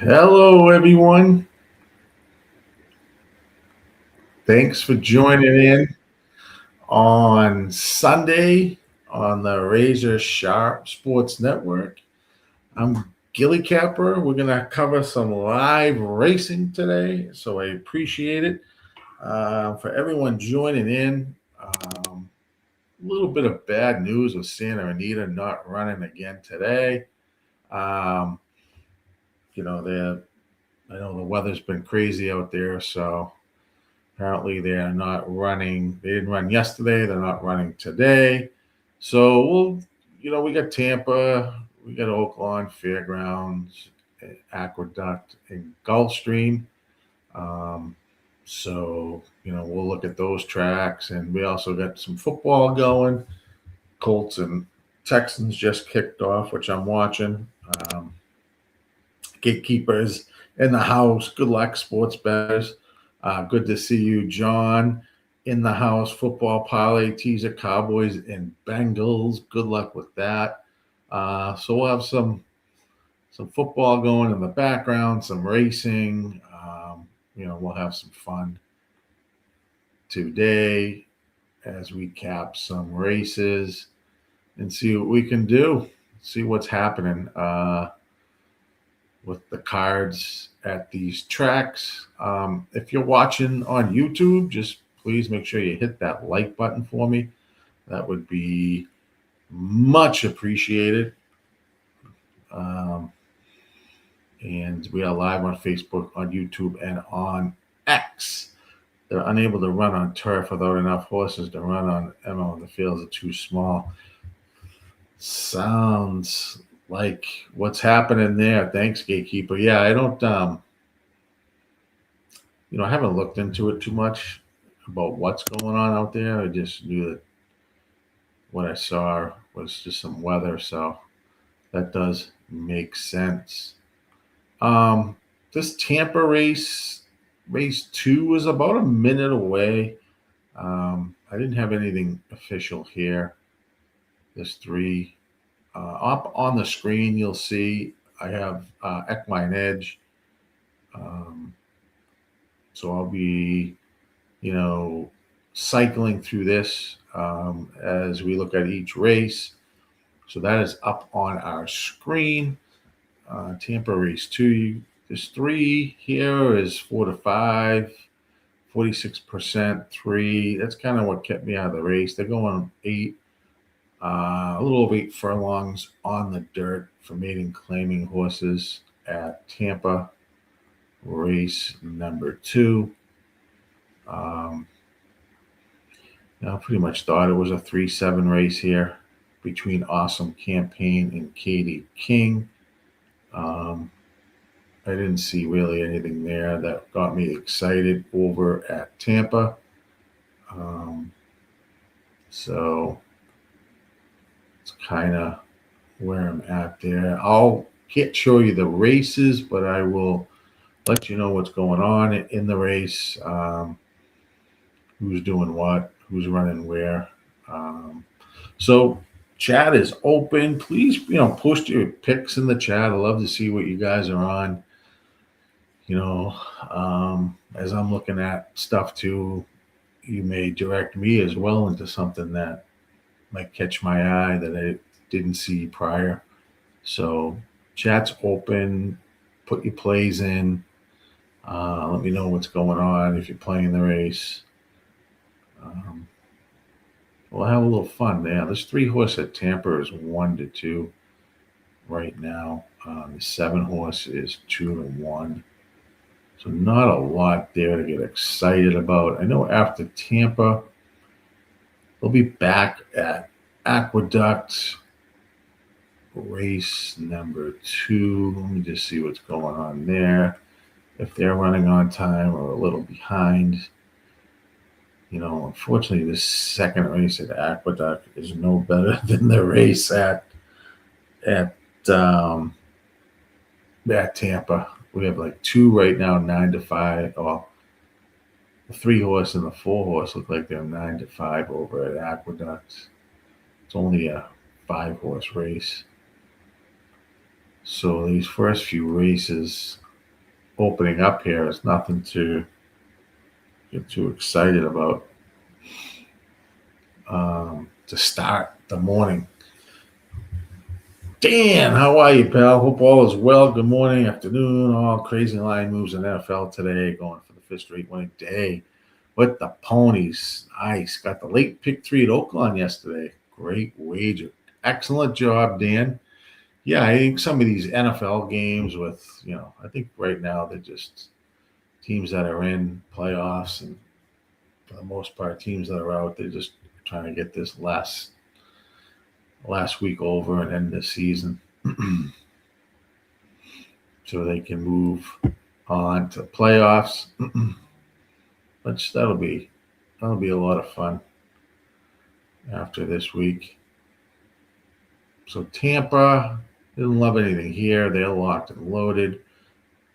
Hello, everyone. Thanks for joining in on Sunday on the Razor Sharp Sports Network. I'm Gilly Capper. We're going to cover some live racing today, so I appreciate it. For everyone joining in, a little bit of bad news with Santa Anita not running again today. Um, I know the weather's been crazy out there, so apparently they're not running. They didn't run yesterday. They're not running today. So we got Tampa, we got Oaklawn, Fairgrounds, Aqueduct, and Gulfstream. Um, we'll look at those tracks, and we also got some football going. Colts and Texans just kicked off, which I'm watching. Gatekeepers in the house. Good luck, sports bettors. Good to see you, John, in the house. Football parlay, teaser, Cowboys and Bengals. Good luck with that. So we'll have some football going in the background, some racing. We'll have some fun today as we cap some races and see what we can do. See what's happening with the cards at these tracks. If you're watching on YouTube, just please make sure you hit that like button for me. That would be much appreciated. And we are live on Facebook, on YouTube, and on X. They're unable to run on turf without enough horses to run on Emma. The fields are too small. Sounds like what's happening there. Thanks, Gatekeeper. Yeah, I don't, I haven't looked into it too much about what's going on out there. I just knew that what I saw was just some weather, so that does make sense. This Tampa race 2 was about a minute away. I didn't have anything official here. There's 3. Up on the screen, you'll see I have Equine Edge. So I'll be, cycling through this as we look at each race. So that is up on our screen. Tampa race 2. There's 3 here is 4 to 5, 46%, 3. That's kind of what kept me out of the race. They're going 8. A little over 8 furlongs on the dirt for maiden claiming horses at Tampa race number 2. I pretty much thought it was a 3-7 race here between Awesome Campaign and Katie King. I didn't see really anything there that got me excited over at Tampa. So it's kind of where I'm at there. Can't show you the races, but I will let you know what's going on in the race, who's doing what, who's running where. So chat is open. Please, post your picks in the chat. I love to see what you guys are on. As I'm looking at stuff too, you may direct me as well into something that might catch my eye that I didn't see prior. So chat's open. Put your plays in. Let me know what's going on if you're playing the race. We'll have a little fun there. This 3 horse at Tampa is 1 to 2 right now. The 7 horse is 2 to 1. So not a lot there to get excited about. I know after Tampa, they'll be back at Aqueduct race number 2. Let me just see what's going on there. If they're running on time or a little behind. Unfortunately, this second race at Aqueduct is no better than the race at Tampa. We have like 2 right now, 9 to 5. Oh, the 3 horse and the 4 horse look like they're 9 to 5 over at Aqueduct. It's only a 5 horse race. So these first few races, opening up here is nothing to get too excited about to start the morning. Dan, how are you, pal? Hope all is well. Good morning, afternoon. All crazy line moves in NFL today, going for the fifth straight winning day with the ponies. Nice. Got the late pick 3 at Oaklawn yesterday. Great wager. Excellent job, Dan. Yeah, I think some of these NFL games with, I think right now they're just teams that are in playoffs, and for the most part, teams that are out, they're just trying to get this last week over and end the season so they can move on to playoffs. Which that'll be a lot of fun after this week. So Tampa didn't love anything here. They're locked and loaded.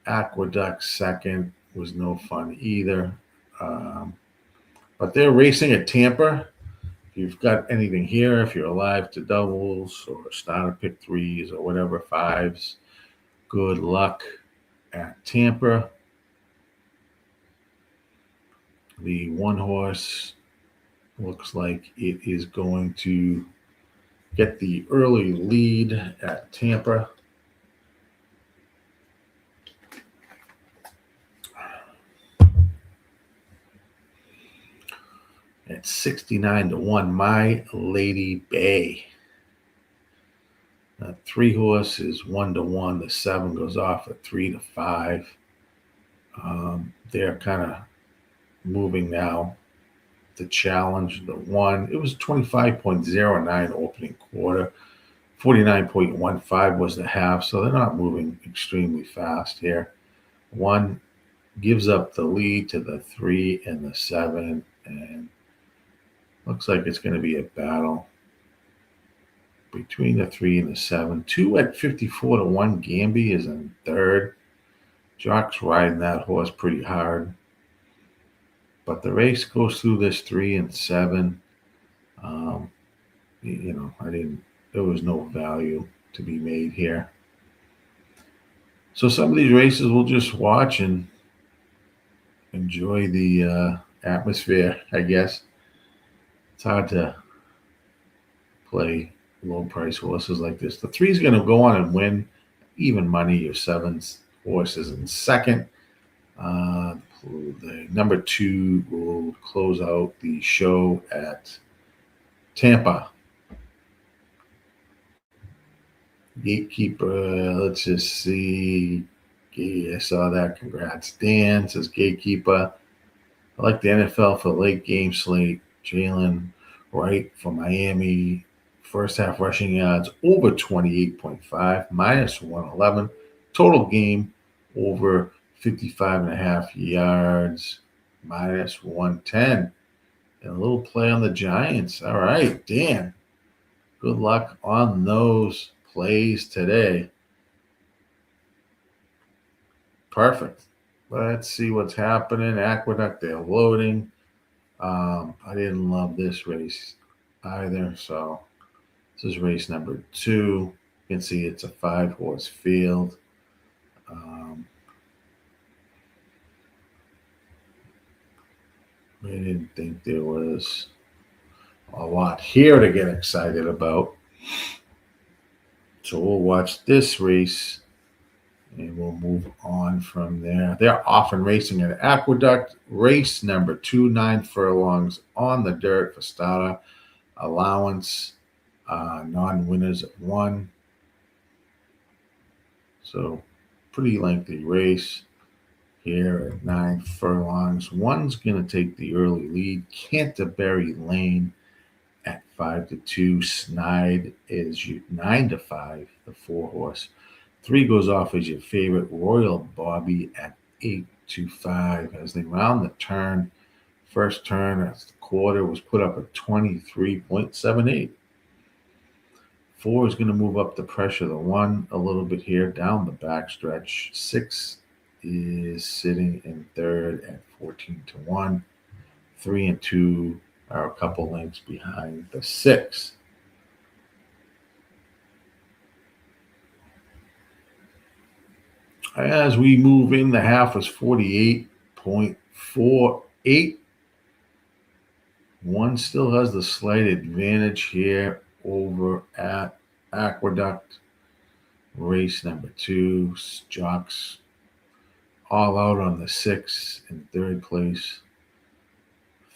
Aqueduct second was no fun either. But they're racing at Tampa. If you've got anything here, if you're alive to doubles or starter pick 3s or whatever 5s, good luck at Tampa. The one horse looks like it is going to get the early lead at Tampa. At 69-1, My Lady Bay. 3 horse is 1-1. The 7 goes off at 3-5. They're kind of moving now to challenge the 1. It was 25.09 opening quarter. 49.15 was the half, so they're not moving extremely fast here. 1 gives up the lead to the 3 and the 7, and looks like it's going to be a battle between the 3 and the 7. 2 at 54-1. Gamby is in third. Jock's riding that horse pretty hard. But the race goes through this 3 and 7. There was no value to be made here. So some of these races we'll just watch and enjoy the atmosphere, I guess. It's hard to play low-price horses like this. The 3 is going to go on and win even money. Your 7's horses in second. The number 2 will close out the show at Tampa. Gatekeeper, let's just see. I saw that. Congrats, Dan, says Gatekeeper. I like the NFL for the late game slate. Jalen Wright for Miami. First half rushing yards over 28.5, minus 111. Total game over 55.5 yards, minus 110. And a little play on the Giants. All right, Dan. Good luck on those plays today. Perfect. Let's see what's happening. Aqueduct, they're loading. I didn't love this race either, so this is race number 2. You can see it's a 5-horse field. I didn't think there was a lot here to get excited about. So we'll watch this race and we'll move on from there. They're often racing at Aqueduct. Race number 2, 9 furlongs on the dirt for starter. Allowance, non-winners of 1. So pretty lengthy race here at 9 furlongs. 1's going to take the early lead. Canterbury Lane at 5-2. Snide is 9-5, the 4-horse. 3 goes off as your favorite. Royal Bobby at 8-5 as they round the turn. First turn as the quarter was put up at 23.78. 4 is going to move up the pressure. The 1 a little bit here down the backstretch. 6 is sitting in third at 14-1. 3 and 2 are a couple lengths behind the 6. As we move in, the half was 48.48. One still has the slight advantage here over at Aqueduct. Race number 2, jocks all out on the 6 in third place.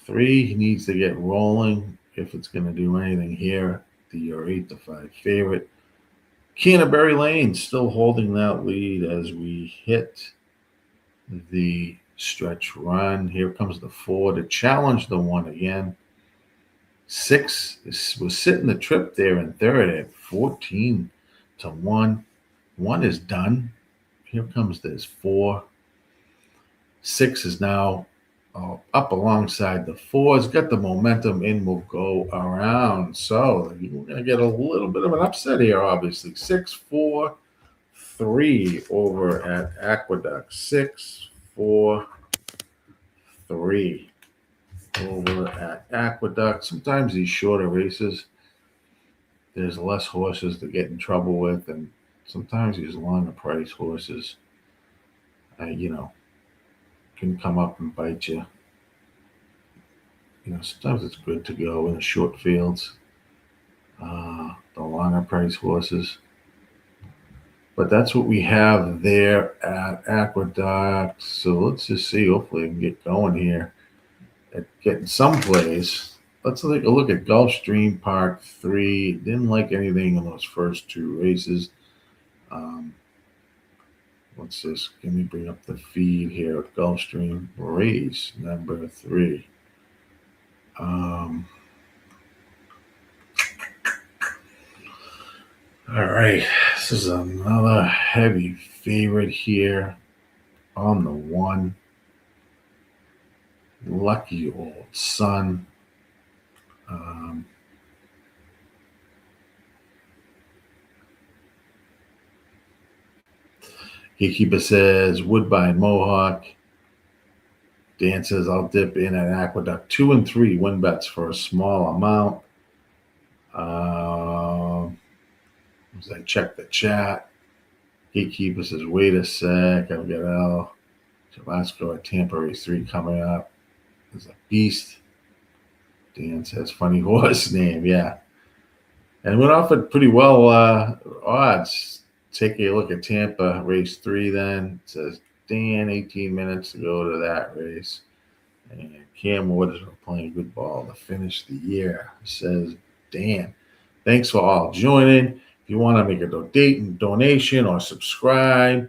3, he needs to get rolling if it's going to do anything here. The 8-5 favorite. Canterbury Lane still holding that lead as we hit the stretch run. Here comes the 4 to challenge the 1 again. 6 was sitting the trip there in third at 14-1. 1 is done. Here comes this 4. 6 is now up alongside the 4. It's got the momentum and will go around. So we're going to get a little bit of an upset here, obviously. 6-4-3 over at Aqueduct. 6-4-3 over at Aqueduct. Sometimes these shorter races, there's less horses to get in trouble with, and sometimes these longer price horses, can come up and bite you. Sometimes it's good to go in the short fields, the longer price horses. But that's what we have there at Aqueduct. So let's just see. Hopefully, I can get going here at getting some plays. Let's take a look at Gulfstream Park 3. Didn't like anything in those first 2 races. Let me bring up the feed here at Gulfstream race number 3. All right, this is another heavy favorite here on the 1. Lucky Old Son. Gatekeeper says Woodbine Mohawk. Dan says I'll dip in at Aqueduct. 2 and 3 win bets for a small amount. As I check the chat, Gatekeeper says, wait a sec. I've got Al Tabasco at Tampa race 3 coming up. There's a beast. Dan says funny horse name, yeah. And went off at pretty well odds. Take a look at Tampa race 3 then. It says Dan, 18 minutes to go to that race. And Cam Wood is playing good ball to finish the year, says Dan. Thanks for all joining. If you want to make a donation or subscribe,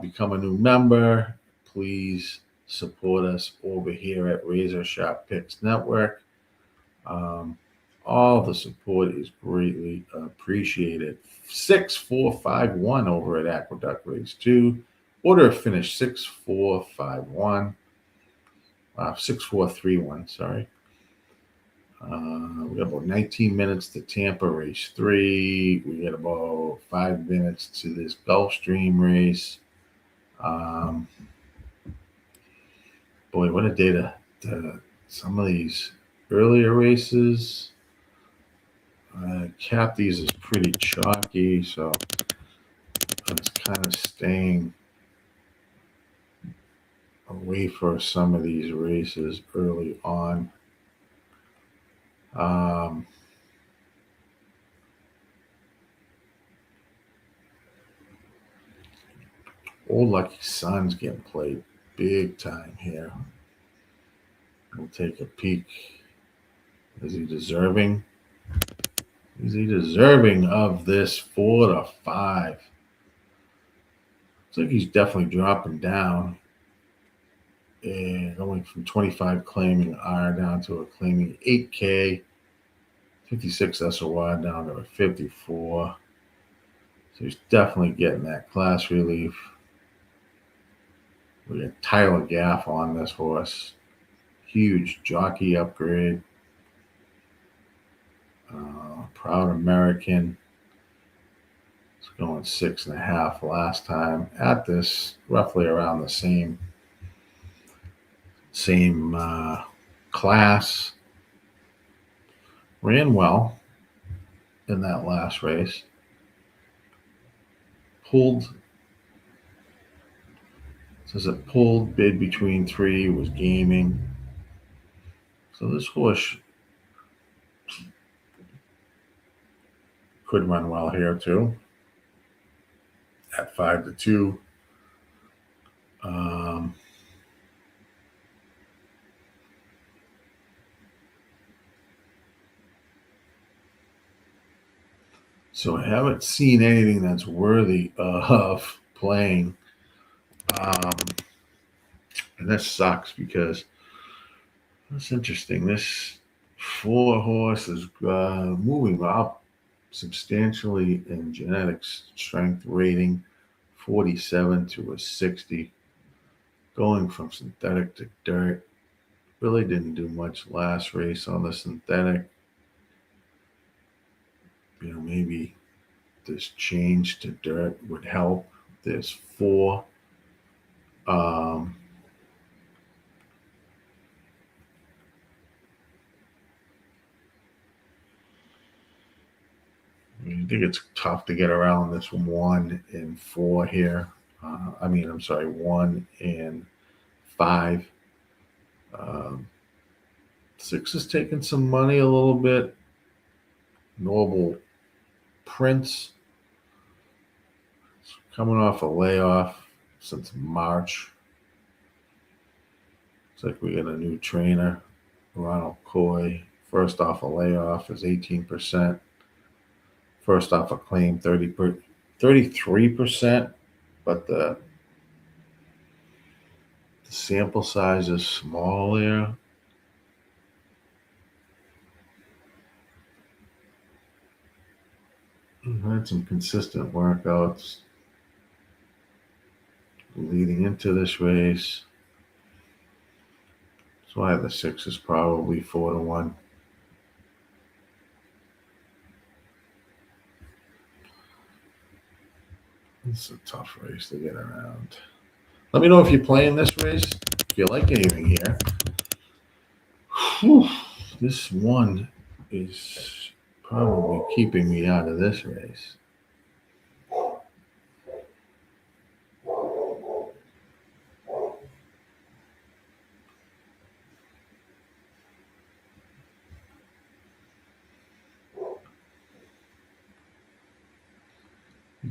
become a new member, please support us over here at RazorSharpPicks Network. All the support is greatly appreciated. 6-4-5-1 over at Aqueduct Race 2. Order of finish 6-4-5-1. 6-4-3-1, sorry. We got about 19 minutes to Tampa race 3. We got about 5 minutes to this Gulfstream race. Boy, what a day to some of these earlier races. Cap these is pretty chalky, so I was kind of staying away for some of these races early on. Old Lucky Son's getting played big time here. We'll take a peek. Is he deserving? Is he deserving of this 4-5? Looks like he's definitely dropping down. And going from 25 claiming R down to a claiming 8K. 56 SOR down to a 54. So he's definitely getting that class relief. We got Tyler Gaff on this horse. Huge jockey upgrade. Proud American. It's going 6.5 last time at this, roughly around the same class. Ran well in that last race. Pulled Says it pulled bid between three, was gaming. So this horse could run well here too. At 5-2. So I haven't seen anything that's worthy of playing. And this sucks because that's interesting. This 4-horse is moving up substantially in genetics strength rating, 47 to a 60, going from synthetic to dirt. Really didn't do much last race on the synthetic. Maybe this change to dirt would help. There's 4. I think it's tough to get around this 1 and 4 here. 1 and 5. 6 is taking some money a little bit. Noble Prince coming off a layoff since March. Looks like we got a new trainer, Ronald Coy. First off a layoff is 18%. First off a claim, 33%, but the sample size is small there. Had some consistent workouts leading into this race. That's why the 6 is probably 4-1. It's a tough race to get around. Let me know if you're playing this race, if you like anything here. Whew, this one is probably keeping me out of this race.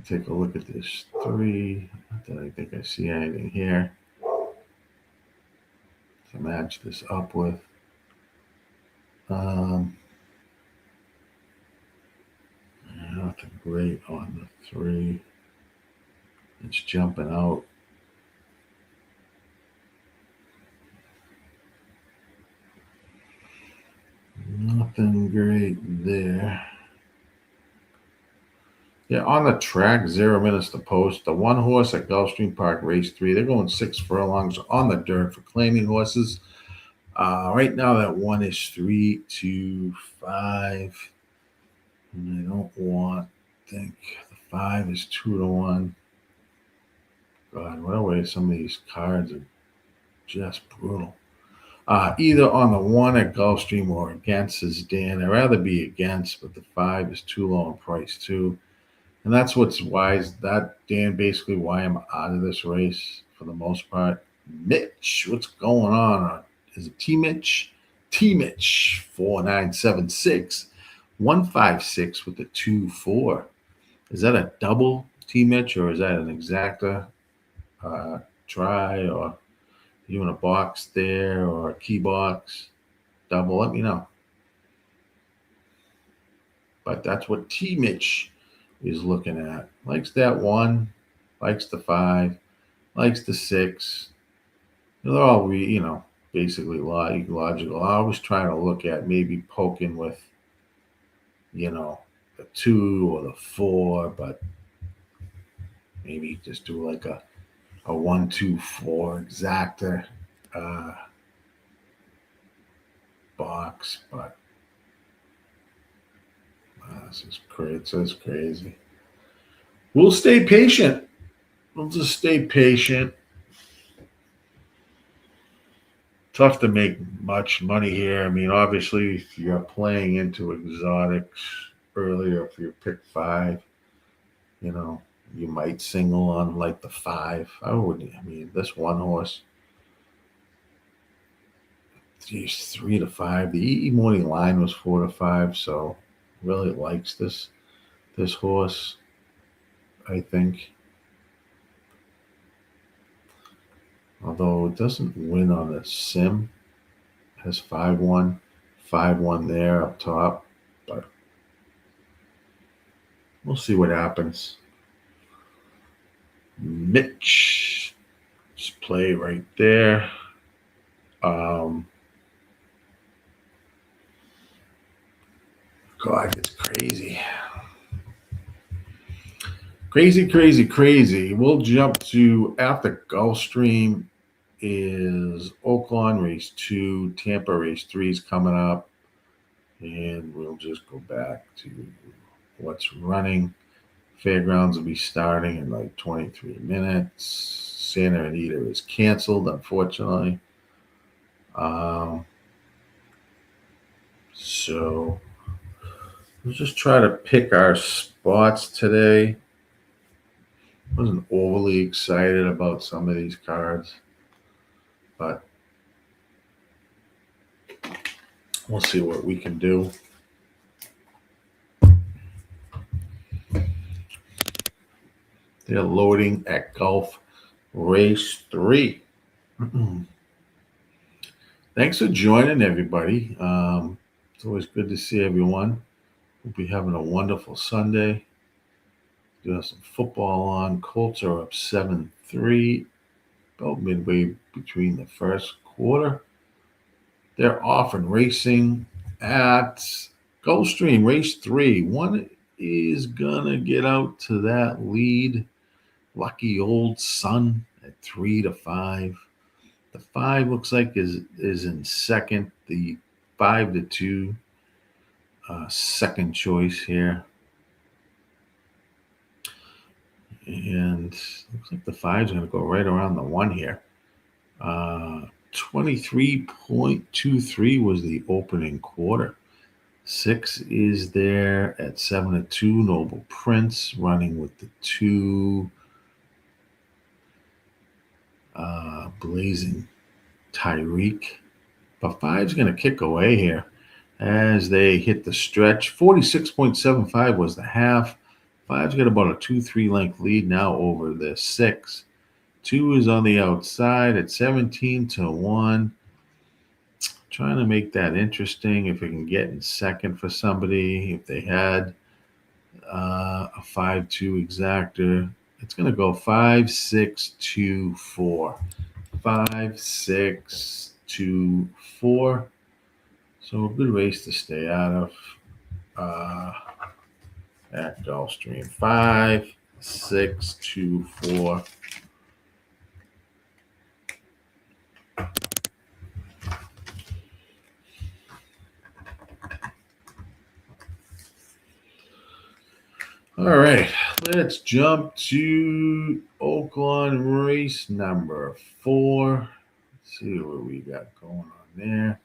Take a look at this 3. Not that I think I see anything here to match this up with. Nothing great on the 3. It's jumping out. Nothing great there. Yeah, on the track, 0 minutes to post. The 1 horse at Gulfstream Park, race 3. They're going 6 furlongs on the dirt for claiming horses. Right now, that 1 is 3-5. And I don't think the 5 is 2-1. God, what a way some of these cards are just brutal. Either on the 1 at Gulfstream or against is Dan. I'd rather be against, but the 5 is too low in price too. And that's Dan, basically why I'm out of this race for the most part. Mitch, what's going on? Is it T-Mitch? T-Mitch, 4976, 156 with the 2-4. Is that a double T-Mitch or is that an exacta try or you in a box there or a key box double? Let me know. But that's what T-Mitch is looking at. Likes that 1, likes the 5, likes the 6. They're all basically logical. I was trying to look at maybe poking with the 2 or the 4, but maybe just do like a 1-2-4 exacta box, but this is crazy. It's just crazy. We'll stay patient. We'll just stay patient. Tough to make much money here. I mean, obviously, if you're playing into exotics earlier, if you pick 5, You might single on like the 5. I wouldn't. I mean, this one horse, geez, 3 to 5. The EE morning line was 4 to 5, so really likes this horse, I think. Although it doesn't win on the sim, it has 5-1, 5-1 there up top, but we'll see what happens. Mitch, just play right there. God, it's crazy. Crazy. We'll jump to after Gulfstream is Oaklawn race 2, Tampa race 3 is coming up, and we'll just go back to what's running. Fairgrounds will be starting in like 23 minutes. Santa Anita is canceled, unfortunately. So we'll just try to pick our spots today. Wasn't overly excited about some of these cards, but we'll see what we can do. They're loading at Gulf Race 3. Thanks for joining, everybody. It's always good to see everyone. We'll be having a wonderful Sunday. Do have some football on. Colts are up 7-3, about midway between the first quarter. They're off and racing at Gulfstream Race 3. One is going to get out to that lead. Lucky Old Sun at 3 to 5. The 5 looks like is in second. The 5 to 2 second choice here. And looks like the 5 is going to go right around the 1 here. 23.23 was the opening quarter. 6 is there at 7 to 2. Noble Prince running with the 2. Blazing Tyreek. But 5's going to kick away here as they hit the stretch. 46.75 was the half. 5's got about a 2-3 length lead now over the 6. 2 is on the outside at 17 to 1. Trying to make that interesting if we can get in second for somebody. If they had a 5-2 exactor, it's going to go 5-6-2-4. 5-6-2-4. So a good race to stay out of at Gulfstream. 5-6-2-4. All right, let's jump to Oaklawn race number 4. Let's see what we got going on there.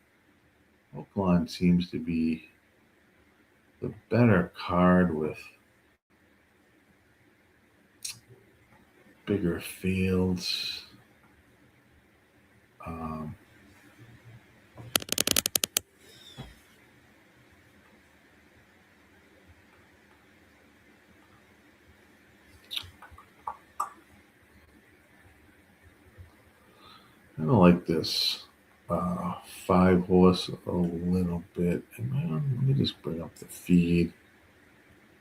Oaklawn seems to be the better card with bigger fields. I don't like this 5 horse a little bit. Let me just bring up the feed.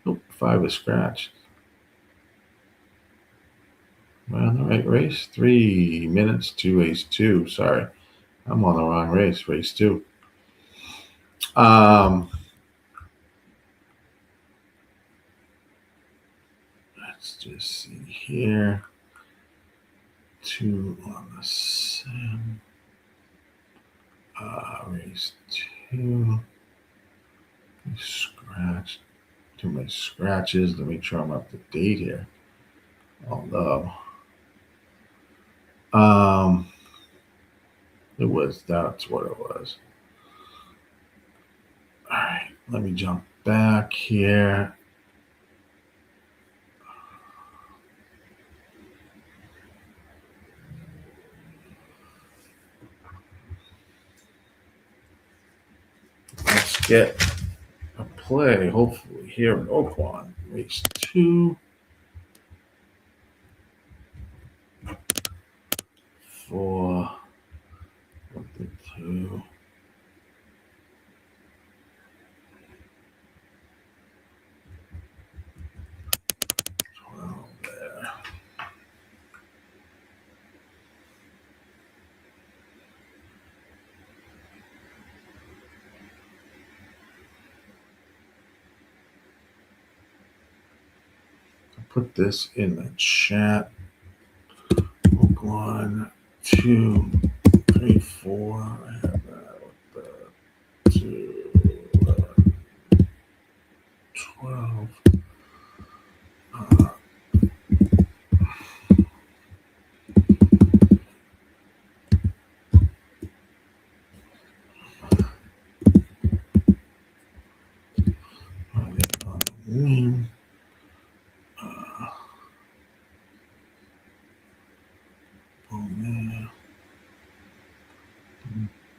Nope, 5 is scratched. Am I on the right race? 3 minutes to race 2. Sorry, I'm on the wrong race. Race 2. Let's just see here. 2 on the sim. Race 2. Scratch. Do my scratches to make sure I'm up to date here. Although, that's what it was. All right, let me jump back here. get a play, hopefully, here in Oaklawn. Race 2. For the 2. 12 there. Put this in the chat. Oaklawn 2, 3, 4. I have that with the 2, 12. Win.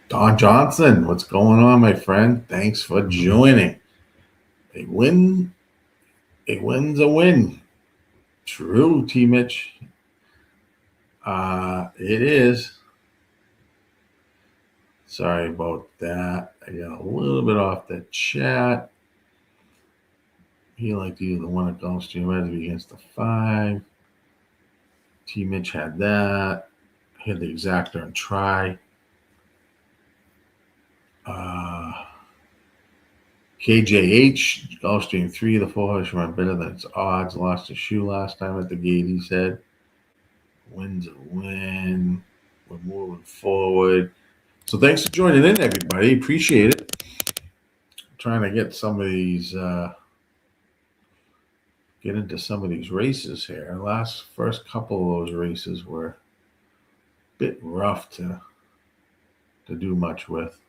Don Johnson, what's going on, my friend? Thanks for joining. A win's a win. True, T. Mitch. It is. Sorry about that. I got a little bit off the chat. He liked either the one at Gulfstream Park against the 5. T. Mitch had that. Had the exactor and try. KJH, Gulfstream 3, the 4 horse run better than its odds. Lost a shoe last time at the gate, he said. Win's a win. We're moving forward. So thanks for joining in, everybody. Appreciate it. I'm trying to get some of these, get into some of these races here. First couple of those races were a bit rough to do much with.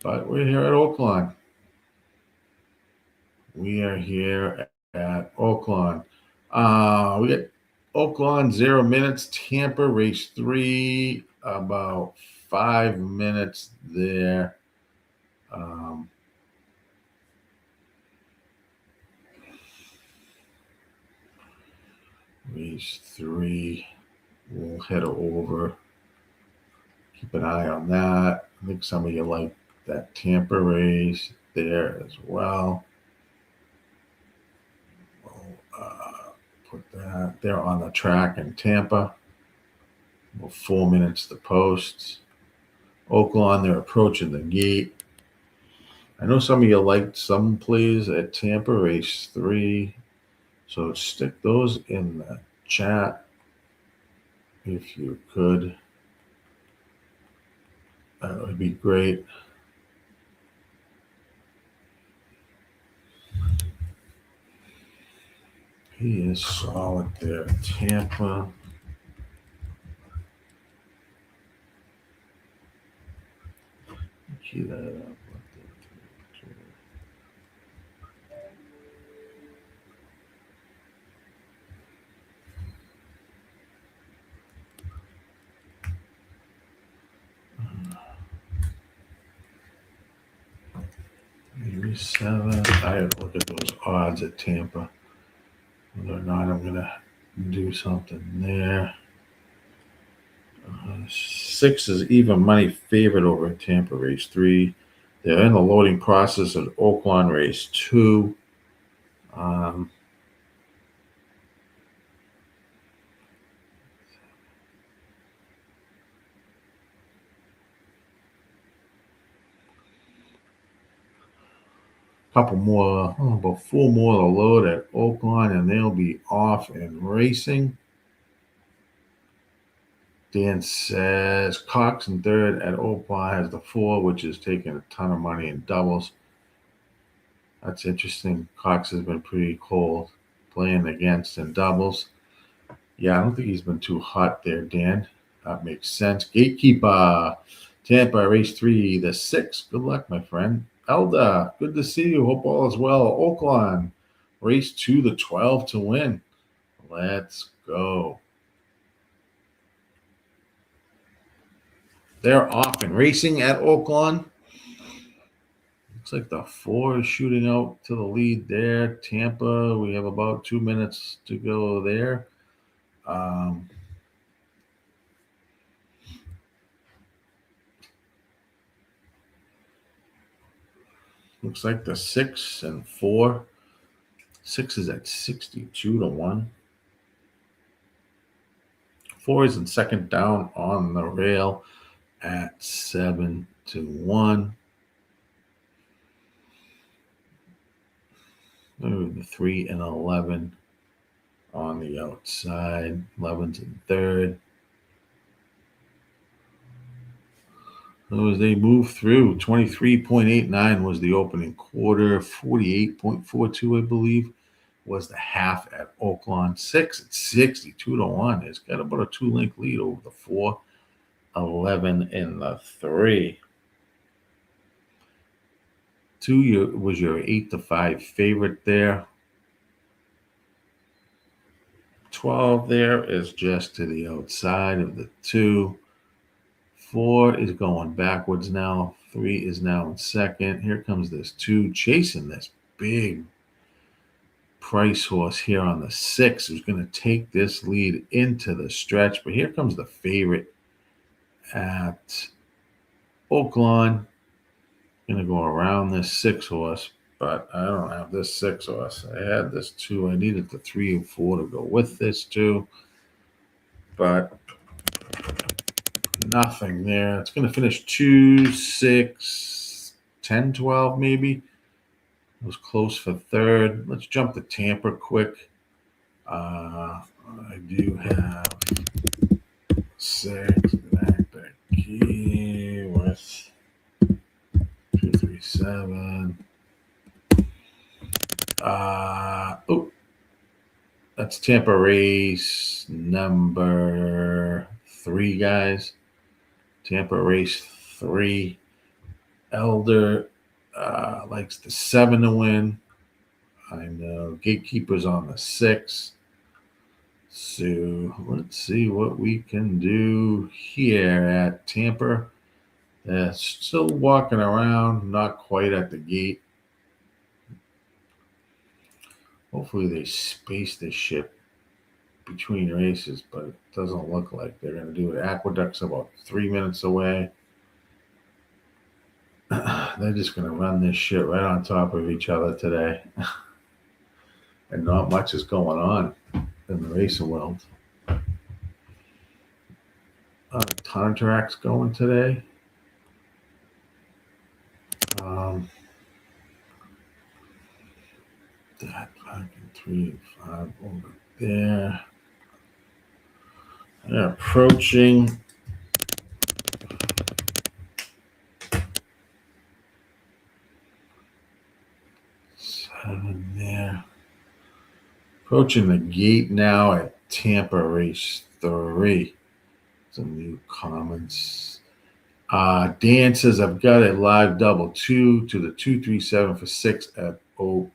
But we're here at Oaklawn. We are here at Oaklawn. We got Oaklawn 0 minutes. Tampa race 3 about 5 minutes there. Race 3. We'll head over. Keep an eye on that. I think some of you like that Tampa race there as well. We'll put that there on the track in Tampa. About 4 minutes to post. Oaklawn, they're approaching the gate. I know some of you liked some plays at Tampa race 3. So stick those in the chat if you could. That would be great. He is solid there. Tampa. Key that up. Maybe 7. I have to look at those odds at Tampa. Whether or not I'm going to do something there. 6 is even money favorite over Tampa race 3. They're in the loading process at Oaklawn race 2. Couple more, about 4 more to load at Oaklawn, and they'll be off and racing. Dan says Cox in 3rd at Oaklawn has the 4, which is taking a ton of money in doubles. That's interesting. Cox has been pretty cold playing against in doubles. Yeah, I don't think he's been too hot there, Dan. That makes sense. Gatekeeper, Tampa race 3, the 6. Good luck, my friend. Elda, good to see you. Hope all is well. Oaklawn, race 2, the 12 to win. Let's go. they're off and racing at Oaklawn. Looks like the 4 is shooting out to the lead there. Tampa, we have about 2 minutes to go there. Looks like the 6 and 4. 6 is at 62 to 1. 4 is in second down on the rail at 7 to 1. The 3 and 11 on the outside. 11's in third. So as they move through, 23.89 was the opening quarter. 48.42, I believe, was the half at Oaklawn. 6 at 62 to 1. It's got about a 2-link lead over the 4, 11, and the 3. 2 was your 8 to 5 favorite there. 12 there is just to the outside of the 2. 4 is going backwards now. 3 is now in second. Here comes this 2 chasing this big price horse here on the 6, who's going to take this lead into the stretch. But here comes the favorite at Oaklawn. Going to go around this 6 horse, but I don't have this 6 horse. I had this 2. I needed the 3 and 4 to go with this 2, but nothing there. It's going to finish 2, 6, 10, 12 maybe. It was close for third. Let's jump to Tampa quick. I do have 6 back here with 2, 3, 7. That's Tampa race number 3, guys. Tampa race 3. Elder likes the 7 to win. I know Gatekeeper's on the 6. So let's see what we can do here at Tampa. Still walking around, not quite at the gate. Hopefully they space this ship between races, but it doesn't look like they're going to do it. Aqueduct's about 3 minutes away. They're just going to run this shit right on top of each other today. And not much is going on in the racing world. Ton tracks going today. That fucking 3 and 5 over there. They're approaching. There. Approaching the gate now at Tampa race 3. Some new comments. Dan says, I've got a live double 2 to the 237 for 6 at OP.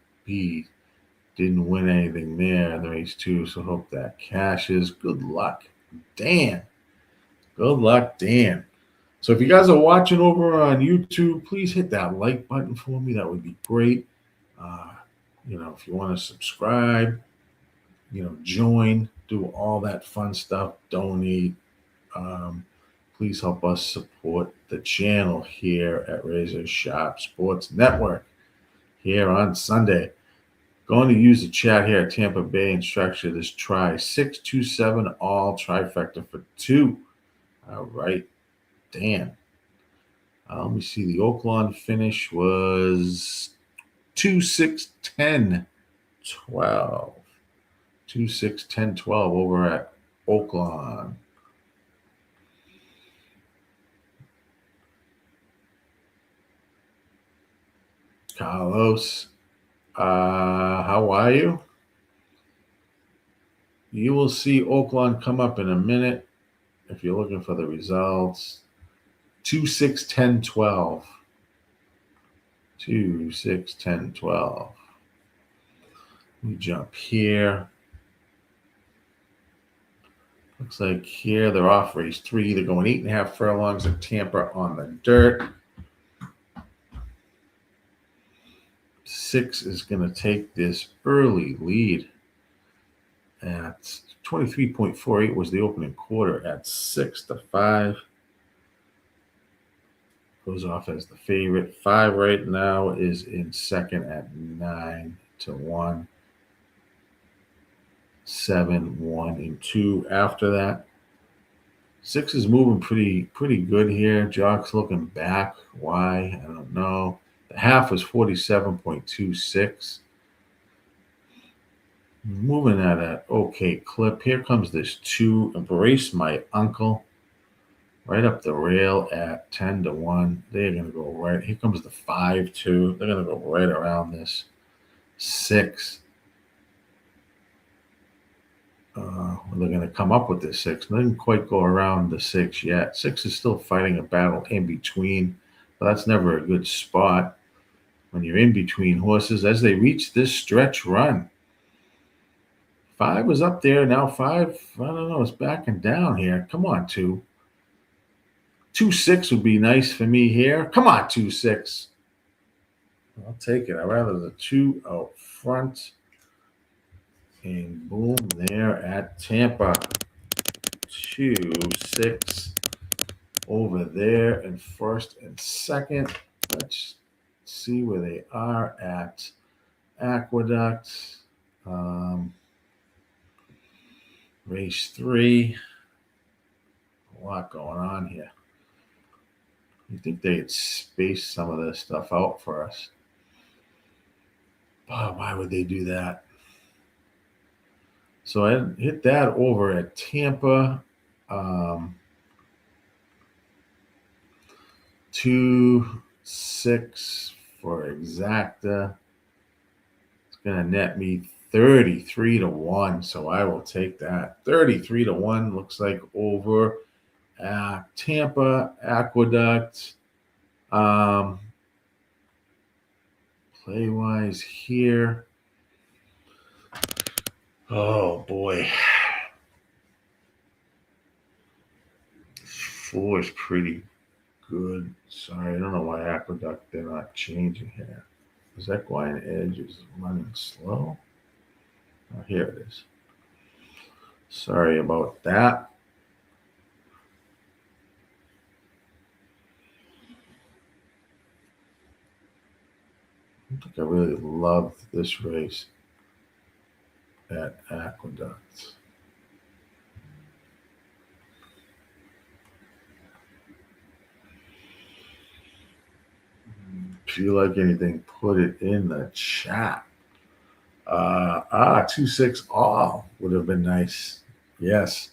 Didn't win anything there in the race 2, so hope that cashes. Good luck, Dan. Good luck, Dan. So if you guys are watching over on YouTube, please hit that like button for me. That would be great. If you want to subscribe, join, do all that fun stuff, donate. Please help us support the channel here at Razor Sharp Sports Network here on Sunday. Going to use the chat here at Tampa Bay and structure this try 627 all trifecta for 2. All right, Dan. Let me see. The Oaklawn finish was 2-6-10-12. 2-6-10-12 over at Oaklawn. Carlos, how are you? You will see Oaklawn come up in a minute if you're looking for the results. 2-6-10-12. 2-6-10-12. We jump here. Looks like here they're off race 3. They're going 8.5 furlongs at Tampa on the dirt. 6 is going to take this early lead at 23.48 was the opening quarter at 6-5. Goes off as the favorite. 5 right now is in second at 9-1. 7, 1, and 2 after that. 6 is moving pretty good here. Jock's looking back. Why? I don't know. The half was 47.26. Moving at an okay clip. Here comes this 2. Embrace My Uncle. Right up the rail at 10-1. They're going to go right. Here comes the 5-2. They're going to go right around this 6. They're going to come up with this 6. They didn't quite go around the 6 yet. 6 is still fighting a battle in between, but that's never a good spot when you're in between horses as they reach this stretch run. 5 was up there. Now 5, I don't know, it's backing down here. Come on, 2. 2-6 would be nice for me here. Come on, 2-6. I'll take it. I'd rather the 2 out front. And boom, there at Tampa. 2-6 over there in first and second. Let's see where they are at Aqueduct. Race 3. A lot going on here. You think they'd space some of this stuff out for us? Oh, why would they do that? So I hit that over at Tampa. 2-6 for exacta. It's going to net me 33-1. So I will take that. 33-1 looks like over at Tampa Aqueduct. Play-wise here. Oh, boy. 4 is pretty good. Sorry, I don't know why Aqueduct, they're not changing here. Is that Equine Edge is running slow? Oh, here it is. Sorry about that. I think I really loved this race at Aqueduct. If you like anything, put it in the chat. 2-6 all would have been nice. Yes.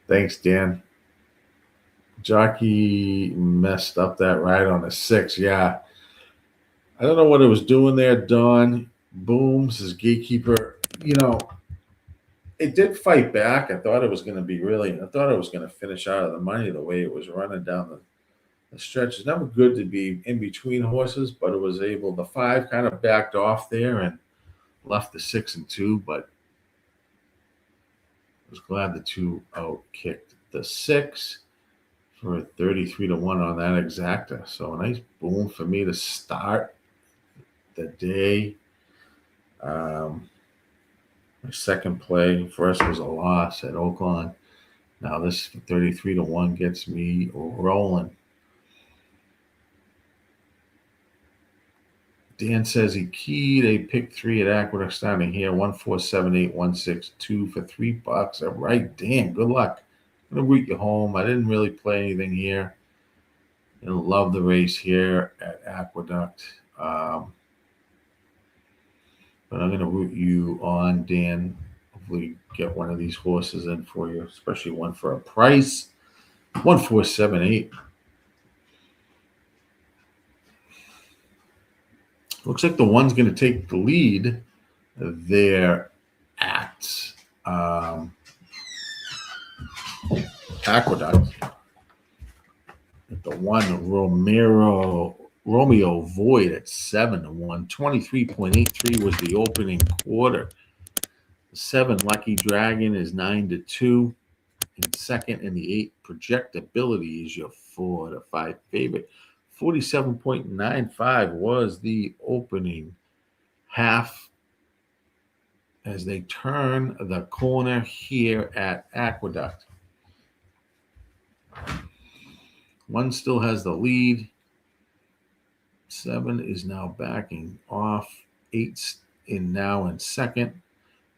Thanks, Dan. Jockey messed up that ride on the 6. Yeah. I don't know what it was doing there, Don. Booms, his gatekeeper. You know, it did fight back. I thought it was going to be I thought it was going to finish out of the money the way it was running down the stretch. It's never good to be in between horses, but it was able, the 5 kind of backed off there and left the 6 and 2, but I was glad the 2 out kicked the 6 for 33-1 on that exacta. So a nice boom for me to start the day. My second play first was a loss at Oaklawn. Now this 33-1 gets me rolling. Dan says he keyed a pick 3 at Aqueduct starting here. 1478162 for $3. All right, Dan, good luck. I'm gonna root you home. I didn't really play anything here. I love the race here at Aqueduct. But I'm gonna root you on, Dan. Hopefully get one of these horses in for you, especially one for a price. 1478. Looks like the one's going to take the lead there at Aqueduct. At the 1, Romeo Void at 7-1. 23.83 was the opening quarter. The 7, Lucky Dragon, is 9-2. in second, and the 8 Projectability is your 4 to 5 favorite. 47.95 was the opening half as they turn the corner here at Aqueduct. 1 still has the lead. 7 is now backing off. 8's now in second.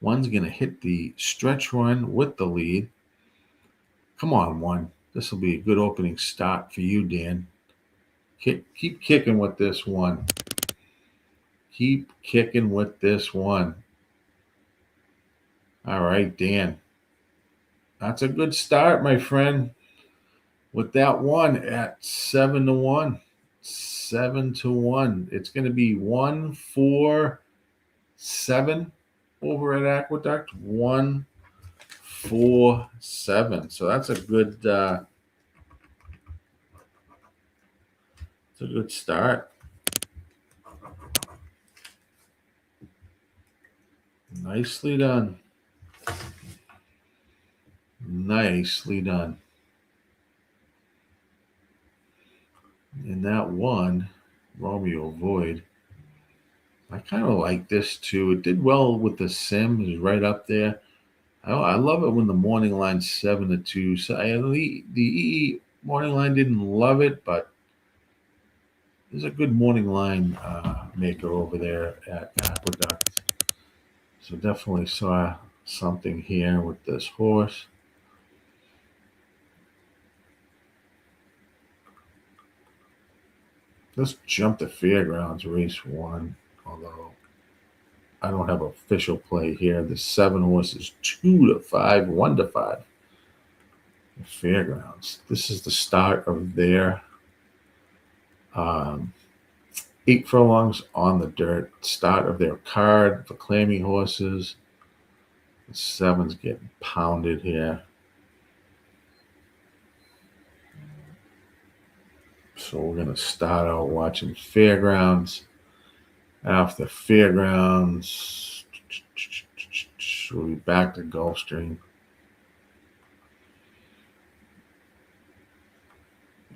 1's going to hit the stretch run with the lead. Come on, 1. This will be a good opening start for you, Dan. Keep kicking with this 1. Keep kicking with this 1. All right, Dan. That's a good start, my friend, with that 1 at 7 to 1. 7 to 1. It's going to be 1, 4, 7 over at Aqueduct. 1, 4, 7. So that's a good it's a good start. Nicely done. Nicely done. And that 1, Romeo Void, I kind of like this too. It did well with the sim. It was right up there. I love it when the morning line's 7 to 2. So the EE morning line didn't love it, but there's a good morning line maker over there at Aqueduct. So definitely saw something here with this horse. Let's jump to Fairgrounds race 1, although I don't have official play here. The 7 horses 2 to 5, 1 to 5. Fairgrounds. This is the start of their 8 furlongs on the dirt. Start of their card for clammy horses. The 7's getting pounded here. So we're going to start out watching Fairgrounds. After Fairgrounds, we'll be back to Gulfstream.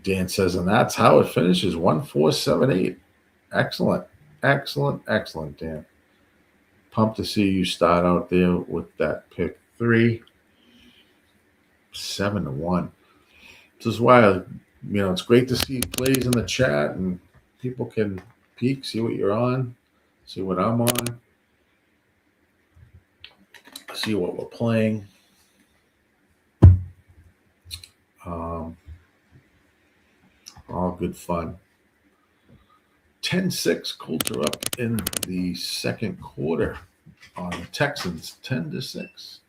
Dan says, and that's how it finishes. 1, 4, 7, 8. Excellent. Excellent. Excellent, Dan. Pumped to see you start out there with that pick 3. 7 to 1. This is why, it's great to see plays in the chat and people can peek, see what you're on, see what I'm on, see what we're playing. All good fun. 10-6 Colts are up in the second quarter on the Texans, 10-6.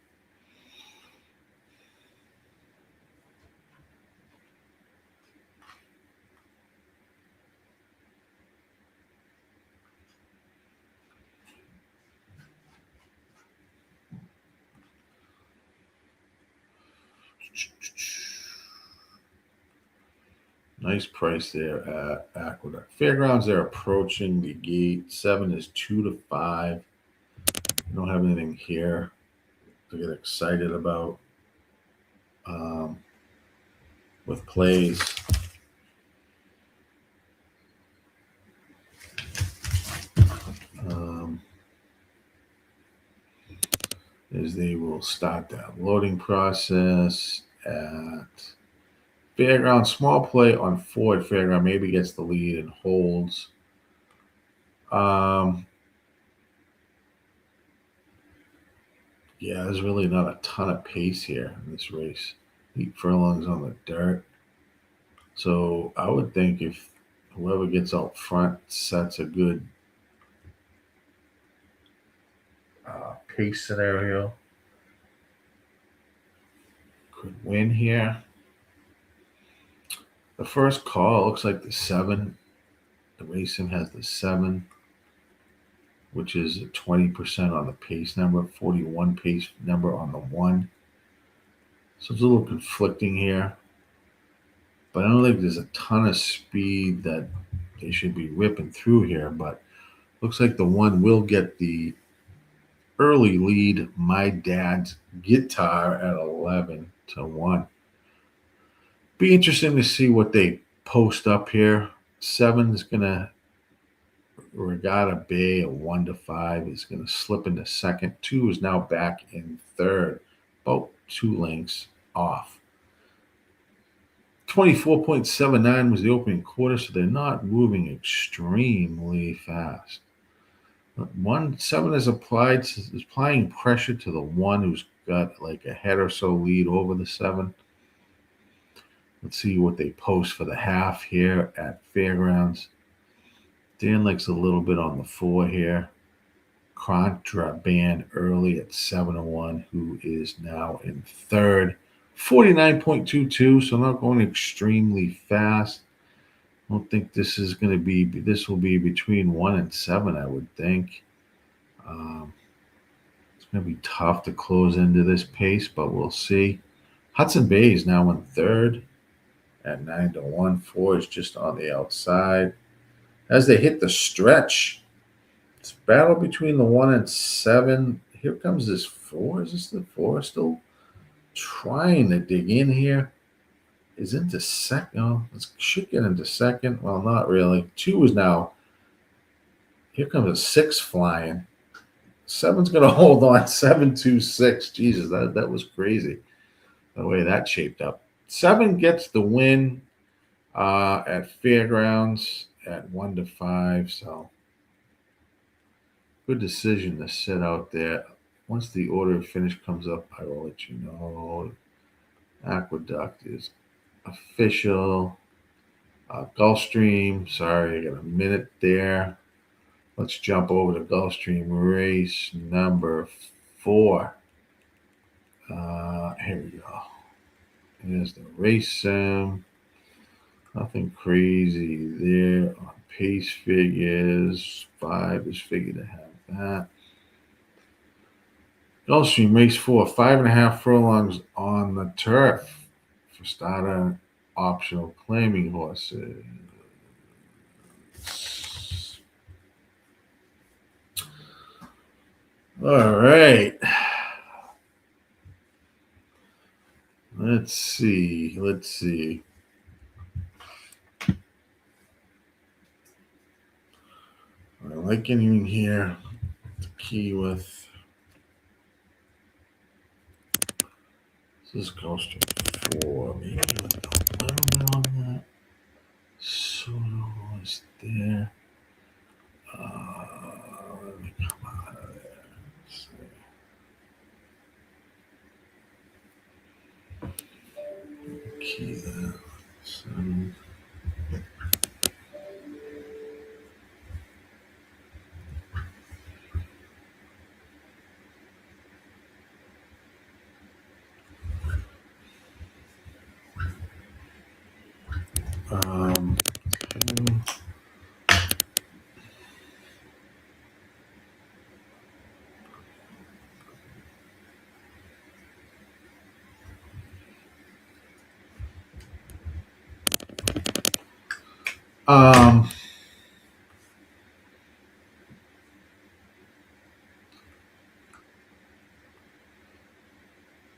Nice price there at Aqueduct. Fairgrounds, they're approaching the gate. 7 is 2 to 5. I don't have anything here to get excited about with plays. As they will start that loading process at Fairground. Small play on Ford. Fairground maybe gets the lead and holds. Yeah, there's really not a ton of pace here in this race. 8 furlongs on the dirt. So I would think if whoever gets out front sets a good pace scenario, could win here. The first call looks like the 7. The racing has the 7, which is 20% on the pace number, 41 pace number on the 1. So it's a little conflicting here. But I don't think there's a ton of speed that they should be ripping through here. But looks like the 1 will get the early lead. My Dad's Guitar at 11. to 1. Be interesting to see what they post up here. 7 is going to Regatta Bay at 1-5 is going to slip into second. 2 is now back in third, about 2 lengths off. 24.79 was the opening quarter, so they're not moving extremely fast. 7 is applying pressure to the 1 who's got like a head or so lead over the 7. Let's see what they post for the half here at Fairgrounds. Dan likes a little bit on the 4 here. Contraband early at 7-1, who is now in third. 49.22, so not going extremely fast. I don't think this is going to be, this will be between 1 and 7, I would think. It's going to be tough to close into this pace, but we'll see. Hudson Bay is now in third at 9-1. 4 is just on the outside. As they hit the stretch, it's battle between the 1 and 7. Here comes this 4. Is this the 4 still trying to dig in here? Is into second. Oh, it should get into second. Well, not really. 2 is now. Here comes a 6 flying. 7's going to hold on. 7-2-6. Jesus, that was crazy the way that shaped up. 7 gets the win at Fairgrounds at 1-5. So good decision to sit out there. Once the order of finish comes up, I will let you know. Aqueduct is official. Gulfstream, sorry, I got a minute there. Let's jump over to Gulfstream race number 4. Here we go. Here's the race sim. Nothing crazy there on pace figures. 5 is figured to have that. Gulfstream race 4, 5.5 furlongs on the turf for starter optional claiming horses. All right. Let's see. I like anything here. The key with this is Gulfstream 4. Maybe with a little bit on that. Sort of was there. Let me come out of there. Let's see. Key that.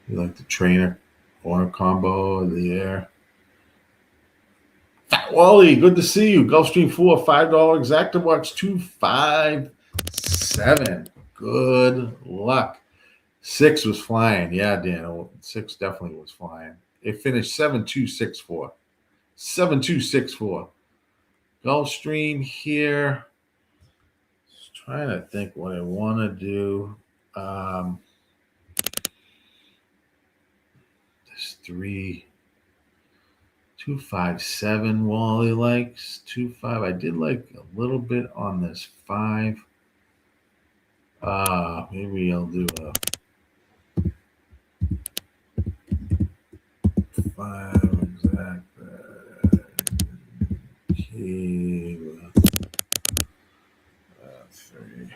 You like the trainer owner combo of the air? Wally, good to see you. Gulfstream 4, $5 Exactabox 257. Good luck. 6 was flying. Yeah, Dan. 6 definitely was flying. It finished 7-2-6-4. 7-2-6-4. Gulfstream here. Just trying to think what I want to do. This 257 Wally likes. 2-5. I did like a little bit on this 5. Maybe I'll do a 5 exact. Key 3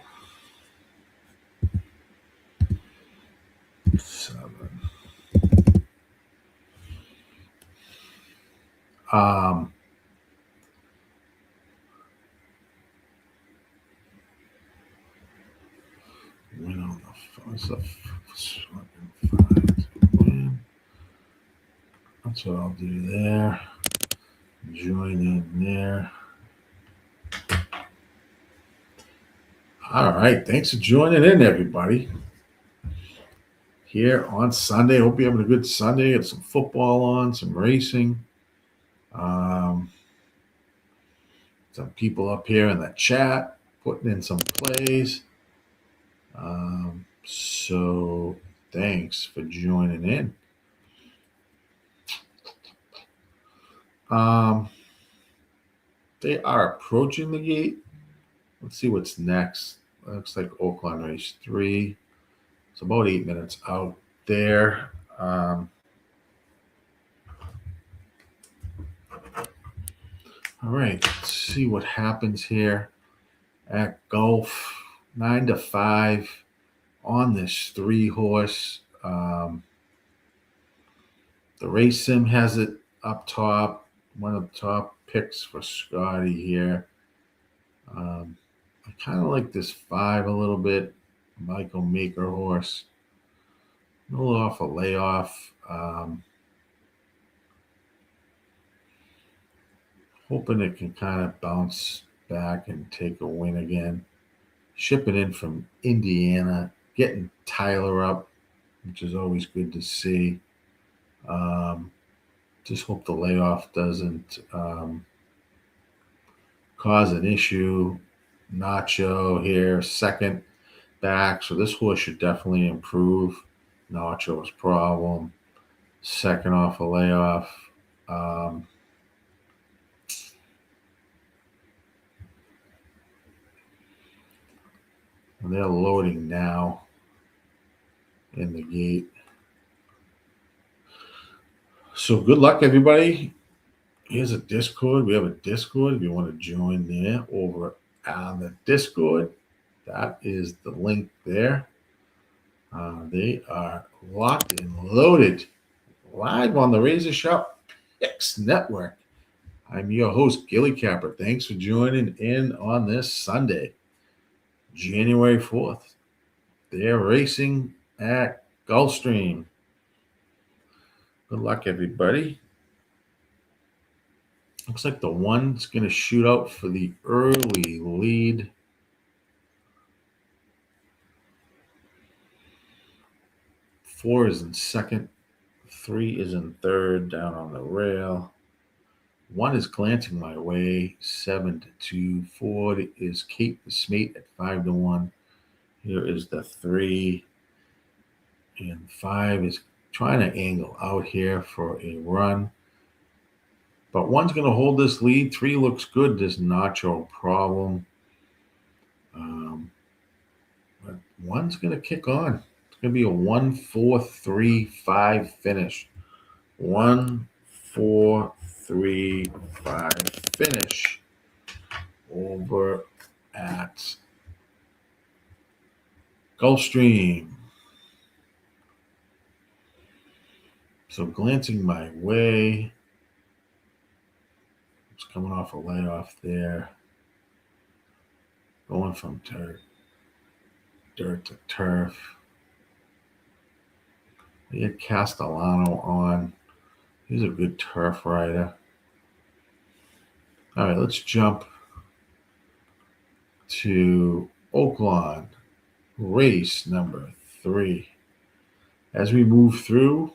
7. Win on the win. That's what I'll do there. Join in there. All right. Thanks for joining in, everybody. Here on Sunday. Hope you're having a good Sunday. Got some football on, some racing. Some people up here in the chat putting in some plays. So thanks for joining in. They are approaching the gate. Let's see what's next. Looks like Oaklawn Race 3. It's about 8 minutes out there. All right, let's see what happens here at Gulf. 9 to 5 on this 3-horse. The race sim has it up top. One of the top picks for Scotty here. I kind of like this 5 a little bit. Michael Maker horse. A little off a layoff. Hoping it can kind of bounce back and take a win again. Shipping in from Indiana. Getting Tyler up, which is always good to see. Just hope the layoff doesn't cause an issue. Nacho here, second back. So this horse should definitely improve. Nacho's problem. Second off a layoff. And they're loading now in the gate. So good luck, everybody. Here's a Discord. We have a Discord. If you want to join there over on the Discord, that is the link there. They are locked and loaded live on the RazorSharpPicks Network. I'm your host, Gilly Capper. Thanks for joining in on this Sunday, January 4th. They're racing at Gulfstream. Good luck, everybody. Looks like the 1's going to shoot out for the early lead. Four is in second. 3 is in third, down on the rail. 1 is glancing my way, 7-2. 4 is Kate the Smate at 5-1. Here is the 3. And 5 is trying to angle out here for a run. But 1's going to hold this lead. 3 looks good. This Nacho problem. But 1's going to kick on. It's going to be a 1-4-3-5 finish. 1-4-3-5 finish over at Gulfstream. So glancing my way. It's coming off a layoff there. Going from dirt to turf. We had Castellano on. He's a good turf rider. All right, let's jump to Oaklawn race number 3. As we move through,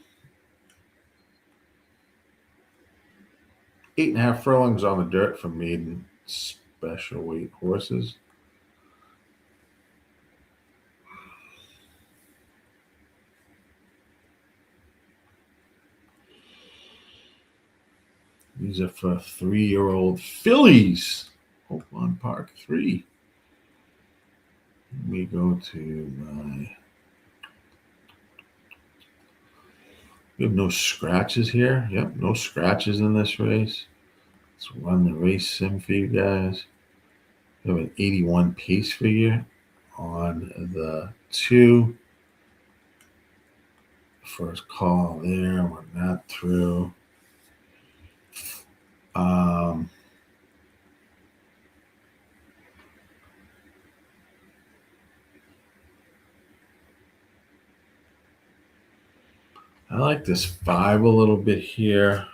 8.5 furlongs on the dirt for maiden special weight horses. These are for 3-year-old fillies. Oaklawn Park 3. Let me go to my... We have no scratches here. Yep, no scratches in this race. Let's run the race sim for you guys. We have an 81 pace figure on the 2. First call there. We're not through. I like this 5 a little bit here.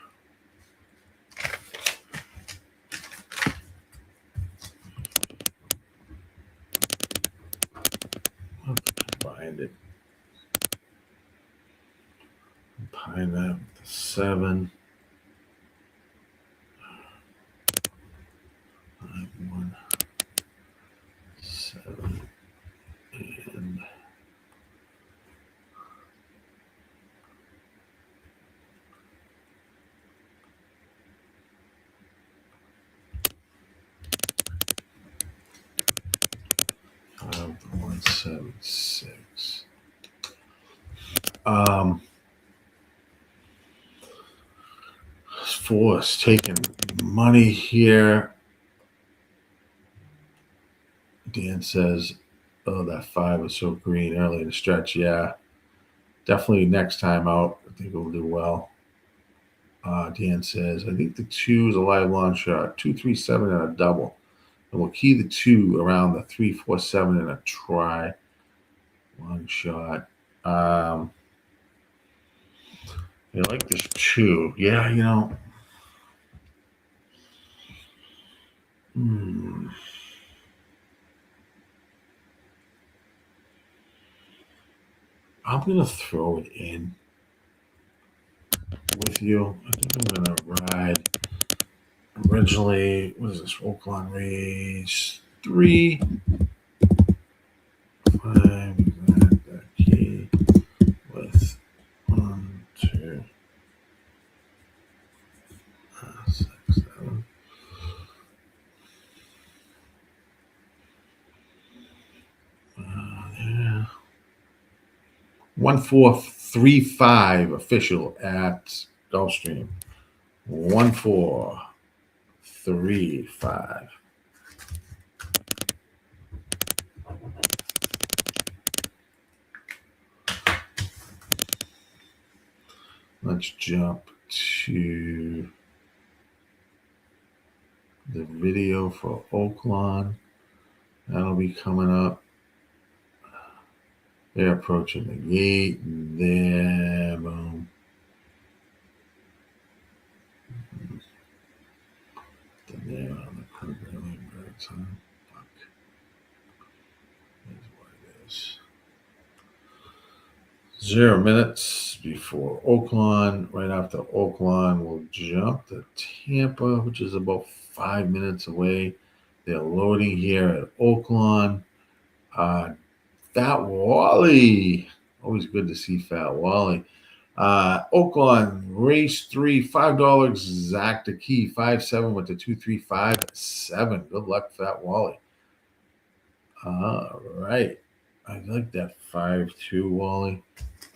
Combine it. Combine that with the 7. 5, 1, 7, and 176. Force taking money here. Dan says, "Oh, that 5 was so green early in the stretch." Yeah, definitely next time out, I think it'll do well. Dan says, "I think the 2 is a live long shot. 2, 3, 7, and a double. And we'll key the 2 around the 3, 4, 7 and a try. Long shot." You like this 2? Yeah, you know. I'm gonna throw it in with you. I think I'm gonna ride. Originally, what is this? Oaklawn Race 3. 5. That key with 1, 2, 6, 7. Yeah. 1435 official at Gulfstream. 1435. Let's jump to the video for Oaklawn. That'll be coming up. They're approaching the gate. There, boom. There on the programming birds, huh? Fuck. That's what it is. 0 minutes before Oaklawn. Right after Oaklawn, we'll jump to Tampa, which is about 5 minutes away. They're loading here at Oaklawn. Fat Wally. Always good to see Fat Wally. Oaklawn race 3, $5 Zach the key, 5-7 with the 2-3-5-7. Good luck, Fat Wally. All right. I like that 5-2, Wally.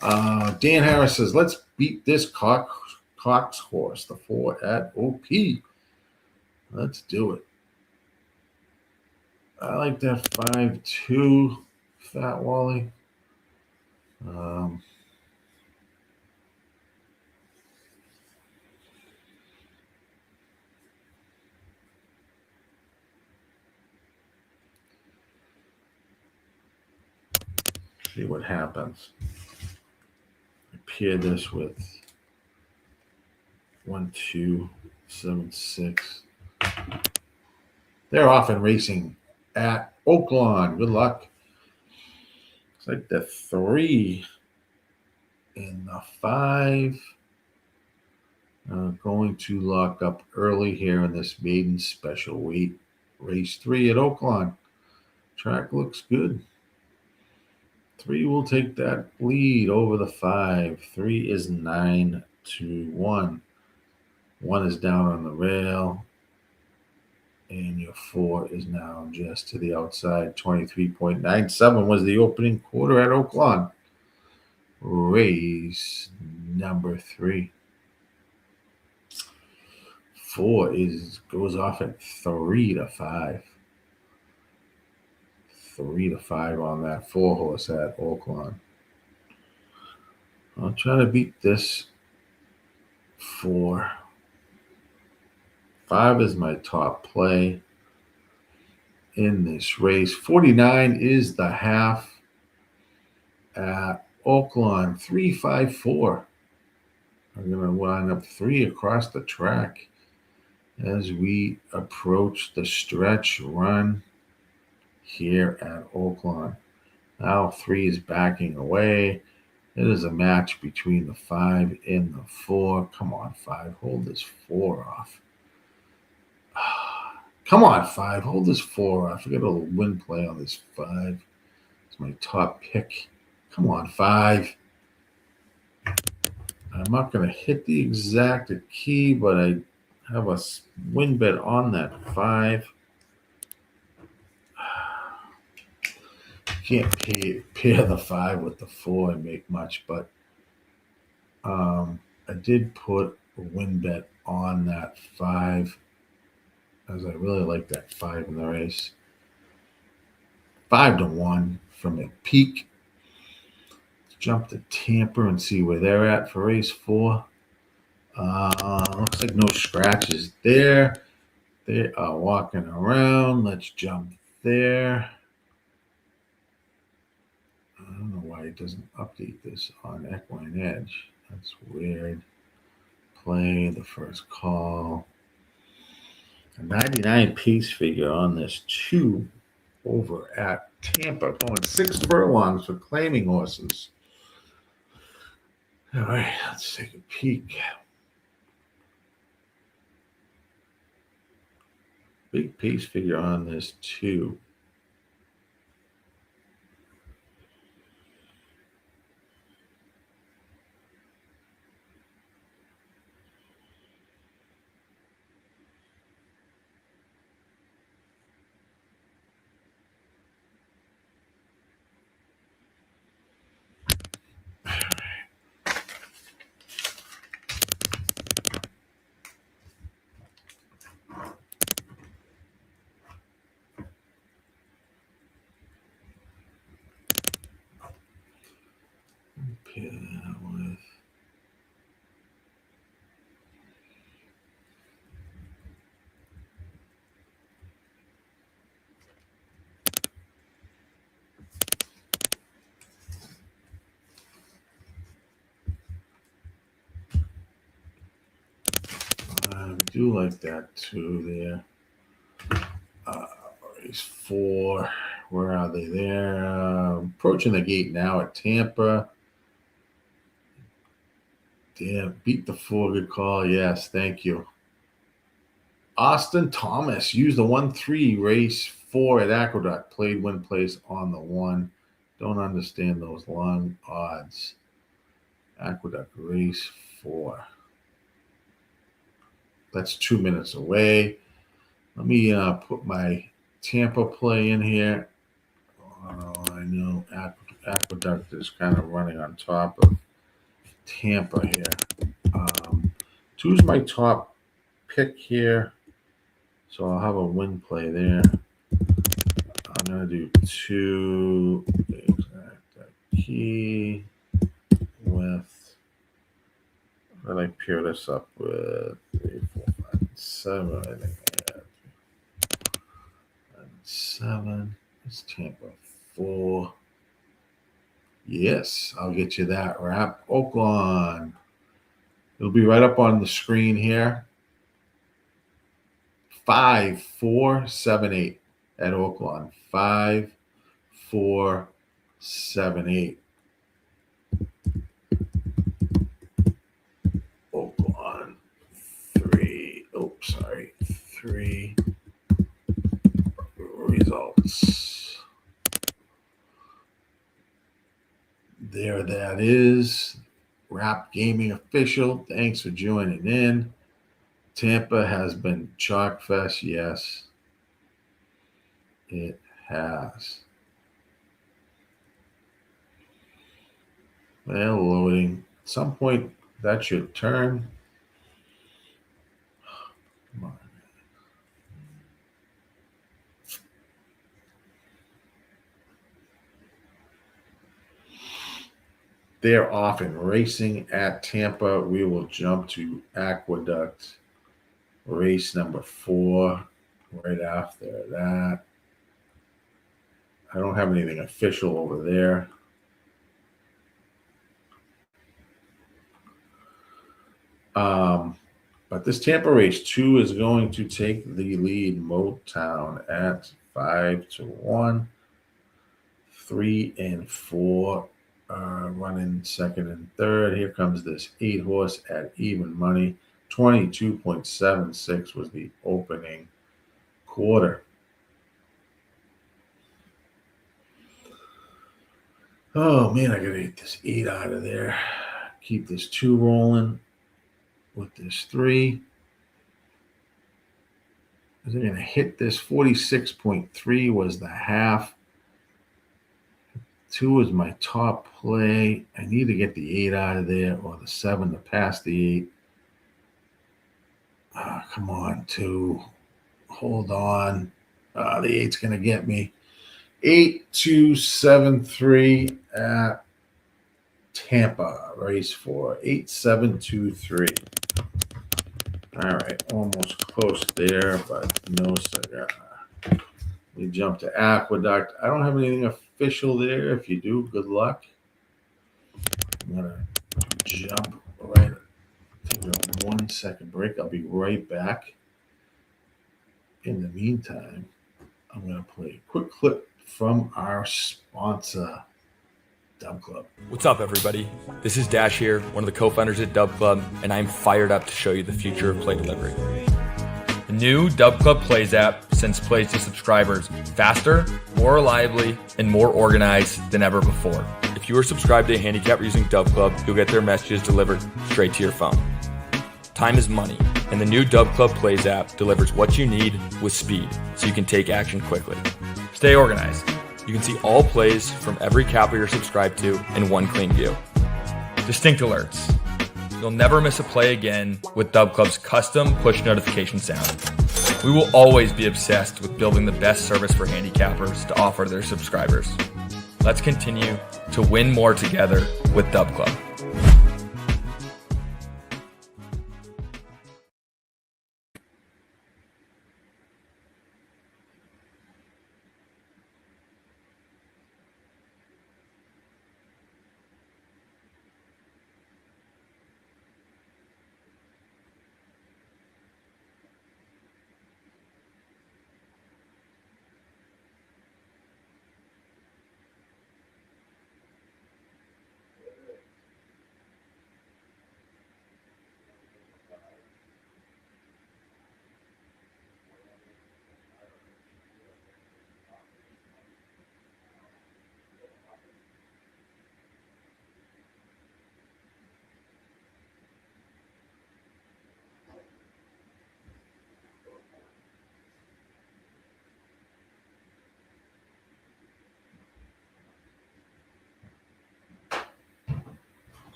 Dan Harris says, let's beat this Cox horse, the 4 at OP. Let's do it. I like that 5-2, Fat Wally. See what happens. I pair this with 1, 2, 7, 6. They're off and racing at Oaklawn. Good luck. It's like the 3 and the 5 are going to lock up early here in this maiden special weight race 3 at Oaklawn. Track looks good. 3 will take that lead over the 5. 3 is 9-1. 1 is down on the rail. And your 4 is now just to the outside. 23.97 was the opening quarter at Oaklawn. Race number 3. 4 goes off at 3-5. 3-5 on that 4 horse at Oaklawn. I'll try to beat this 4. 5 is my top play in this race. 49 is the half at Oaklawn. 3-5-4. are going to line up 3 across the track as we approach the stretch run here at Oaklawn. Now 3 is backing away. It is a match between the 5 and the 4. Come on, 5. Hold this 4 off. Come on, 5. Hold this 4 off. I got a little win play on this 5. It's my top pick. Come on, 5. I'm not going to hit the exact key, but I have a win bet on that 5. Can't pair the 5 with the 4 and make much, but I did put a win bet on that 5, as I really like that 5 in the race. 5-1 from a peak. Let's jump to Tampa and see where they're at for race 4. Looks like no scratches there. They are walking around. Let's jump there. I don't know why it doesn't update this on Equine Edge. That's weird. Play the first call. A 99 pace figure on this 2 over at Tampa, going 6 furlongs for claiming horses. All right, let's take a peek. Big pace figure on this 2. Pair that with I do like that 2 there. Race 4. Where are they there? Approaching the gate now at Tampa. Damn, beat the 4. Good call. Yes, thank you. Austin Thomas used the 1-3 race 4 at Aqueduct. Played win place on the 1. Don't understand those long odds. Aqueduct race 4. That's 2 minutes away. Let me put my Tampa play in here. I know Aqueduct is kind of running on top of Tampa here. 2's my top pick here, so I'll have a win play there. I'm going to do 2 exact key with, what did I pair this up with? 3, 4, 5, 7. I think I have 7. It's Tampa 4. Yes, I'll get you that wrap. Oaklawn. It'll be right up on the screen here. 5, 4, 7, 8 at Oaklawn. 5, 4, 7, 8. Oaklawn. 3. Oops, sorry. 3 results. There that is. Wrap Gaming Official. Thanks for joining in. Tampa has been chalk fest. Yes, it has. Well, loading. At some point, that should turn. Come on. They're off and racing at Tampa. We will jump to Aqueduct, race number 4, right after that. I don't have anything official over there. But this Tampa race 2 is going to take the lead. Motown at 5-1. 3 and 4 running second and third. Here comes this 8-horse at even money. 22.76 was the opening quarter. Oh man, I gotta get this 8 out of there. Keep this 2 rolling with this 3. They're gonna hit this 46.3 was the half. 2 is my top play. I need to get the 8 out of there or the 7 to pass the 8. Come on, 2. Hold on. The 8's going to get me. 8-2-7-3 at Tampa. Race 4. 8-7-2-3. All right. Almost close there, but no cigar. We jump to Aqueduct. I don't have anything official there. If you do, good luck. I'm going to jump right. Take a 1 second break. I'll be right back. In the meantime, I'm going to play a quick clip from our sponsor, Dub Club. What's up, everybody? This is Dash here, one of the co-founders at Dub Club, and I'm fired up to show you the future of play delivery. The new Dub Club Plays app sends plays to subscribers faster, more reliably, and more organized than ever before. If you are subscribed to a handicapper using Dub Club, you'll get their messages delivered straight to your phone. Time is money, and the new Dub Club Plays app delivers what you need with speed, so you can take action quickly. Stay organized. You can see all plays from every capper you're subscribed to in one clean view. Distinct alerts. You'll never miss a play again with Dub Club's custom push notification sound. We will always be obsessed with building the best service for handicappers to offer their subscribers. Let's continue to win more together with Dub Club.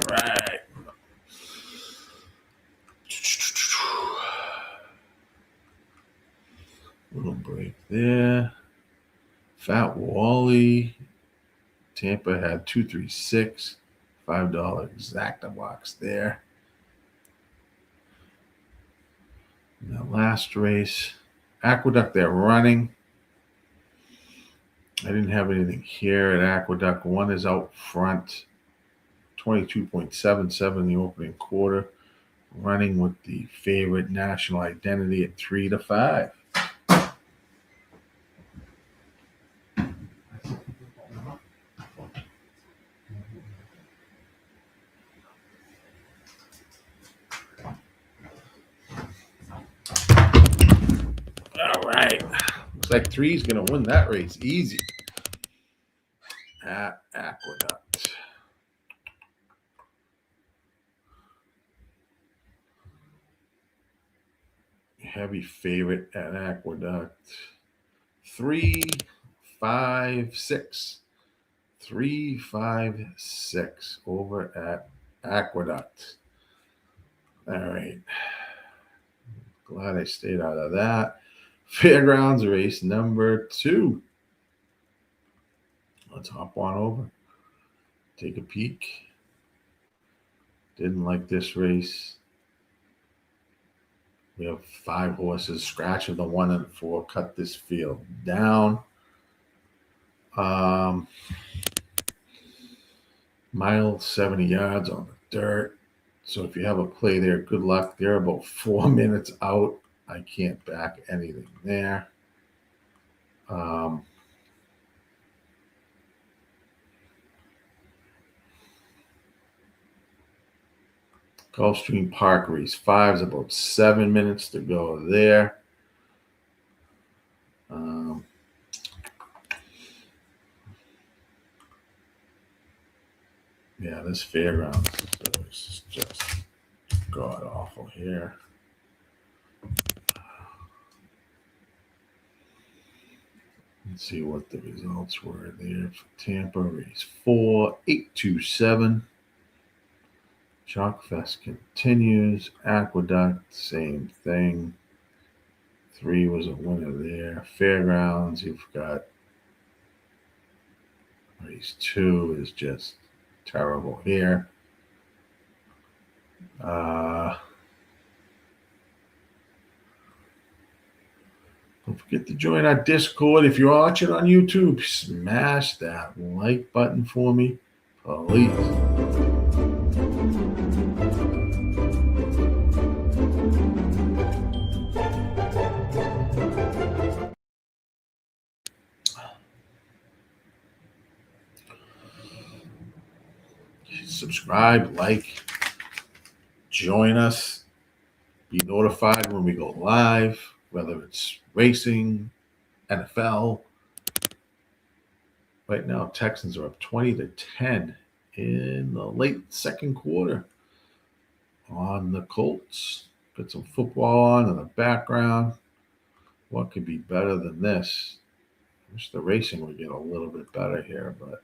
Right. Little break there. Fat Wally. Tampa had 236. $5 exacta box there. And the last race. Aqueduct, they're running. I didn't have anything here at Aqueduct. 1 is out front. 22.77 in the opening quarter, running with the favorite National Identity at 3-5. All right. Looks like 3 is going to win that race easy at Aqueduct. Heavy favorite at Aqueduct. 3-5-6. 3-5-6 over at Aqueduct. All right. Glad I stayed out of that. Fairgrounds race number 2. Let's hop on over. Take a peek. Didn't like this race. We have 5 horses. Scratch of the 1 and 4. Cut this field down. mile 70 yards on the dirt. So if you have a play there, good luck. They're about 4 minutes out. I can't back anything there. Gulfstream Park race 5 is about 7 minutes to go there. Yeah, this Fairgrounds is just god awful here. Let's see what the results were there for Tampa. Race 4, 827. Chalkfest continues. Aqueduct, same thing. 3 was a winner there. Fairgrounds, you've got race 2 is just terrible here. Don't forget to join our Discord. If you're watching on YouTube, smash that like button for me, please. Subscribe, like, join us, be notified when we go live, whether it's racing, NFL. Right now, Texans are up 20-10 in the late second quarter on the Colts. Got some football on in the background. What could be better than this? I wish the racing would get a little bit better here, but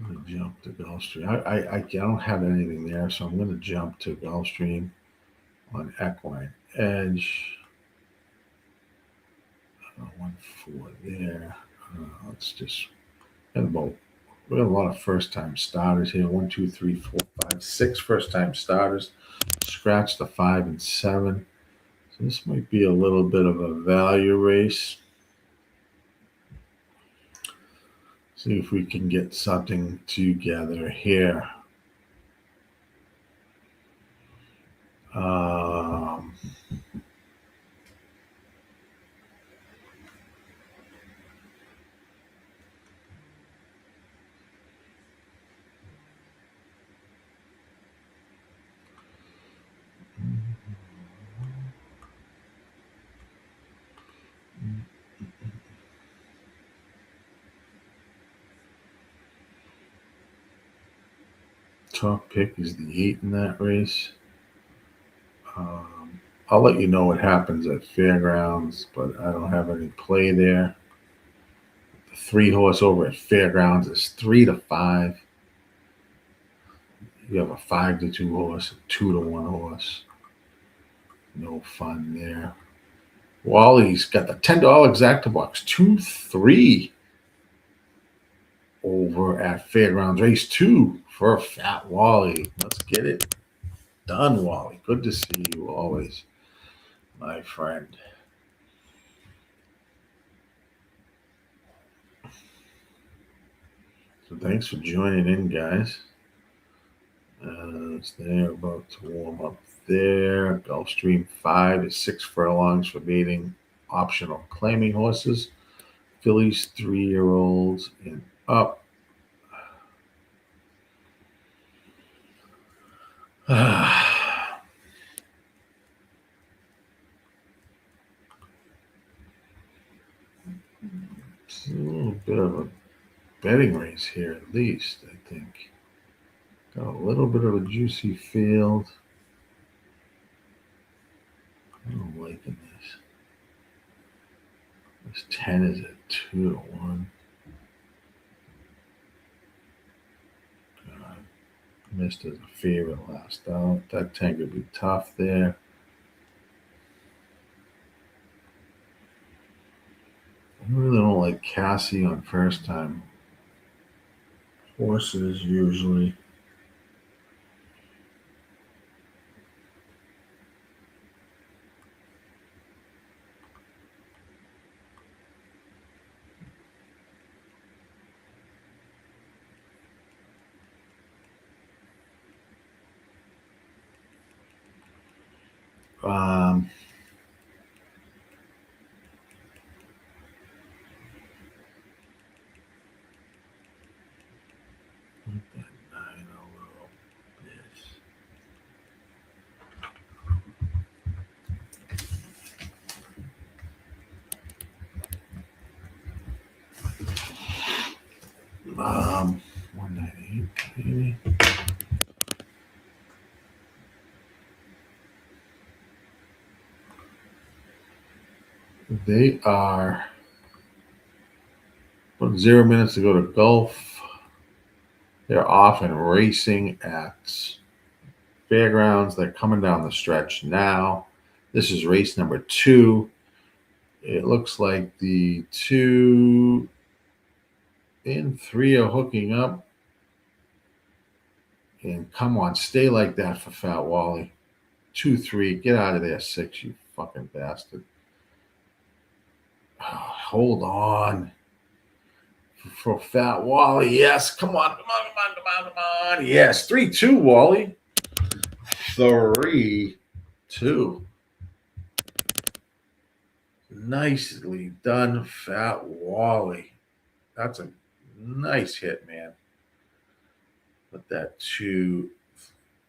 I'm going to jump to Gulfstream. I don't have anything there, so I'm going to jump to Gulfstream on Equine Edge. 1-4 there. Let's just we have a lot of first-time starters here. 1, 2, 3, 4, 5, 6 first-time starters. Scratch the 5 and 7. So this might be a little bit of a value race. See if we can get something together here. Top pick is the 8 in that race. I'll let you know what happens at Fairgrounds, but I don't have any play there. The 3 horse over at Fairgrounds is 3-5. You have a 5-2 horse, a 2-1 horse. No fun there. Wally's got the $10 exacta box, 2-3 over at Fairgrounds race 2 for Fat Wally. Let's get it done, Wally. Good to see you always, my friend. So thanks for joining in, guys. They're about to warm up there. Gulfstream 5 is 6 furlongs for mating optional claiming horses. Fillies 3-year-olds and up. It's a little bit of a betting race here, at least, I think. Got a little bit of a juicy field. I'm liking this. This 10 is at 2-1. God, missed as a favorite last out. That 10 could be tough there. I really don't like Cassie on first time horses usually. Um, 198 maybe. They are about 0 minutes to go to Gulf. They're off and racing at Fairgrounds. They're coming down the stretch now. This is race number 2. It looks like the 2 and 3 are hooking up. And come on, stay like that for Fat Wally. 2, 3, get out of there. 6, you fucking bastard. Oh, hold on. For Fat Wally, yes. Come on. Yes, 3-2, Wally. 3-2. Nicely done, Fat Wally. That's a nice hit, man. With that 2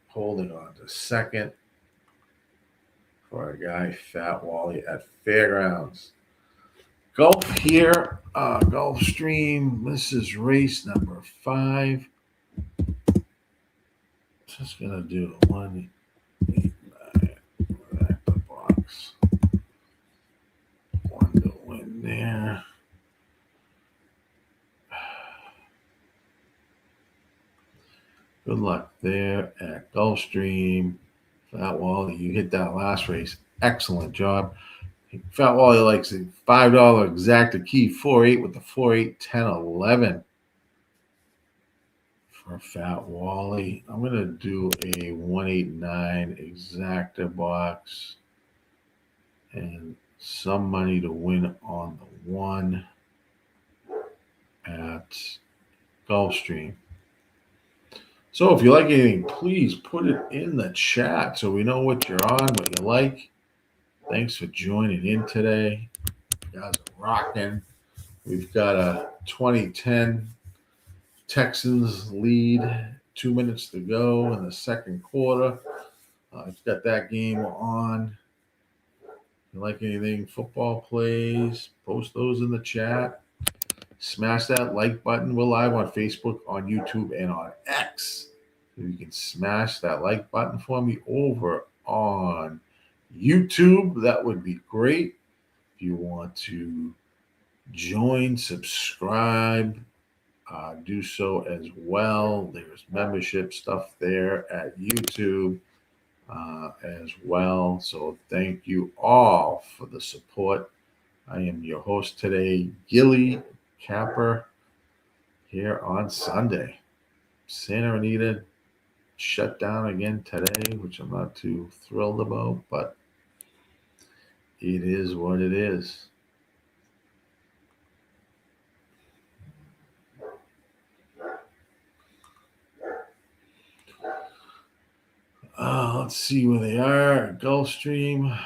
holding on to second for our guy, Fat Wally at Fairgrounds. Gulf here, Gulfstream. This is race number 5. Just gonna do 1, 8, 9. Back the box. 1 to win there. Good luck there at Gulfstream. Fat Wally, you hit that last race. Excellent job. Fat Wally likes a $5 exacta key, 4-8 with the 4-8, 10, 11 for Fat Wally. I'm going to do a 189 exacta box and some money to win on the 1 at Gulfstream. So if you like anything, please put it in the chat so we know what you're on, what you like. Thanks for joining in today. You guys are rocking. We've got a 2010 Texans lead. 2 minutes to go in the second quarter. I've got that game on. If you like anything, football plays, post those in the chat. Smash that like button. We're live on Facebook, on YouTube, and on X. If you can smash that like button for me over on YouTube, that would be great. If you want to join, subscribe, do so as well. There's membership stuff there at YouTube as well. So thank you all for the support. I am your host today, Gilly Capper, here on Sunday. Santa Anita shut down again today, which I'm not too thrilled about, but it is what it is. Let's see where they are. Gulfstream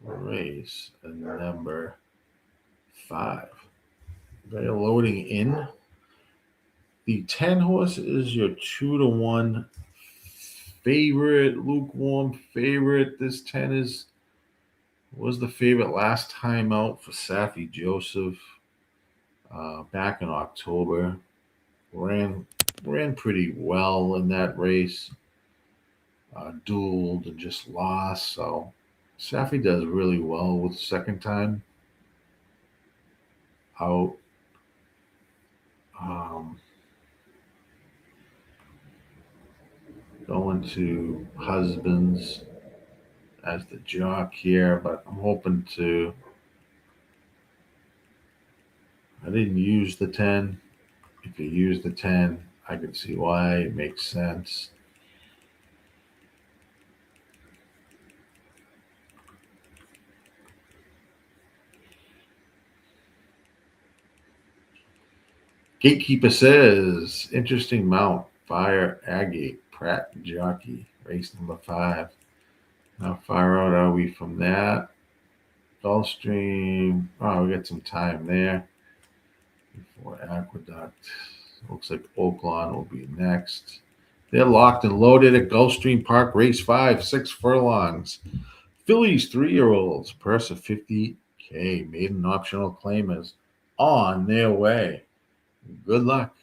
race number 5. They're loading in. The 10 horse is your 2-1 favorite, lukewarm favorite. This 10 was the favorite last time out for Safi Joseph back in October. Ran pretty well in that race. Dueled and just lost. So Safi does really well with second time out. Going to Husbands as the jock here, but I'm hoping to. I didn't use the 10. If you use the 10, I can see why. It makes sense. Gatekeeper says, interesting mount, Fire Agate Crack Jockey, race number 5. How far out are we from that? Gulfstream. Oh, we got some time there before Aqueduct. Looks like Oaklawn will be next. They're locked and loaded at Gulfstream Park, race 5, 6 furlongs. Phillies 3-year-olds, purse of $50K. Maiden optional claimers on their way. Good luck.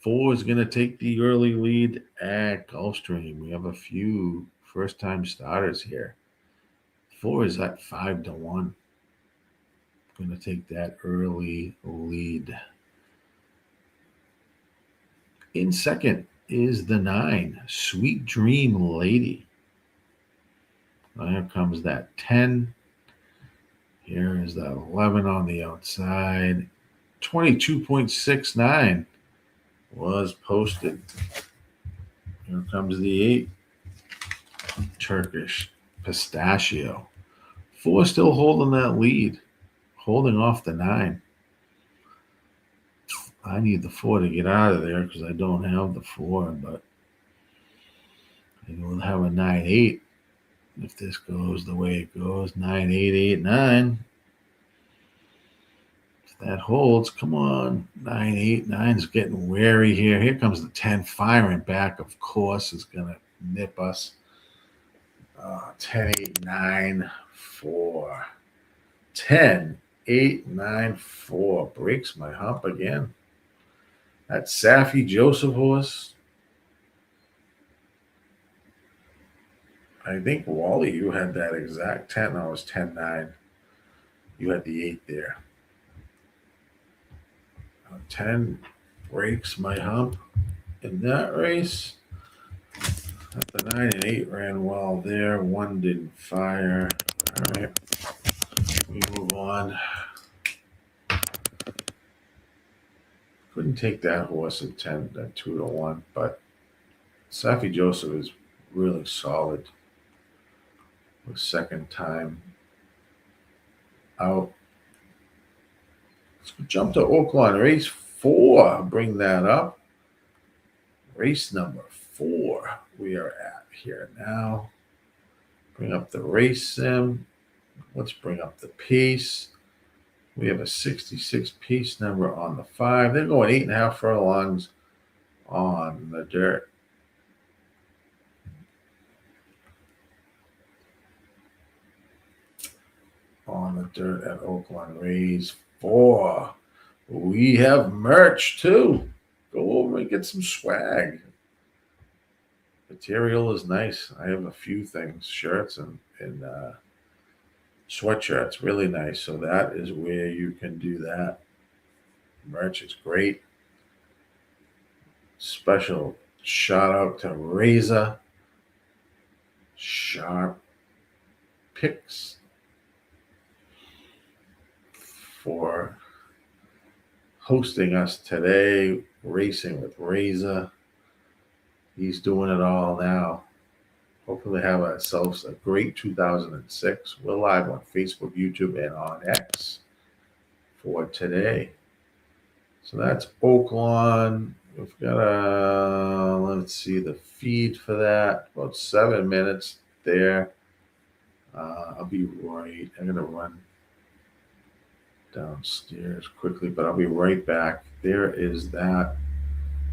4 is going to take the early lead at Gulfstream. We have a few first-time starters here. 4 is at 5-1. Going to take that early lead. In second is the 9, Sweet Dream Lady. Now here comes that 10. Here is that 11 on the outside. 22.69 was posted. Here comes the 8, Turkish Pistachio. 4 still holding that lead, holding off the 9. I need the 4 to get out of there because I don't have the 4, but I will have a 9-8 if this goes the way it goes. 9-8, 8-9. If that holds, come on. 9-8, 9 is getting wary here. Here comes the 10 firing back, of course, is going to nip us. 10-8, 9-4. 10-8, 9-4. Breaks my hump again. That Safi Joseph horse. I think, Wally, you had that exact 10. I was 10-9. You had the 8 there. 10 breaks my hump in that race. The 9 and 8 ran well there. 1 didn't fire. All right. We move on. Couldn't take that horse at 10, at 2-1, but Safi Joseph is really solid. The second time out. Let's jump to Oaklawn. Race 4. Bring that up. Race number 4 we are at here now. Bring up the race sim. Let's bring up the piece. We have a 66 piece number on the 5. They're going 8.5 furlongs on the dirt. On the dirt at Oaklawn. Race 4. We have merch too. Go over and get some swag. Material is nice. I have a few things, shirts and sweatshirts, really nice. So that is where you can do that. Merch is great. Special shout out to RazorSharpPicks for hosting us today, racing with Razor. He's doing it all now. Hopefully have ourselves a great 2006. We're live on Facebook, YouTube, and on X for today. So that's Oaklawn. We've got let's see, the feed for that. About 7 minutes there. I'll be right. I'm going to run downstairs quickly, but I'll be right back. There is that.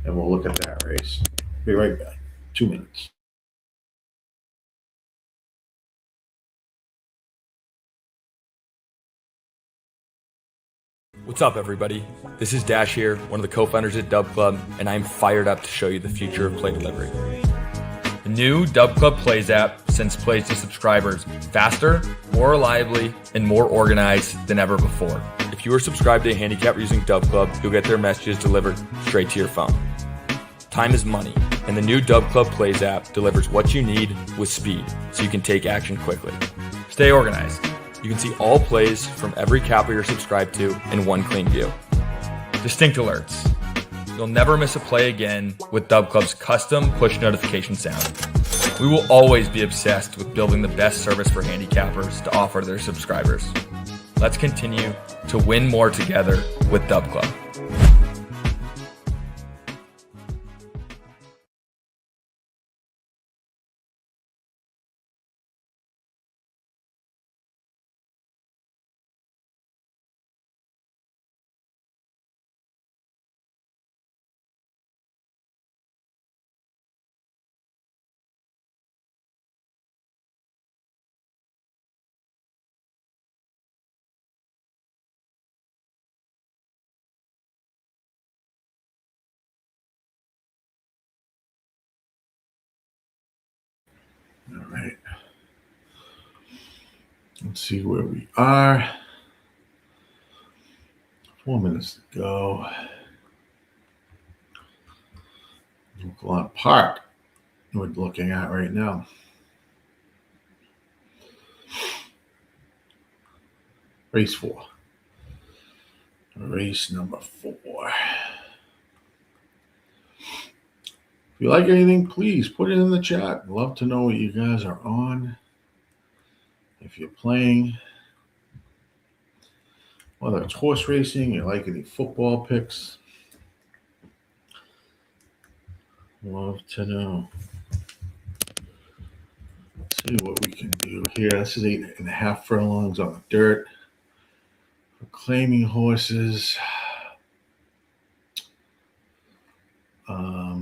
And we'll look at that race. Be right back. 2 minutes. What's up, everybody? This is Dash here, one of the co-founders at Dub Club, and I'm fired up to show you the future of play delivery. The new Dub Club Plays app sends plays to subscribers faster, more reliably, and more organized than ever before. If you are subscribed to a handicapper using Dub Club, you'll get their messages delivered straight to your phone. Time is money, and the new Dub Club Plays app delivers what you need with speed, so you can take action quickly. Stay organized. You can see all plays from every capper you're subscribed to in one clean view. Distinct alerts. You'll never miss a play again with Dub Club's custom push notification sound. We will always be obsessed with building the best service for handicappers to offer their subscribers. Let's continue to win more together with Dub Club. All right. Let's see where we are. 4 minutes to go. Oaklawn Park, we're looking at right now. Race 4. Race number 4. If you like anything, please put it in the chat. I'd love to know what you guys are on. If you're playing, whether it's horse racing, you like any football picks, love to know. Let's see what we can do here. This is 8.5 furlongs on the dirt. For claiming horses. A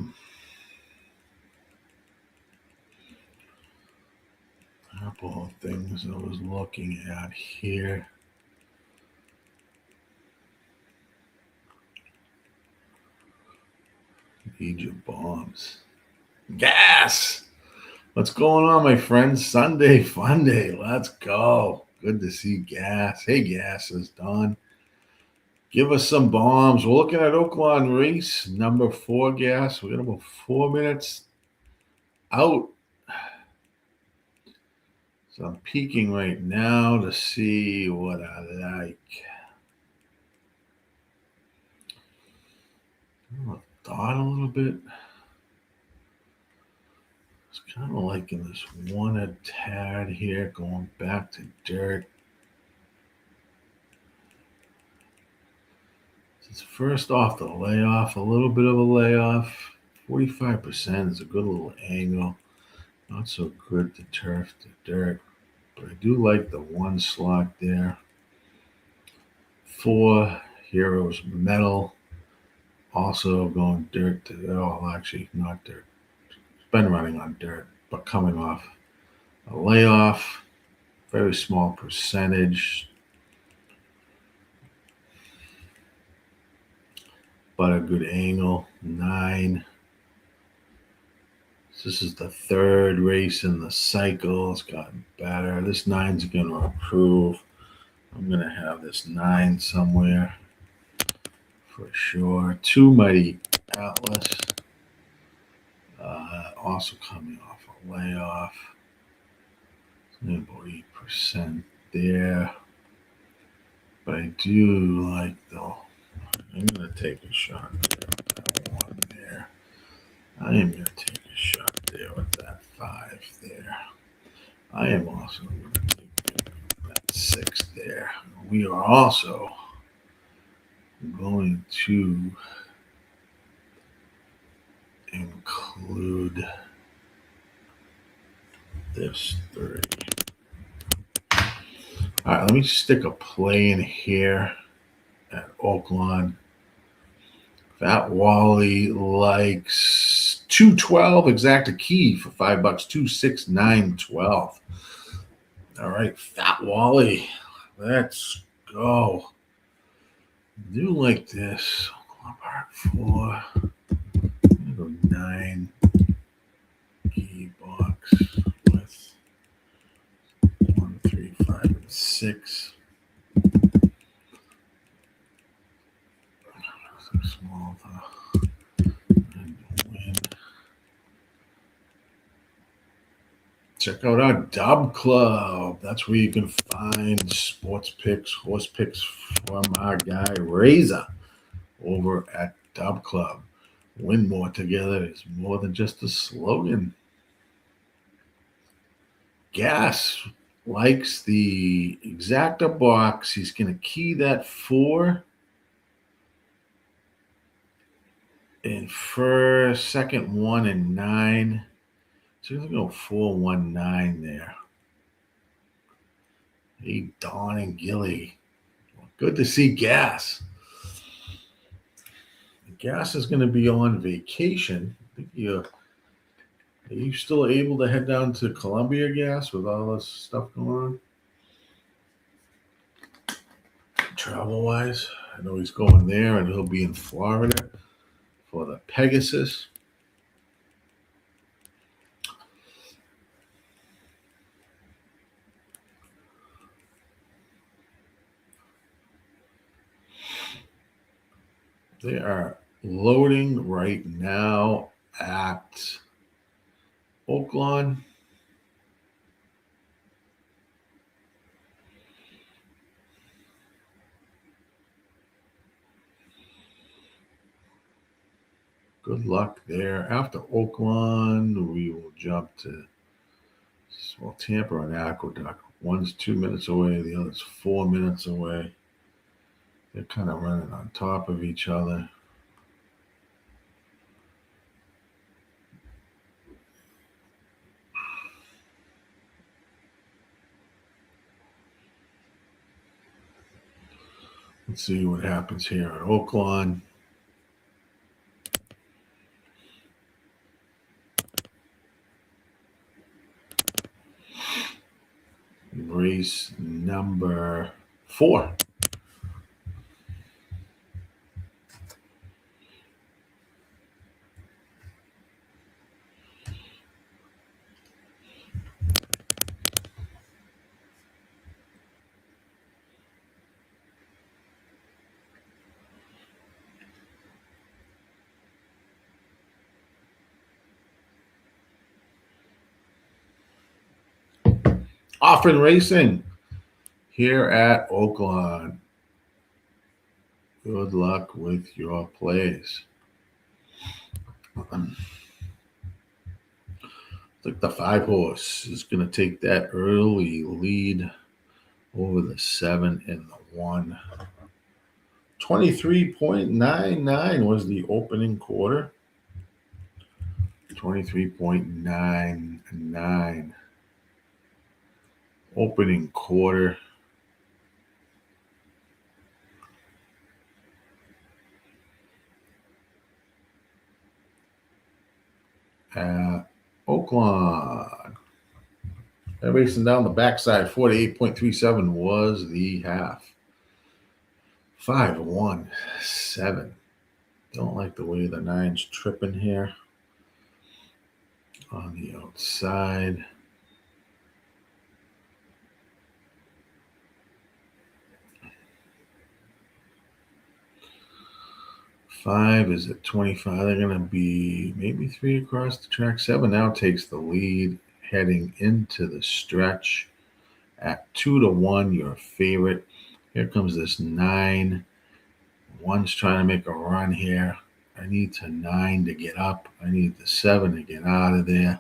couple of things I was looking at here. Need your bombs. Gas! What's going on, my friends? Sunday fun day. Let's go. Good to see Gas. Hey, Gas, is Don. Give us some bombs. We're looking at Oaklawn race number 4, Gas. We're going to about 4 minutes out. So I'm peeking right now to see what I like. I thought a little bit. It's kind of liking this one a tad here, going back to dirt. It's first off the layoff, a little bit of a layoff. 45% is a good little angle. Not so good to turf to dirt, but I do like the one slot there. 4 Heroes Metal, also going dirt to, oh, actually not dirt. It's been running on dirt, but coming off a layoff. Very small percentage, but a good angle. 9. This is the 3rd race in the cycle. It's gotten better. This 9's going to improve. I'm going to have this 9 somewhere for sure. 2 Mighty Atlas. Also coming off a layoff. It's about 8% there. But I do like, though, I'm going to take a shot there with that 1 there. I am going to take a shot there with that 5 there. I am also going to take that 6 there. We are also going to include this 3. All right, let me stick a play in here at Oaklawn. Fat Wally likes 212 exacta key for $5. 26912. All right, Fat Wally, let's go. I do like this. Oaklawn Park 4. I'm gonna go 9 key box with 1, 3, 5, and 6. Small and win. Check out our Dub Club. That's where you can find sports picks, horse picks from our guy Razor over at Dub Club. Win more together is more than just a slogan. Gas likes the exacta box. He's going to key that 4. In first, second 1 and 9. So he's going to go 4, 1, 9 there. Hey, Don and Gilly. Good to see Gas. Gas is going to be on vacation. I think are you still able to head down to Columbia, Gas, with all this stuff going on? Travel-wise, I know he's going there, and he'll be in Florida for the Pegasus. They are loading right now at Oaklawn. Good luck there. After Oaklawn, we will jump to Tampa and Aqueduct. One's 2 minutes away, the other's 4 minutes away. They're kind of running on top of each other. Let's see what happens here at Oaklawn. Race number 4. Offen Racing here at Oaklawn. Good luck with your plays. I think the 5 horse is going to take that early lead over the 7 and the 1. 23.99 was the opening quarter. 23.99 opening quarter. At Oaklawn. They're racing down the backside. 48.37 was the half. 5-1-7. Don't like the way the 9's tripping here on the outside. Five is at 25. They're going to be maybe 3 across the track. 7 now takes the lead heading into the stretch at 2-1, your favorite. Here comes this 9. 1's trying to make a run here. I need the 9 to get up. I need the 7 to get out of there.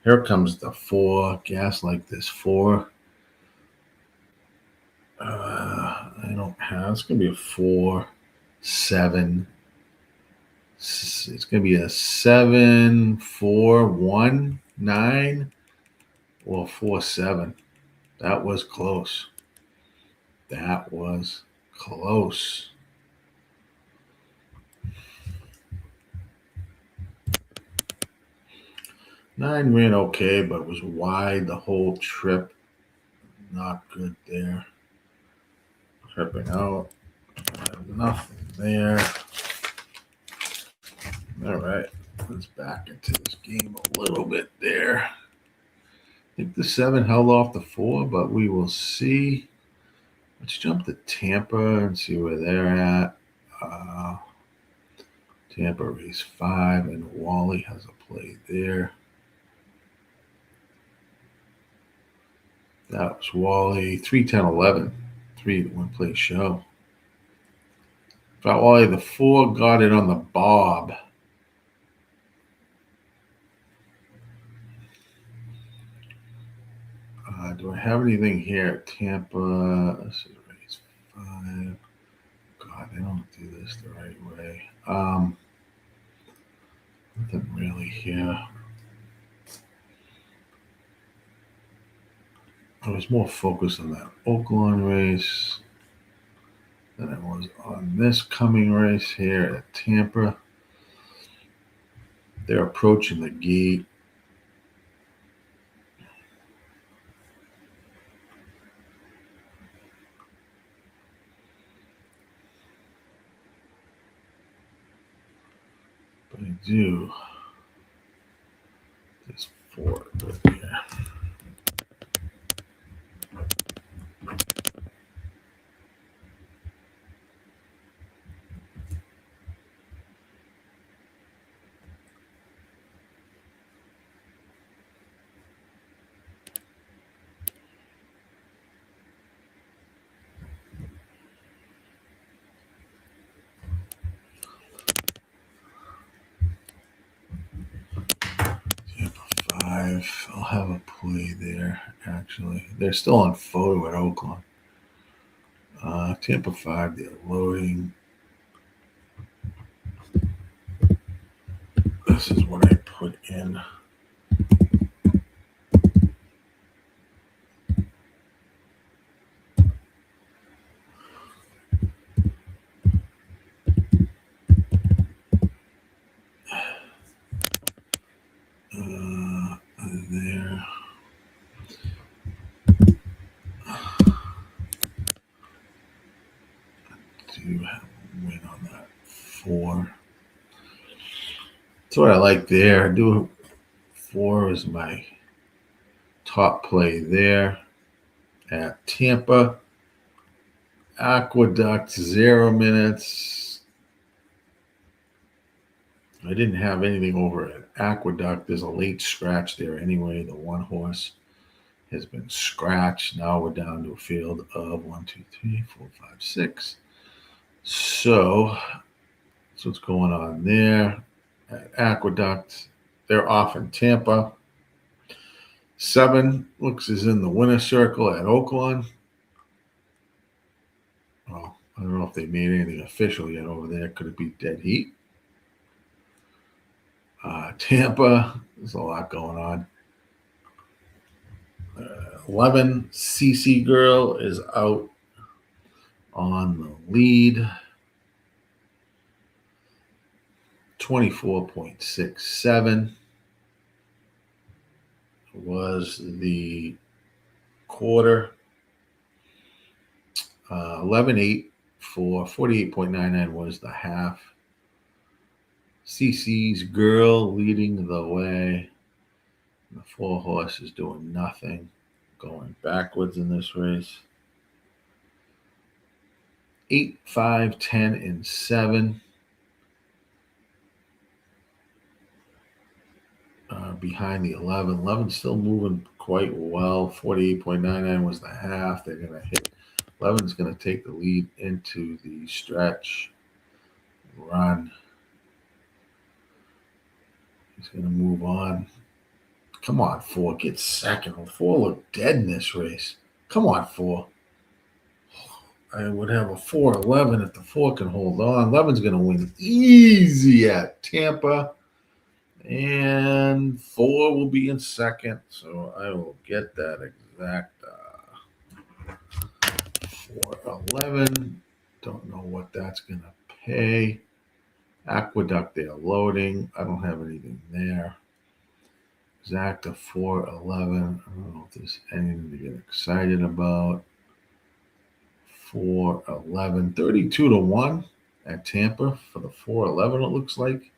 Here comes the 4. Gas like this 4. I don't have. It's going to be a 4, 7. It's going to be a 7, 4, 1, 9, or 4, 7. That was close. That was close. Nine ran okay, but was wide the whole trip. Not good there. Tripping out. Nothing there. All right. Let's back into this game a little bit there. I think the 7 held off the 4, but we will see. Let's jump to Tampa and see where they're at. Tampa race 5, and Wally has a play there. That was Wally. 3-10-11. 3-1 play show. Got Wally. The 4 got it on the bob. Do I have anything here at Tampa? This is race 5. God, they don't do this the right way. Nothing really here. I was more focused on that Oaklawn race than I was on this coming race here at Tampa. They're approaching the gate. But I do this 4 right here. 5. I'll have a play there, actually. They're still on photo at Oaklawn. Tampa 5, they're loading. This is what I put in. There. Do you have a win on that? 4. That's what I like there. I do 4 is my top play there at Tampa. Aqueduct, 0 minutes. I didn't have anything over at Aqueduct. There's a late scratch there anyway. The one horse has been scratched. Now we're down to a field of 1, 2, 3, 4, 5, 6. So that's what's going on there at Aqueduct. They're off in Tampa. 7 looks is in the winner's circle at Oaklawn. Well, I don't know if they made anything official yet over there. Could it be dead heat? Tampa, there's a lot going on. 11, CC Girl is out on the lead. 24.67 was the quarter. 11.8 for 48.99 was the half. CC's Girl leading the way. The 4 horse is doing nothing, going backwards in this race. 8, 5, 10, and 7 behind the 11. 11 still moving quite well. 48.99 was the half. They're going to hit. 11's going to take the lead into the stretch run. He's going to move on. Come on, 4. Get second. 4 look dead in this race. Come on, 4. I would have a 4-11 if the 4 can hold on. 11's going to win easy at Tampa. And 4 will be in second. So I will get that exact 4-11. Don't know what that's going to pay. Aqueduct, they're loading. I don't have anything there. Exacta 4-11. I don't know if there's anything to get excited about. 4-11. 32-1 at Tampa for the 4-11, it looks like.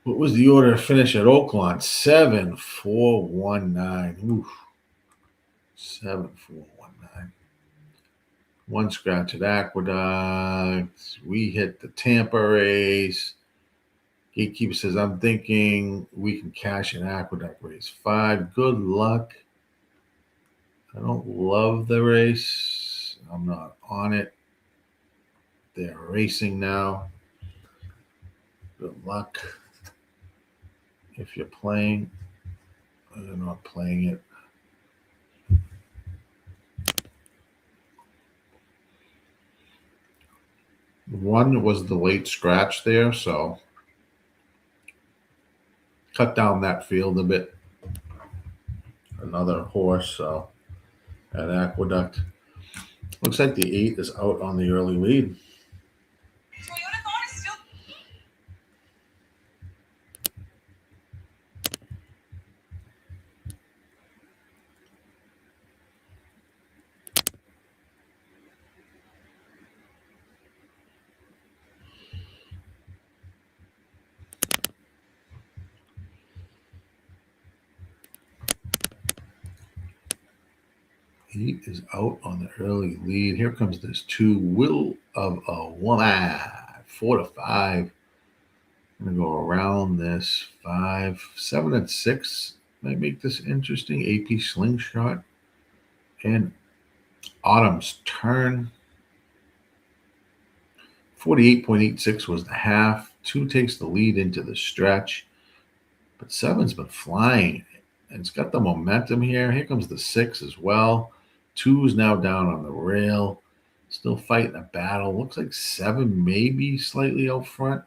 What was the order to finish at Oaklawn? 7-4-1-9. Oof. 7-4-1-9. 1 scratch at Aqueduct. We hit the Tampa race. Gatekeeper says, I'm thinking we can cash an Aqueduct race. 5. Good luck. I don't love the race. I'm not on it. They're racing now. Good luck. If you're playing, they're not playing it. One was the late scratch there, so cut down that field a bit. Another horse, so at Aqueduct. Looks like the 8 is out on the early lead. He is out on the early lead. Here comes this 2. Will of a Woman. 4-5. I'm going to go around this 5. 7 and 6 might make this interesting. AP Slingshot and Autumn's Turn. 48.86 was the half. 2 takes the lead into the stretch. But 7's been flying. And it's got the momentum here. Here comes the 6 as well. 2 is now down on the rail. Still fighting a battle. Looks like 7 maybe slightly out front.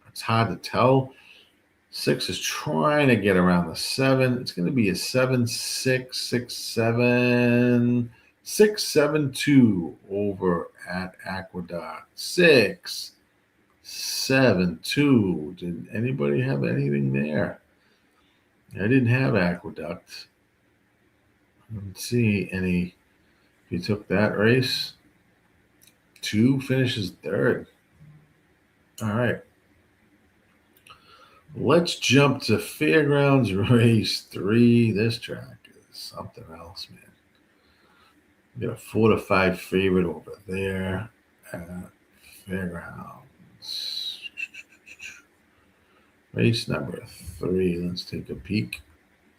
It's hard to tell. 6 is trying to get around the 7. It's going to be a 7, 6, 6, 7, 6, 7, 2 over at Aqueduct. 6, 7, 2. Did anybody have anything there? I didn't have Aqueduct. I didn't see any. If you took that race, 2 finishes third. All right. Let's jump to Fairgrounds race 3. This track is something else, man. We got a 4-5 favorite over there at Fairgrounds. Race number 3. Let's take a peek.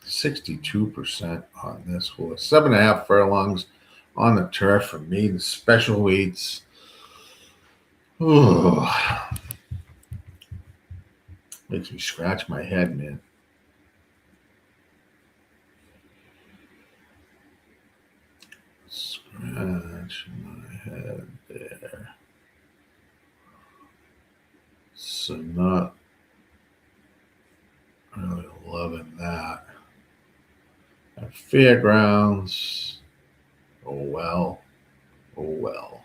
62% on this horse. 7.5 furlongs on the turf for maiden special weights. Ooh. Makes me scratch my head, man. Scratch my head there. So not really loving that. At Fairgrounds. Oh well. Oh well.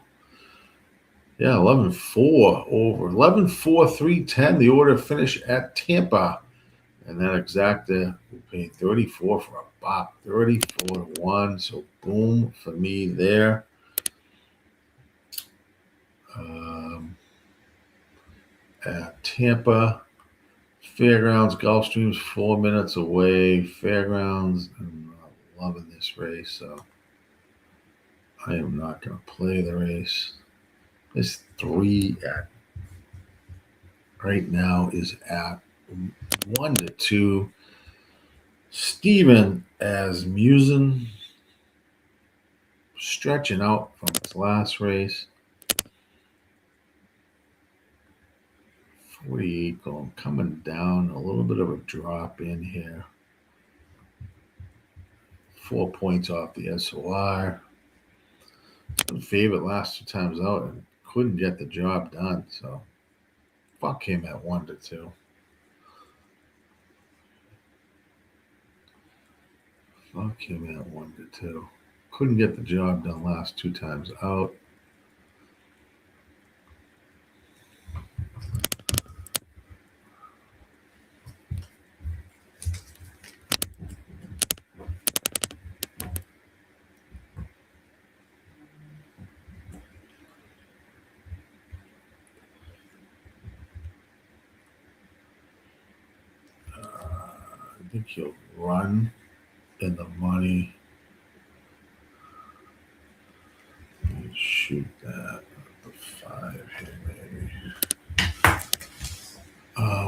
Yeah, 11-4 over. 11-4, 310. The order finish at Tampa. And that exacta we paid 34 for a bop. 34-1. So boom for me there. At Tampa. Fairgrounds, Gulfstream's 4 minutes away. Fairgrounds, I'm not loving this race, so I am not going to play the race. This 3 at right now is at 1-2. Steven Asmussen stretching out from his last race. 48 going, coming down, a little bit of a drop in here. 4 points off the SOR. Been favorite last 2 times out and couldn't get the job done. So fuck him at 1-2. Fuck him at 1-2. Couldn't get the job done last 2 times out. I think he'll run in the money. Shoot that at the 5 here, maybe.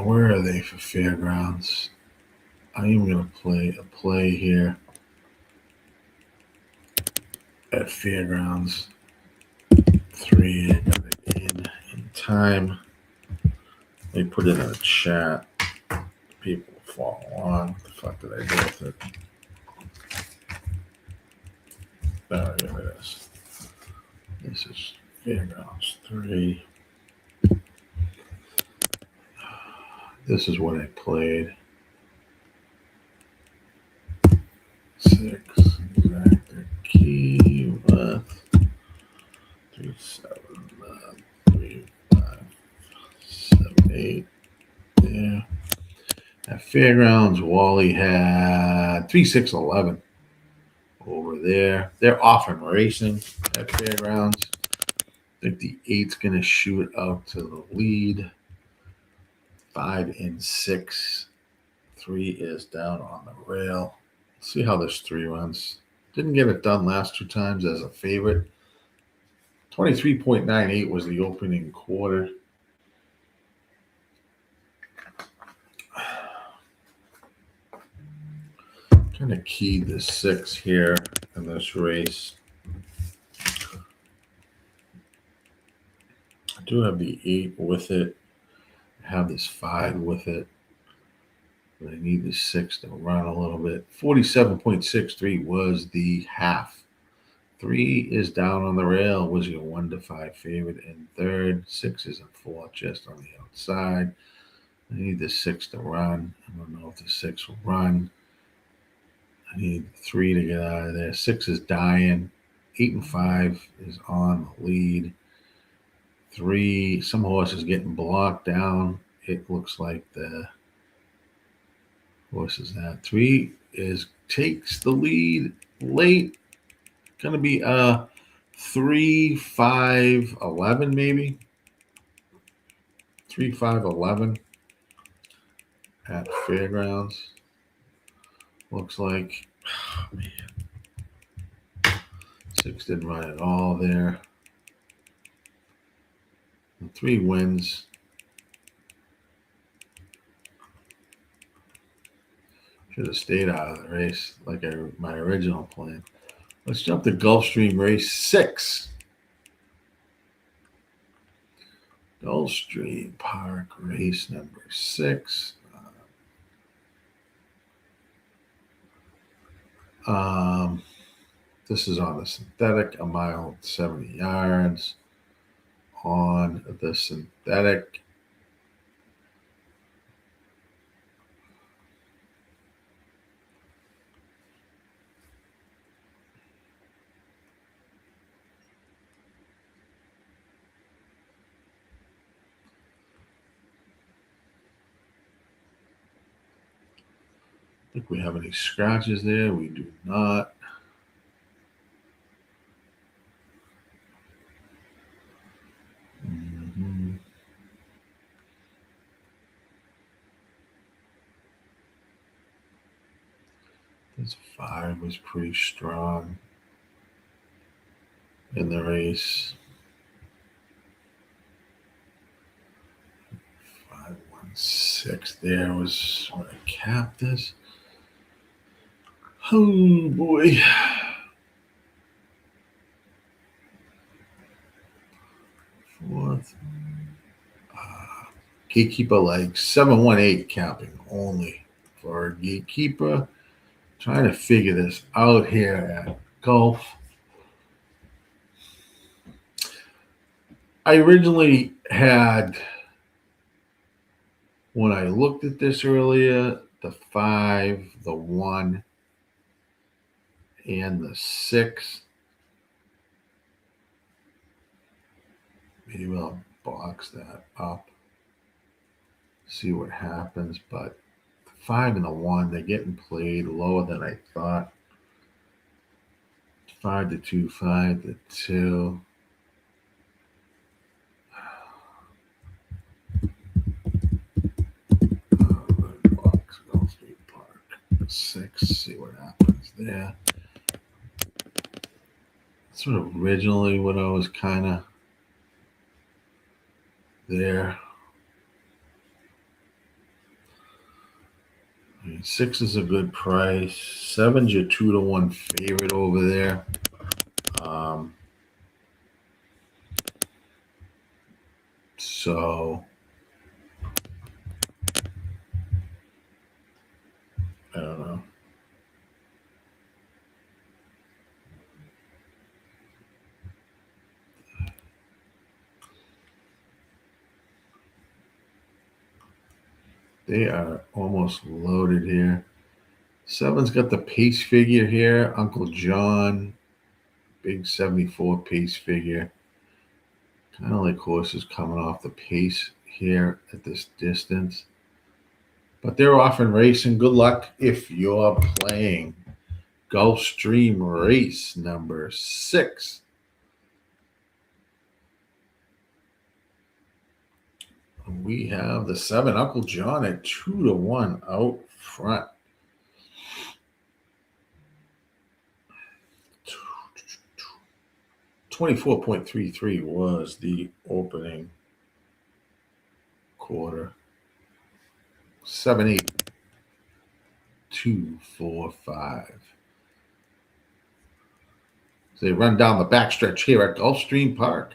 Where are they for Fairgrounds? I am going to play a play here at Fairgrounds. 3, I got it in time. They put it in the chat. People follow along. What the fuck did I do with it? Oh, here it is. This is Fairgrounds 3. This is what I played. 6, exact key with 3, 7, 3, 5, 7, 8. Yeah. At Fairgrounds, Wally had 3, 6, 11 over there. They're off and racing at Fairgrounds. I think the 8's going to shoot out to the lead. 5 and 6. 3 is down on the rail. Let's see how this 3 runs. Didn't get it done last 2 times as a favorite. 23.98 was the opening quarter. Kind of keyed the 6 here in this race. I do have the 8 with it. I have this 5 with it. But I need the 6 to run a little bit. 47.63 was the half. 3 is down on the rail. Was your 1 to 5 favorite in third. 6 is in fourth, just on the outside. I need the 6 to run. I don't know if the 6 will run. I need 3 to get out of there. 6 is dying. 8 and 5 is on the lead. 3, some horse is getting blocked down. It looks like the horse is that. 3 takes the lead late. Gonna be 3, 5, 11 maybe. 3, 5, 11 at Fairgrounds. Looks like, oh man, 6 didn't run at all there. And 3 wins. Should have stayed out of the race like my original plan. Let's jump to Gulfstream race 6. Gulfstream Park race number 6. This is on the synthetic, a mile 70 yards. On the synthetic, I think we have any scratches there. We do not. This 5 was pretty strong in the race. 5-1-6 there was where I capped this. Oh boy. Fourth. Gatekeeper like 718 capping only for a gatekeeper. Trying to figure this out here at Gulf. I originally had, when I looked at this earlier, the 5, the 1, and the 6. Maybe I'll box that up, see what happens. But the 5 and the 1, they're getting played lower than I thought. 5 to 2, 5 to 2. Box Gulfstream Park 6. See what happens there. Sort of originally what I was kind of there. I mean, 6 is a good price. 7's your 2 to 1 favorite over there. So I don't know. They are almost loaded here. 7's got the pace figure here. Uncle John, big 74 pace figure. Kind of like horses coming off the pace here at this distance. But they're off in racing. Good luck if you're playing Gulfstream race number 6. We have the 7, Uncle John, at 2 to 1 out front. $24.33 was the opening quarter. 7, 8, 2, 4, 5. So they run down the backstretch here at Gulfstream Park.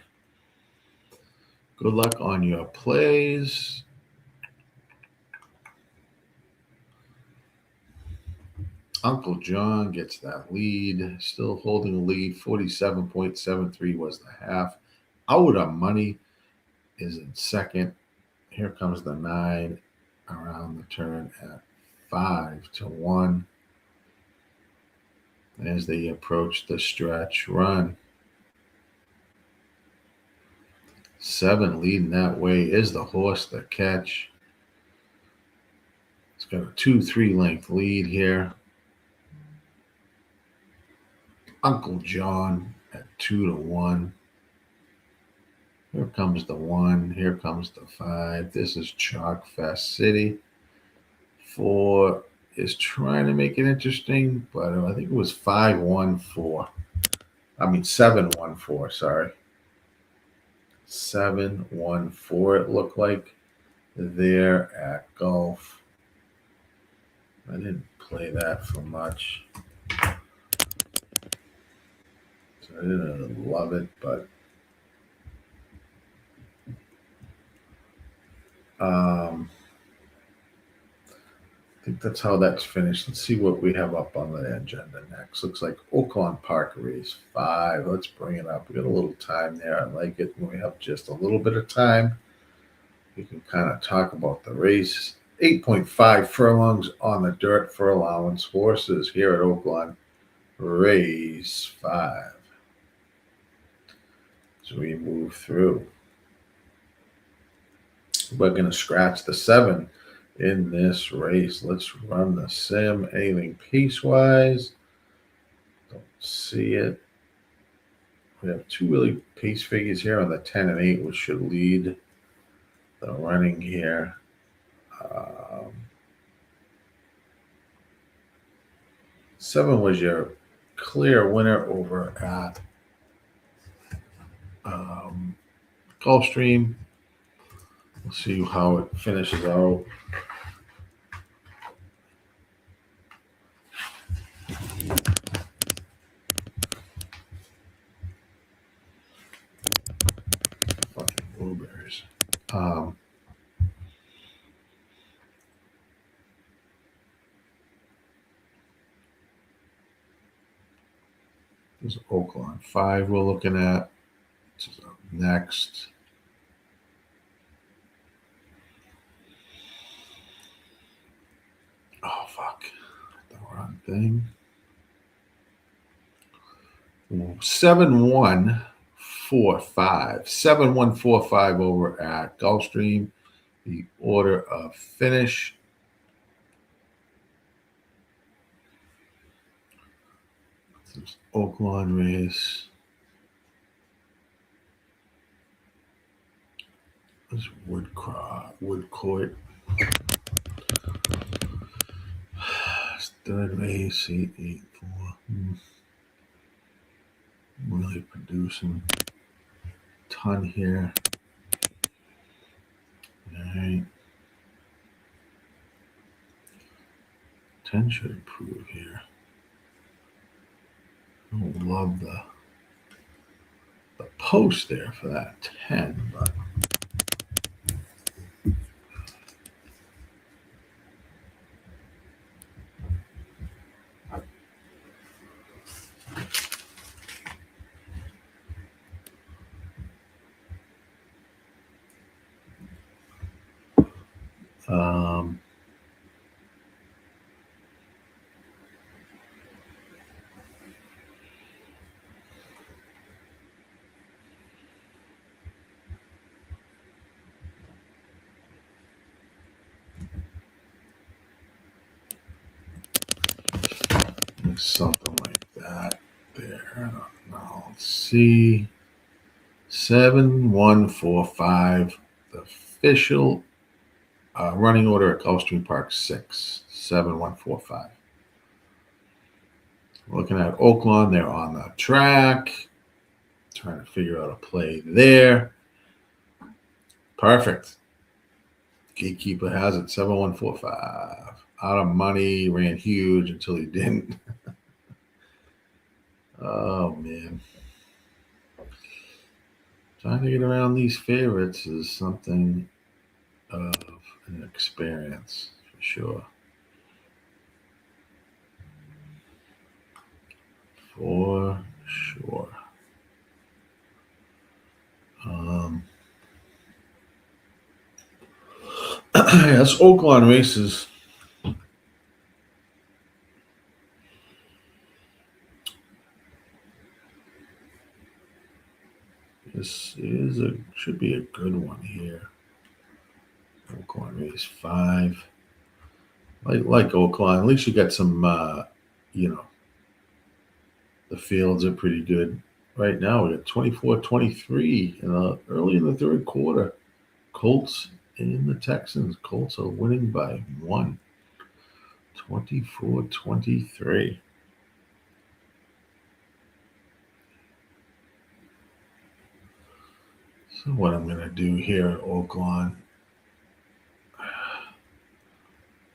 Good luck on your plays. Uncle John gets that lead, still holding the lead. 47.73 was the half. Out of Money is in second. Here comes the 9 around the turn at 5-1 as they approach the stretch run. 7 leading that way is the horse to catch. It's got a 2-3 length lead here. Uncle John at 2-1. Here comes the 1. Here comes the 5. This is Chalk Fest City. 4 is trying to make it interesting, but I think it was 5-1-4. I mean 7-1-4. Sorry, 7-1-4. It looked like there at Gulf. I didn't play that for much, so I didn't love it, but I think that's how that's finished. Let's see what we have up on the agenda next. Looks like Oaklawn Park race 5. Let's bring it up. We got a little time there. I like it when we have just a little bit of time. We can kind of talk about the race. 8.5 furlongs on the dirt for allowance. Horses here at Oaklawn, race 5. So we move through. We're going to scratch the 7 in this race. Let's run the sim. Anything pace-wise? Don't see it. We have 2 really pace figures here on the 10 and 8, which should lead the running here. 7 was your clear winner over at Gulfstream. We'll see how it finishes out. Fucking blueberries. There's Oaklawn 5 we're looking at. This is up next. Oh, fuck. The wrong thing. 7-1-4-5. 7-1-4-5 over at Gulfstream. The order of finish. This Oaklawn race. This Wood Court. Third race, 8-8-4. Really producing a ton here. All right. 10 should improve here. I don't love the post there for that 10, but something like that there. I don't know. Let's see. 7-1-4-5. The official running order at Gulfstream Park 6. 7-1-4-5. Looking at Oaklawn, they're on the track. Trying to figure out a play there. Perfect. Gatekeeper has it. 7-1-4-5. Out of Money, ran huge until he didn't. Oh, man. Trying to get around these favorites is something of an experience, for sure. for sure. That's Oaklawn races. This should be a good one here. Oaklawn race 5. Like Oaklawn, at least you got some. The fields are pretty good. Right now we got 24-23 early in the third quarter. Colts and the Texans. Colts are winning by 1. 24-23. So what I'm going to do here at Oaklawn,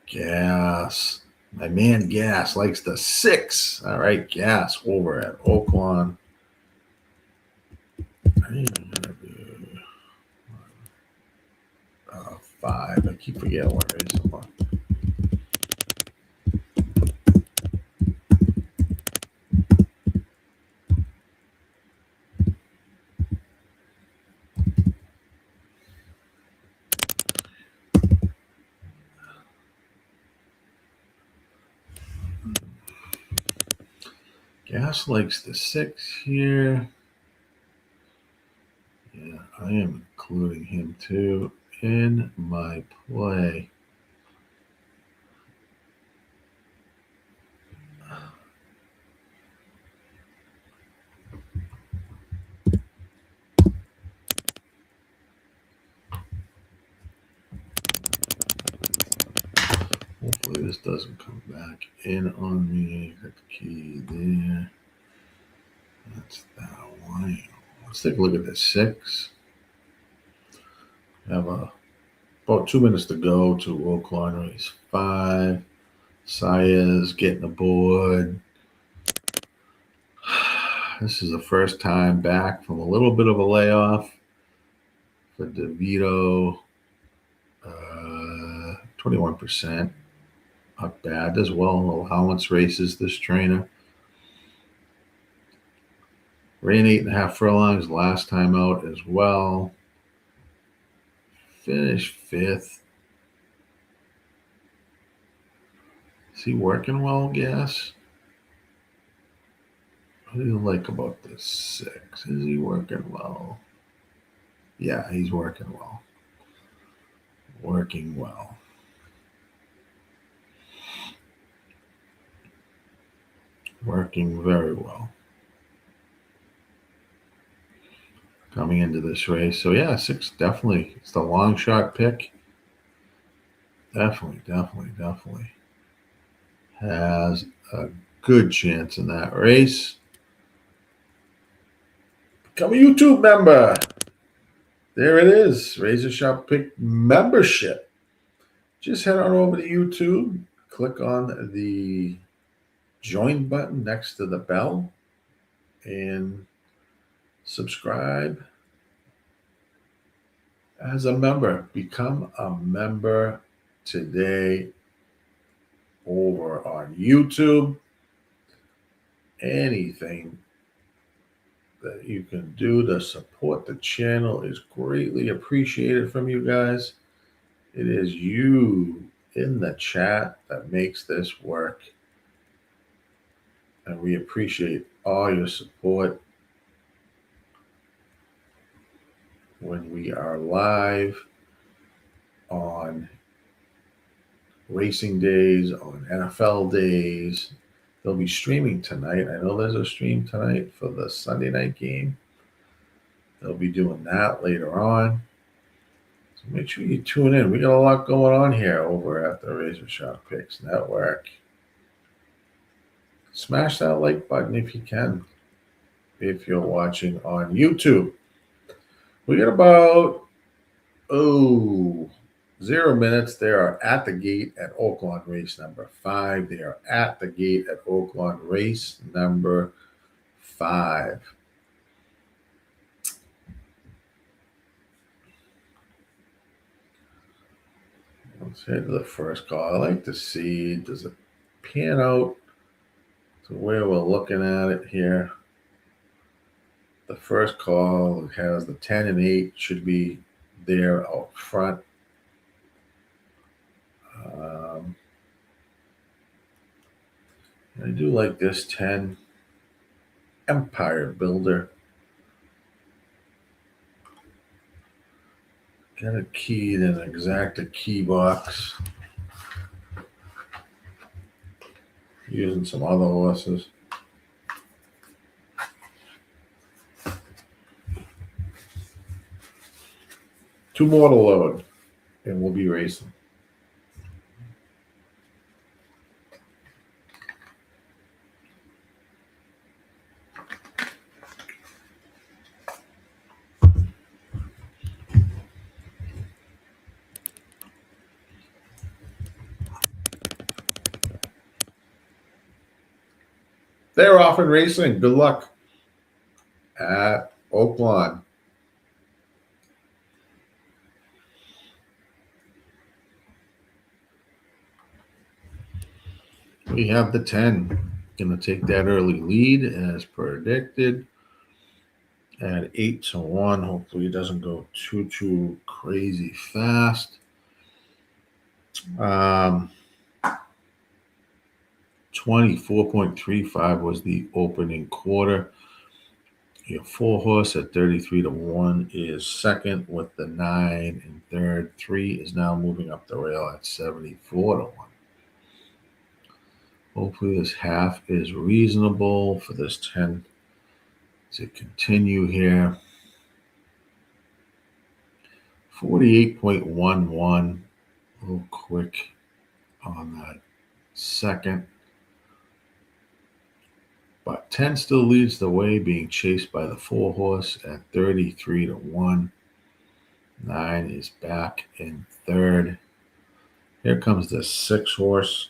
Gas. My man Gas likes the 6. All right, Gas over at Oaklawn. I'm going to do 5. I keep forgetting what race I'm on. Gas likes the 6 here. Yeah, I am including him too in my play. Hopefully this doesn't come back in on me. Got the key there. That's that one. Let's take a look at the 6. Have about 2 minutes to go to Oaklawn race 5. Saez getting aboard. This is the first time back from a little bit of a layoff for DeVito. 21%. Not bad as well. Allowance races this trainer. Ran 8.5 furlongs last time out as well. Finished 5th. Is he working well, Gas? What do you like about this 6? Is he working well? Yeah, he's working well. Working well. Working very well. Coming into this race. So, yeah, 6 definitely. It's the long shot pick. Definitely has a good chance in that race. Become a YouTube member. There it is. RazorSharpPick membership. Just head on over to YouTube. Click on the join button next to the bell and subscribe as a member. Become a member today over on YouTube. Anything that you can do to support the channel is greatly appreciated from you guys. It is you in the chat that makes this work. And we appreciate all your support when we are live on racing days, on NFL days. They'll be streaming tonight. I know there's a stream tonight for the Sunday night game. They'll be doing that later on. So make sure you tune in. We got a lot going on here over at the RazorSharpPicks Network. Smash that like button if you can, if you're watching on YouTube. We got about 0 minutes. They are at the gate at Oaklawn race number 5. They are at the gate at Oaklawn race number 5. Let's head to the first call. I like to see, does it pan out the way we're looking at it here, the first call has the 10 and 8 should be there out front. I do like this 10 Empire Builder. Got it keyed in an exacta key box. Using some other horses. Two more to load, and we'll be racing. They're off and racing. Good luck at Oaklawn. We have the 10. Going to take that early lead as predicted at 8-1. Hopefully it doesn't go too crazy fast. 24.35 was the opening quarter. Your 4 horse at 33-1 is second with the 9 and third. 3 is now moving up the rail at 74-1. Hopefully this half is reasonable for this 10 to continue here. 48.11, a little quick on that second. But 10 still leads the way, being chased by the 4 horse at 33-1. 9 is back in third. Here comes the 6 horse.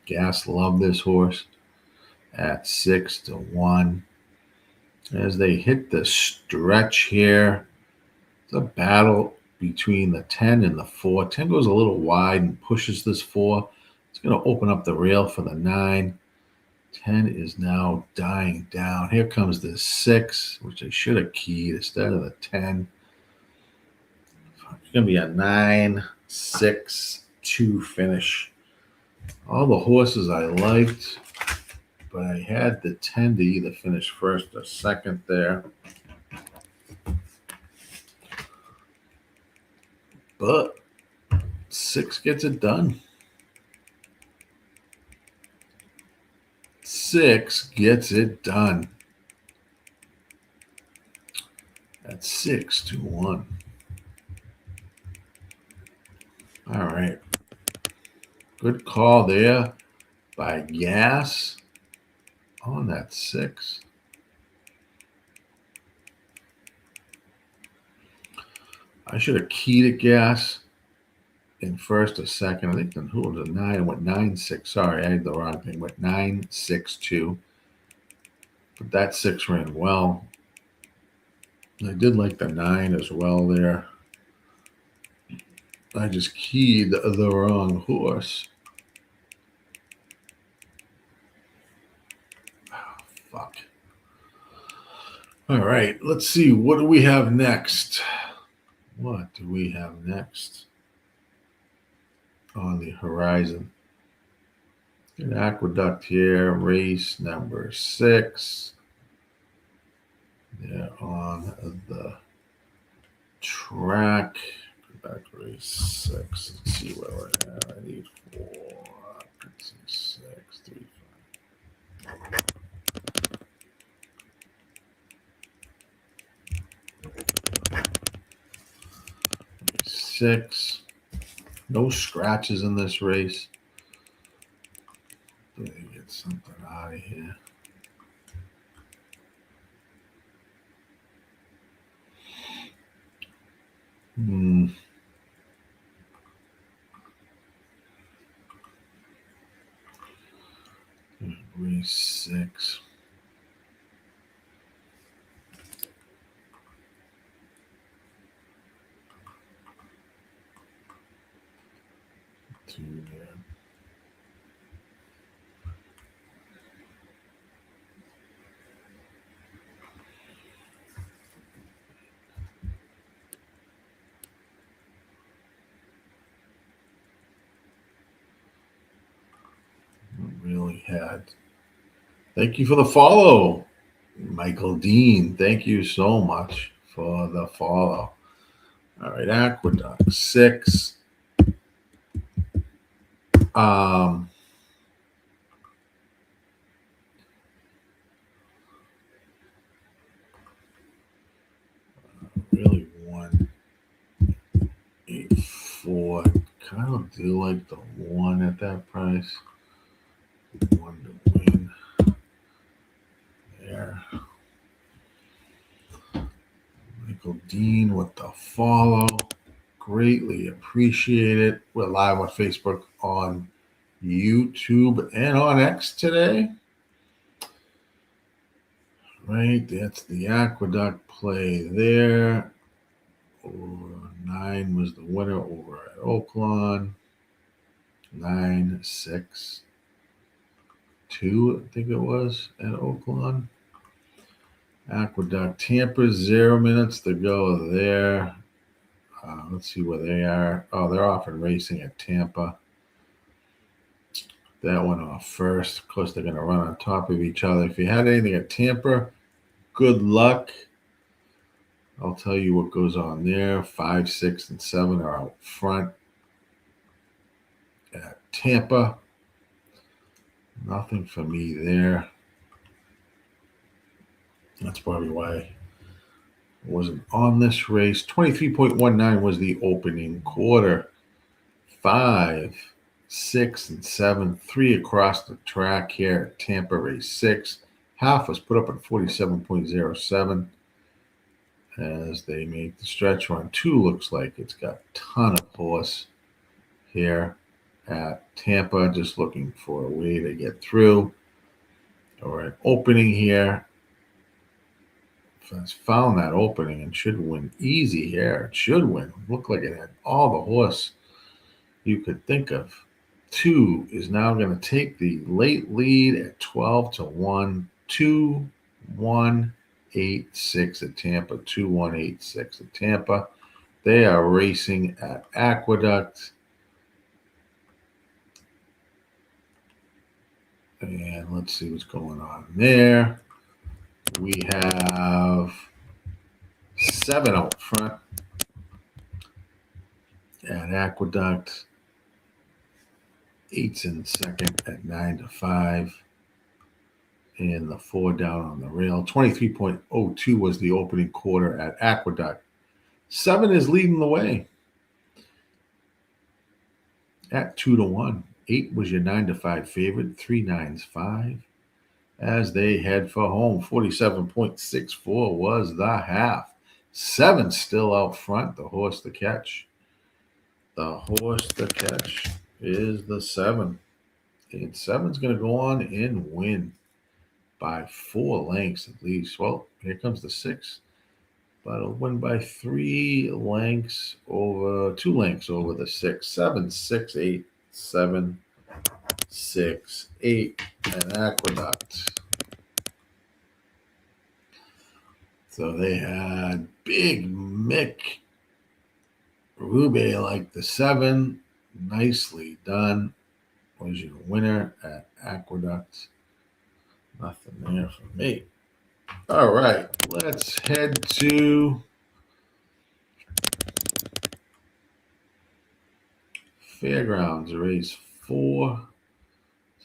Gas love this horse at 6-1. As they hit the stretch here, it's a battle between the 10 and the 4. 10 goes a little wide and pushes this 4. It's going to open up the rail for the 9. 10 is now dying down. Here comes the 6, which I should have keyed instead of the 10. It's going to be a 9-6-2 finish. All the horses I liked, but I had the 10 to either finish first or second there. But 6 gets it done. 6 gets it done. At 6-1. All right. Good call there by Gas on that 6. I should have keyed at Gas in first or second. I think then who was a 9? Went 9-6. Sorry, I had the wrong thing. Went 9-6-2. But that 6 ran well. I did like the 9 as well there. I just keyed the wrong horse. Oh, fuck. All right, let's see. What do we have next? What do we have next on the horizon? An Aqueduct here, race number 6. They're on the track. Back race 6. Let's see where we're at. I need 4. Let's see, 6, 3, 5. 6. No scratches in this race. Let me get something out of here. Race 6. Two there. really had. Thank you for the follow, Michael Dean. Thank you so much for the follow. All right, Aqueduct 6. Really 184. Kind of do like the 1 at that price. 1 to win. There. Michael Dean with the follow. Greatly appreciate it. We're live on Facebook, on YouTube, and on X today. Right, that's the Aqueduct play there. 9 was the winner over at Oaklawn. 9-6-2, I think it was, at Oaklawn. Aqueduct Tampa, 0 minutes to go there. Let's see where they are. Oh, they're off and racing at Tampa. That went off first. Of course, they're going to run on top of each other. If you had anything at Tampa, good luck. I'll tell you what goes on there. 5, 6, and 7 are out front at Tampa. Nothing for me there. That's probably why I wasn't on this race. 23.19 was the opening quarter. 5, 6, and 7, 3 across the track here at Tampa race 6. Half was put up at 47.07 as they make the stretch run. 2 looks like it's got a ton of horse here at Tampa, just looking for a way to get through. All right, opening here. It's found that opening and should win easy here. It should win. Looked like it had all the horse you could think of. 2 is now going to take the late lead at 12-1. 2-1-8-6 at Tampa. 2-1-8-6 at Tampa. They are racing at Aqueduct. And let's see what's going on there. We have 7 out front at Aqueduct. 8's in second at 9-5. And the 4 down on the rail. 23.02 was the opening quarter at Aqueduct. 7 is leading the way at 2-1. 8 was your 9-5 favorite. 3 9's 5. As they head for home, 47.64 was the half. 7 still out front, the horse to catch. The horse to catch is the 7. And 7's going to go on and win by 4 lengths at least. Well, here comes the 6. But it'll win by 2 lengths over the 6. 7, 6, 8, 7, 6, 8, and Aqueduct. So they had Big Mick Rube like the 7. Nicely done. Was your winner at Aqueduct. Nothing there for me. All right, let's head to Fairgrounds, race 4.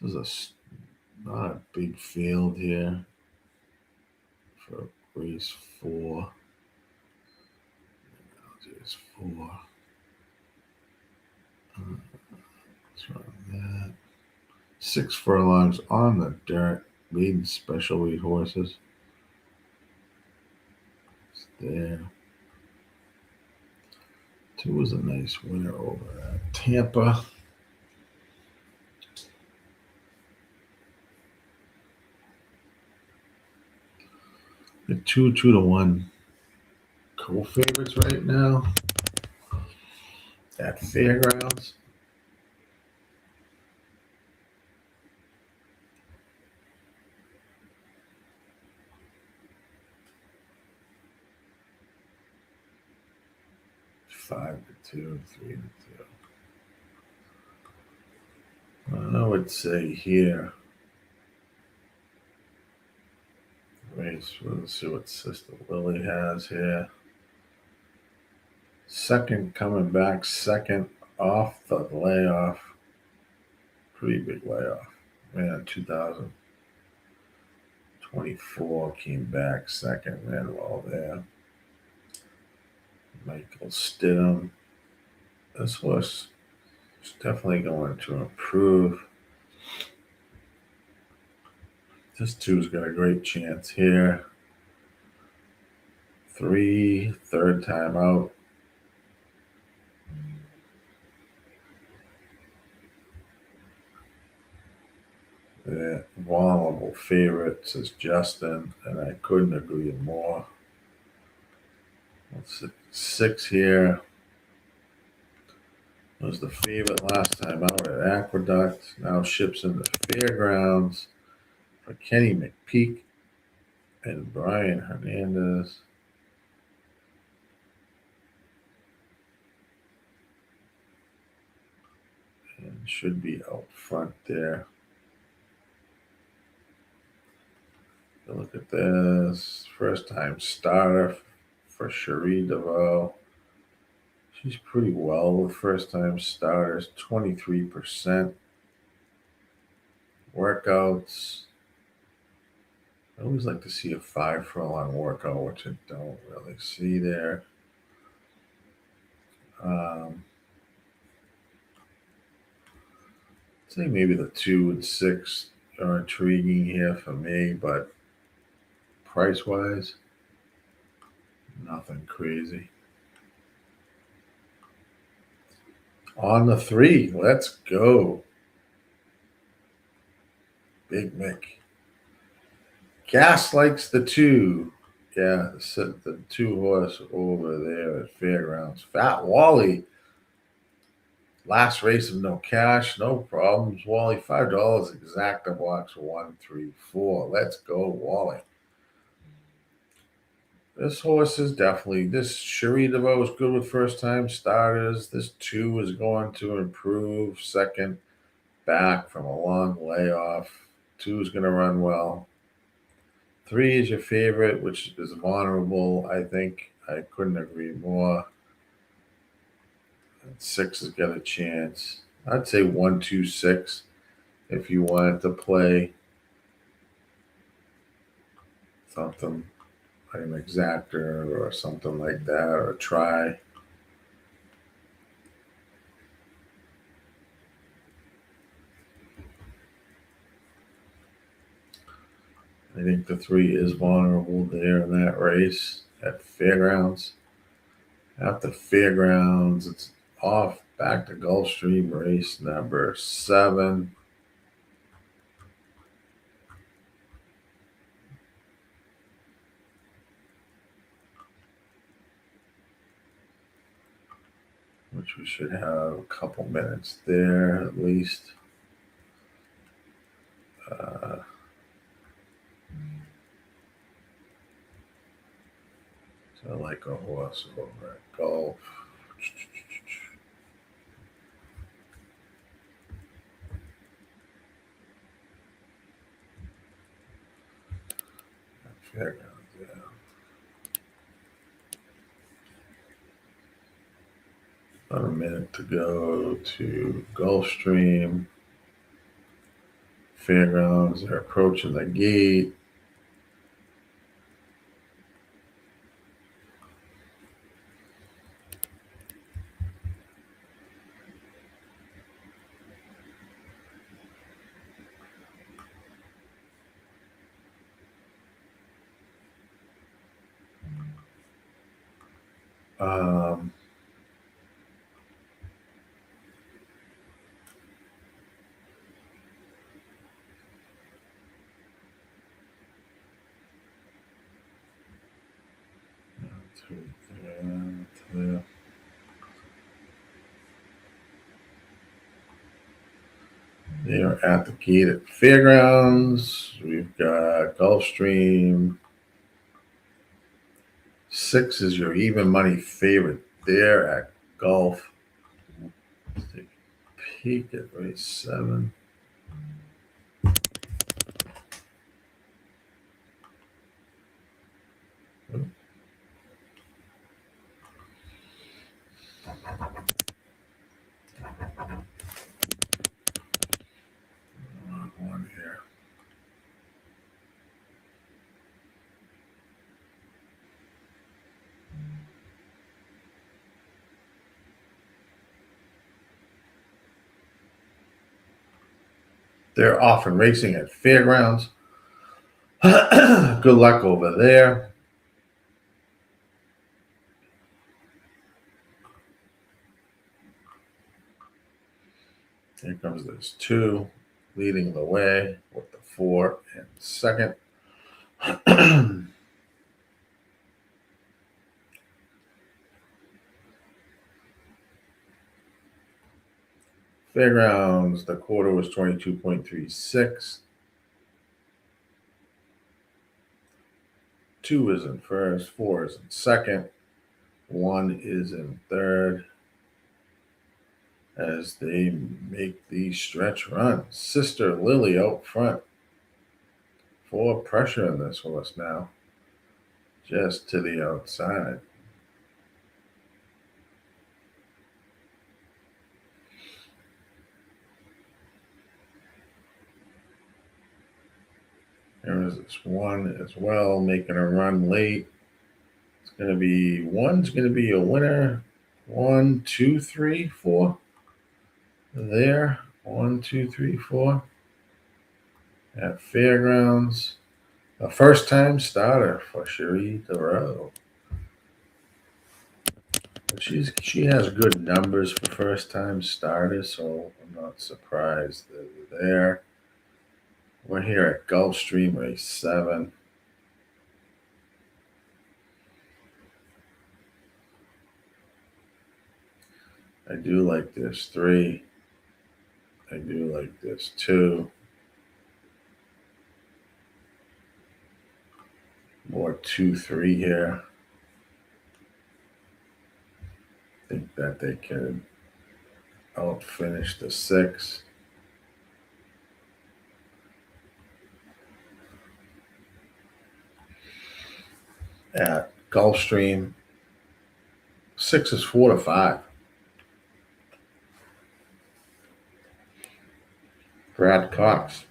This is not a big field here for race 4. Race 4. Let's run that. 6 furlongs on the dirt. Leading special weight horses. It's there. 2 was a nice winner over at Tampa. The 2-2-1 co-favorites right now at Fairgrounds. $5-2, $3-2. I would say here. Let's see what Sister Lily has here. Second coming back, second off the layoff. Pretty big layoff. Man, 2024 came back second, ran well there. Michael Stidham. This horse is definitely going to improve. This two's got a great chance here. 3, third time out. The vulnerable favorite, says Justin, and I couldn't agree more. Let's see, 6 here. Was the favorite last time out at Aqueduct. Now ships into Fairgrounds for Kenny McPeak and Brian Hernandez. And should be out front there. Look at this. First time starter for Cherie DeVoe. She's pretty well with first time starters. 23%. Workouts. I always like to see a 5 furlong workout, which I don't really see there. I'd say maybe the 2 and 6 are intriguing here for me, but price wise, nothing crazy. On the 3, let's go. Big Mick. Gas likes the 2. Yeah, the 2 horse over there at Fairgrounds. Fat Wally. Last race of no cash, no problems. Wally, $5 exacta box 1, 3, 4. Let's go, Wally. This horse is definitely, this Cherie DeVoe is good with first time starters. This 2 is going to improve. Second back from a long layoff. 2 is going to run well. 3 is your favorite, which is vulnerable, I think. I couldn't agree more. And 6 has got a chance. I'd say 1, 2, 6 if you wanted to play something like an exactor or something like that, or try. I think the 3 is vulnerable there in that race at Fairgrounds. At the Fairgrounds, it's off back to Gulfstream race number 7. Which we should have a couple minutes there at least. So I like a horse over at Gulf. Fairgrounds, yeah. About a minute to go to Gulfstream. Fairgrounds, they're approaching the gate. They are at the gate at Fairgrounds. We've got Gulfstream. 6 is your even money favorite there at Gulf. Let's take a peek at race 7. They're off and racing at Fairgrounds. Good luck over there. Here comes this 2 leading the way with the 4 and second. Fairgrounds, the quarter was 22.36. 2 is in first, 4 is in second, 1 is in third. As they make the stretch run. Sister Lily out front. Full of pressure in this horse now. Just to the outside. There is this 1 as well, making a run late. It's going to be, 1's going to be a winner. 1, 2, 3, 4. There. 1, 2, 3, 4. At Fairgrounds. A first-time starter for Cherie DeRoe. She has good numbers for first-time starters, so I'm not surprised that they're there. We're here at Gulfstream Race 7. I do like this 3. I do like this 2. More 2, 3 here. I think that they can outfinish the 6. At Gulfstream, 6 is 4 to 5. Brad Cox.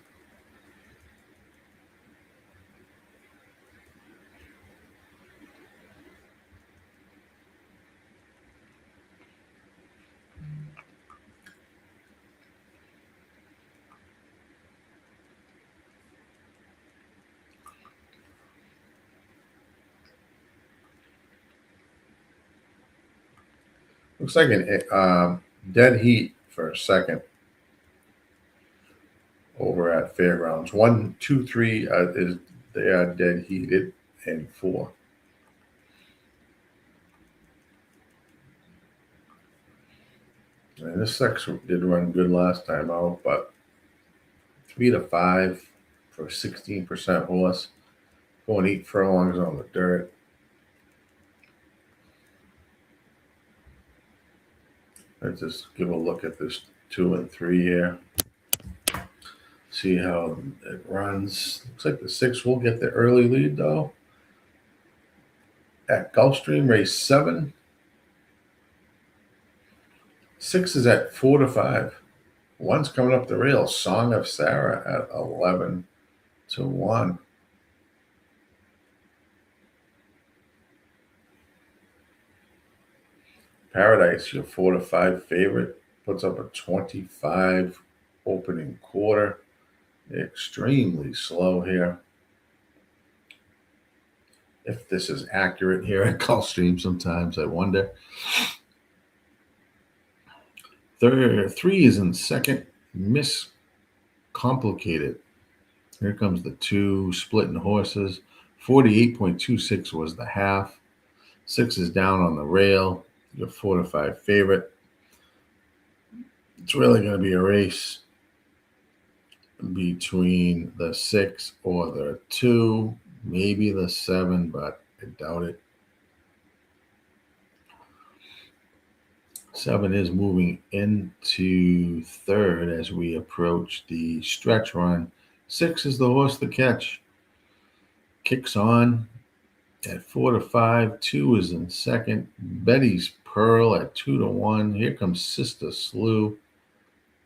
Looks like a dead heat for a second over at Fairgrounds. 1, 2, 3 they are dead heated, and 4. And this 6 did run good last time out, but 3 to 5 for 16% horse. Going 8 furlongs on the dirt. Let's just give a look at this 2 and 3 here. See how it runs. Looks like the 6 will get the early lead, though. At Gulfstream, race 7. 6 is at 4 to 5. 1's coming up the rail. Song of Sarah at 11 to 1. Paradise, your 4 to 5 favorite, puts up a 25 opening quarter. Extremely slow here. If this is accurate here at Gulfstream, sometimes I wonder. 3 is in second. Complicated. Here comes the 2 splitting horses. 48.26 was the half. 6 is down on the rail. Your 4 to 5 favorite. It's really going to be a race between the 6 or the 2, maybe the 7, but I doubt it. 7 is moving into third as we approach the stretch run. 6 is the horse to catch. Kicks on at 4 to 5. 2 is in second. Betty's Pearl at 2 to 1. Here comes Sister Slew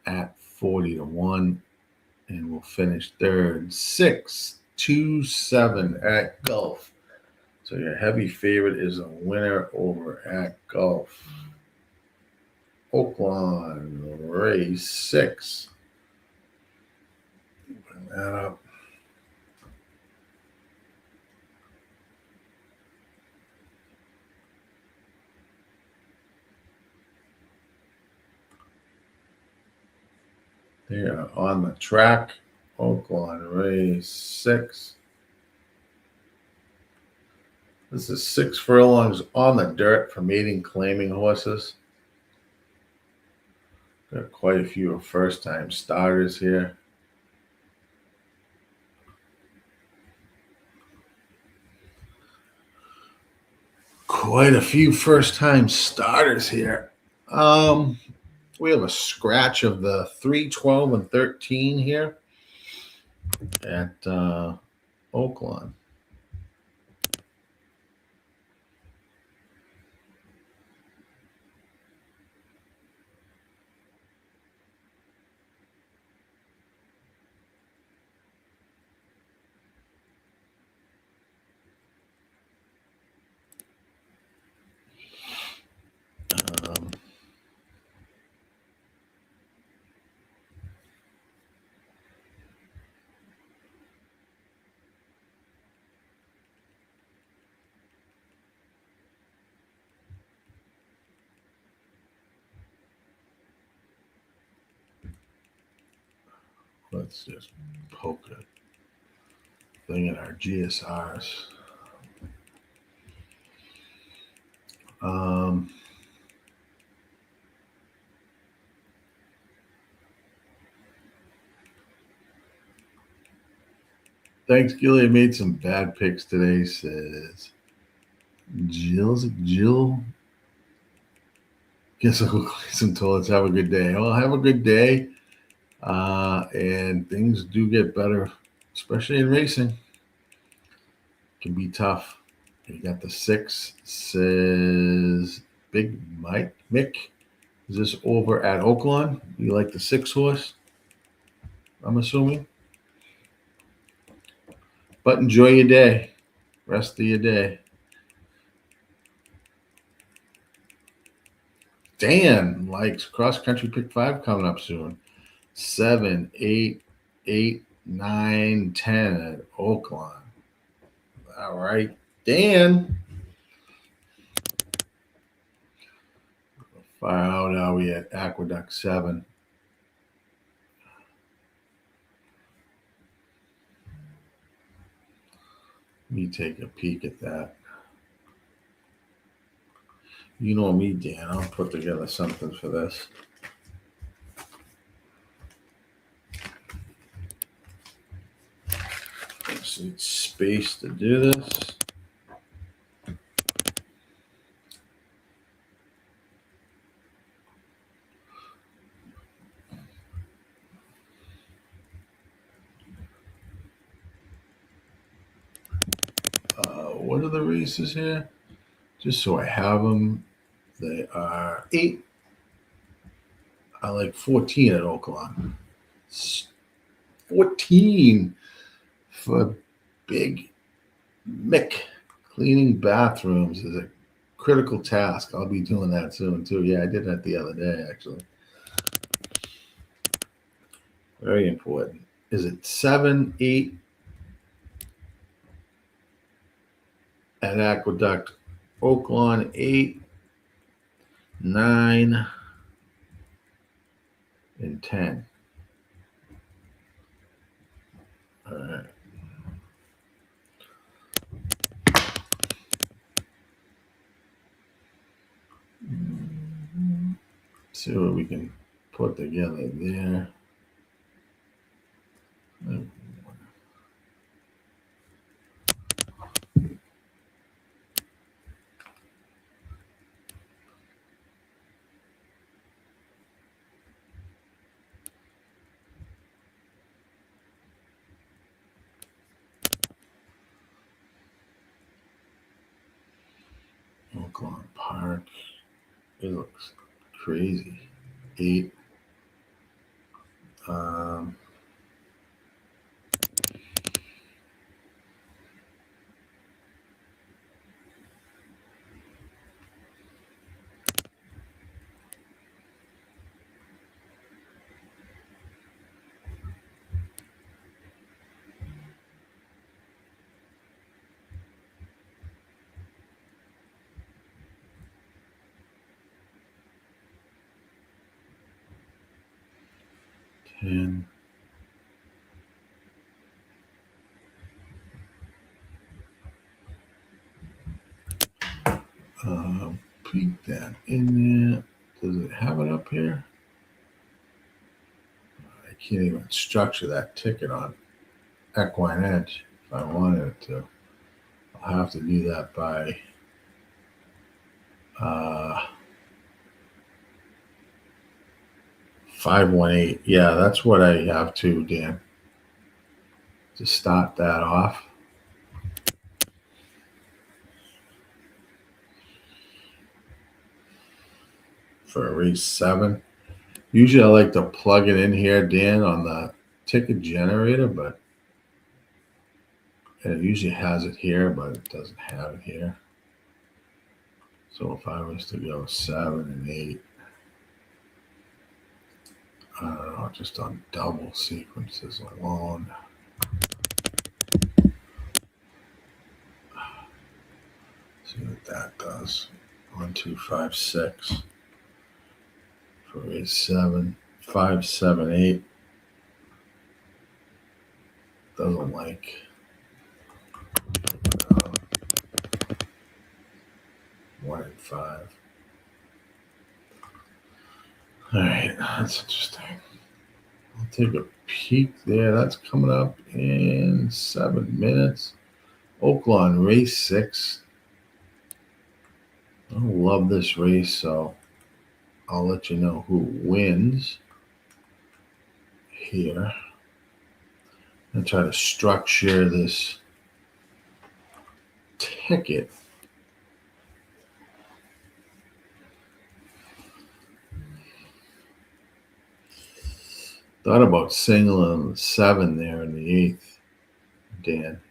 at 40 to 1. And we'll finish third. 6, 2, 7 at Gulf. So your heavy favorite is a winner over at Gulf. Oaklawn race 6. Bring that up. They are on the track. Oaklawn race 6. This is 6 furlongs on the dirt for mating claiming horses. Got quite a few first-time starters here. Quite a few first-time starters here. We have a scratch of the 3, 12, and 13 here at Oaklawn. Let's just poke a thing in our GSRs. Thanks, Gilly. I made some bad picks today, says Jill. Guess I'll go play some toilets. Have a good day. Well, have a good day. And things do get better, especially in racing. It can be tough. You got the 6, says Big Mick. Is this over at Oaklawn? You like the 6 horse? I'm assuming. But enjoy your day. Rest of your day. Dan likes cross country pick 5 coming up soon. 7, 8, 8, 9, 10 at Oaklawn. All right, Dan. Far out are we at Aqueduct 7? Let me take a peek at that. You know me, Dan. I'll put together something for this. Just need space to do this. What are the races here? Just so I have them. They are 8. I like 14 at Oaklawn. 14 for Big Mick. Cleaning bathrooms is a critical task. I'll be doing that soon too. Yeah, I did that the other day actually. Very important. Is it 7, 8 at Aqueduct? Oaklawn 8, 9, and 10. All right. See what we can put together there. Oaklawn Park. It looks crazy. 8. 10. Peek that in there. Does it have it up here? I can't even structure that ticket on Equine Edge if I wanted it to. I'll have to do that by 518. Yeah, that's what I have to, Dan, to start that off. For race 7. Usually I like to plug it in here, Dan, on the ticket generator, but it usually has it here, but it doesn't have it here. So if I was to go 7 and 8, I don't know, just on double sequences alone. See what that does. 1, 2, 5, 6. For race 7, 5, 7, 8. Doesn't like. 1 and 5. All right, that's interesting. I'll take a peek there. That's coming up in 7 minutes. Oaklawn race 6. I love this race, so I'll let you know who wins here. I'm going to try to structure this ticket. Thought about singling the 7 there in the 8th, Dan.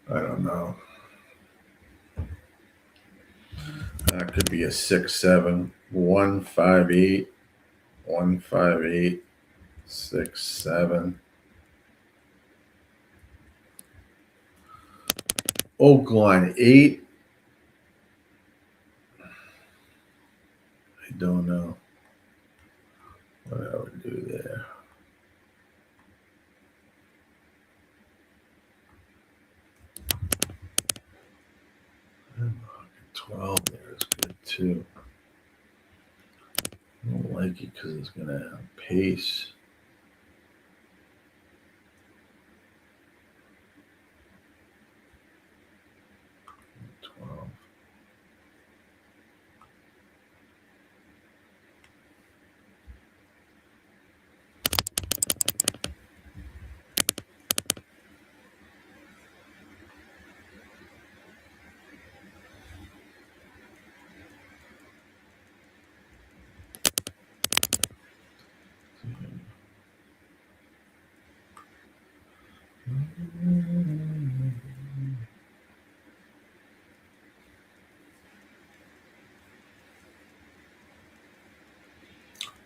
I don't know. That could be a 6, 7, 1, 5, 8, 1, 5, 8, 6, 7. Oaklawn 8. I don't know what I would do there. 12 there is good too. I don't like it because it's going to have pace.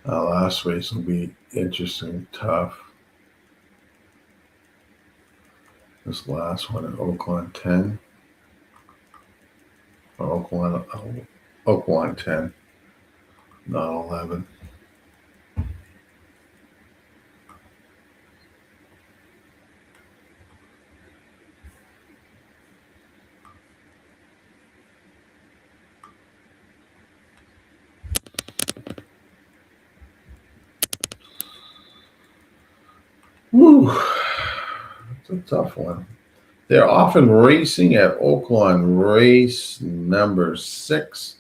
Last race will be interesting, tough. This last one at Oaklawn 10. Or Oaklawn 10, not 11. Woo, it's a tough one. They're often racing at Oaklawn race number 6.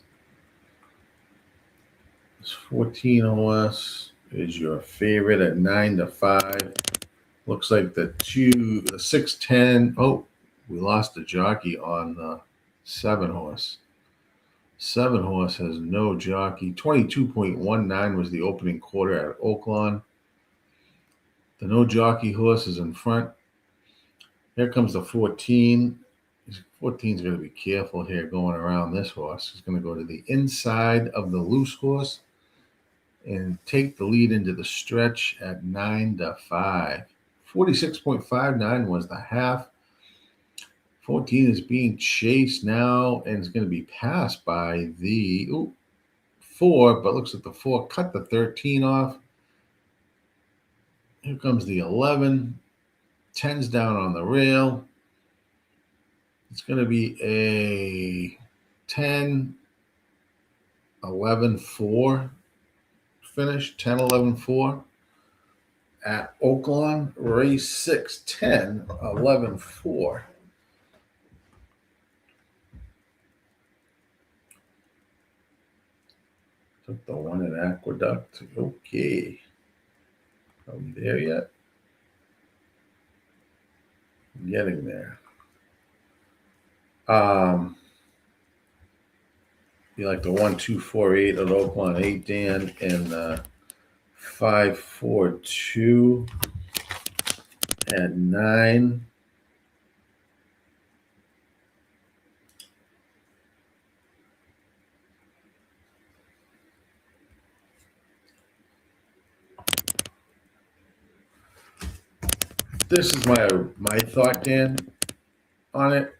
This 14 OS is your favorite at 9 to 5. Looks like the 610. Oh, we lost a jockey on the 7 horse. 7 horse has no jockey. 22.19 was the opening quarter at Oaklawn. The no jockey horse is in front. Here comes the 14. 14 is going to be careful here going around this horse. He's going to go to the inside of the loose horse and take the lead into the stretch at 9-5. 46.59 was the half. 14 is being chased now and is going to be passed by the 4, but looks like the 4 cut the 13 off. Here comes the 11. 10's down on the rail. It's going to be a 10, 11, 4 finish. 10, 11, 4 at Oaklawn. Race 6, 10, 11, 4. Took the one at Aqueduct. Okay. Are we there yet? I'm getting there. You like the 1-2-4-8 at Oaklawn 8, Dan, and 5-4-2 at 9. This is my thought, Dan, on it.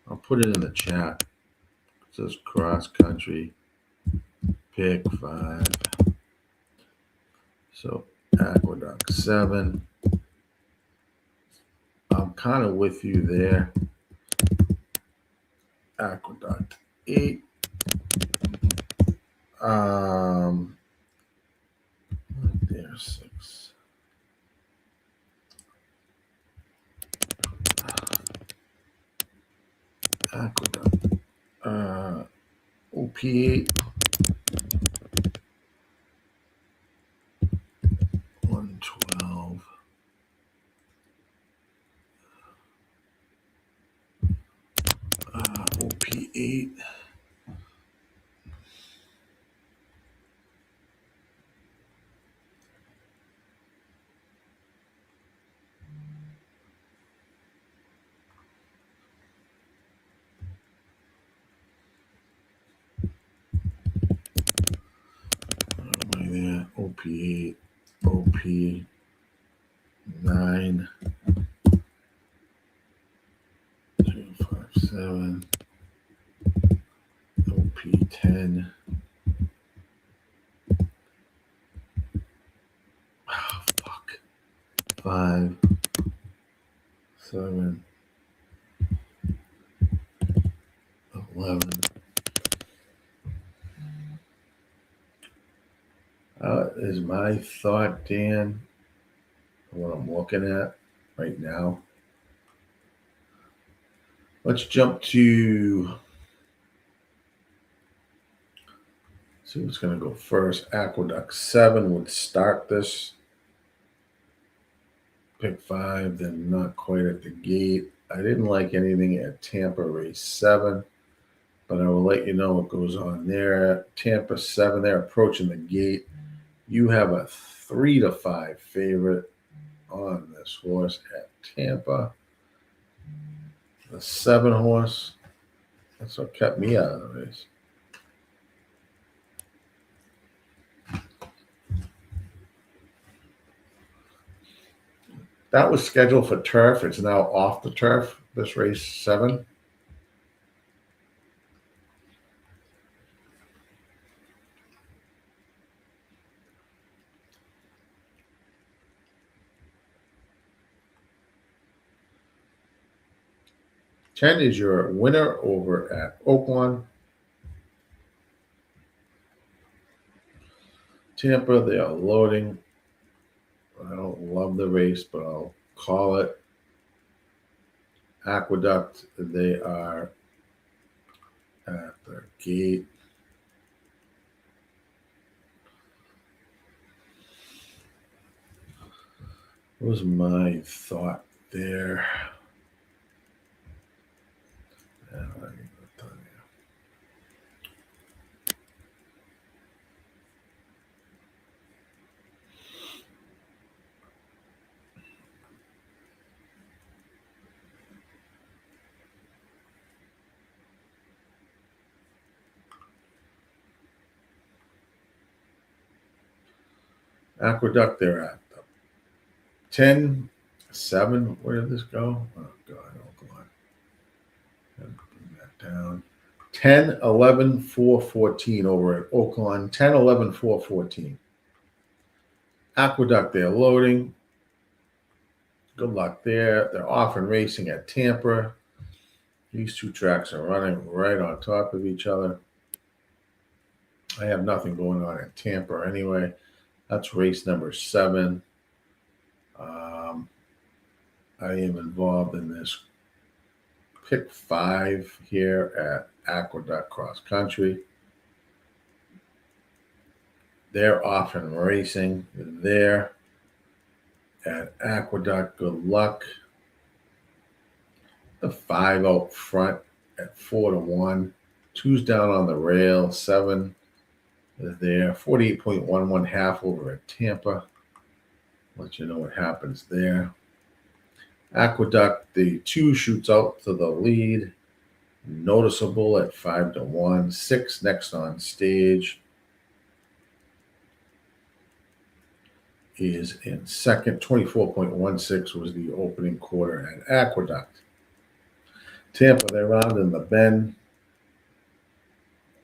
I'll put it in the chat. It says cross country, pick 5. So Aqueduct 7. I'm kind of with you there. Aqueduct 8. There's 6. Aqueduct. OP8. 112. OP8. OP8, OP9, 257, OP10. Oh, fuck. 5, 7, 11. Is my thought, Dan, what I'm looking at right now. Let's jump to see what's going to go first. Aqueduct 7 would start this. Pick 5, then not quite at the gate. I didn't like anything at Tampa race 7, but I will let you know what goes on there. Tampa 7, they're approaching the gate. You have a 3-5 favorite on this horse at Tampa. The 7 horse, that's what kept me out of the race. That was scheduled for turf. It's now off the turf, this race 7. Ten is your winner over at Oaklawn. Tampa, they are loading. I don't love the race, but I'll call it. Aqueduct, they are at the gate. What was my thought there? Aqueduct, they're at 10-7. Where did this go? Oh, God, Oaklawn. Bring that down. 10-11-4-14 over at Oaklawn. 10-11-4-14. Aqueduct, they're loading. Good luck there. They're off and racing at Tampa. These two tracks are running right on top of each other. I have nothing going on at Tampa anyway. That's race number 7. I am involved in this pick 5 here at Aqueduct Cross Country. They're off and racing there at Aqueduct. Good luck. The 5 out front at 4-1. 2's down on the rail. 7 is there. 48.11 half over at Tampa. Let you know what happens there. Aqueduct, the 2 shoots out to the lead. Noticeable at 5-1. 6 next on stage is in second. 24.16 was the opening quarter at Aqueduct. Tampa, they're rounding the bend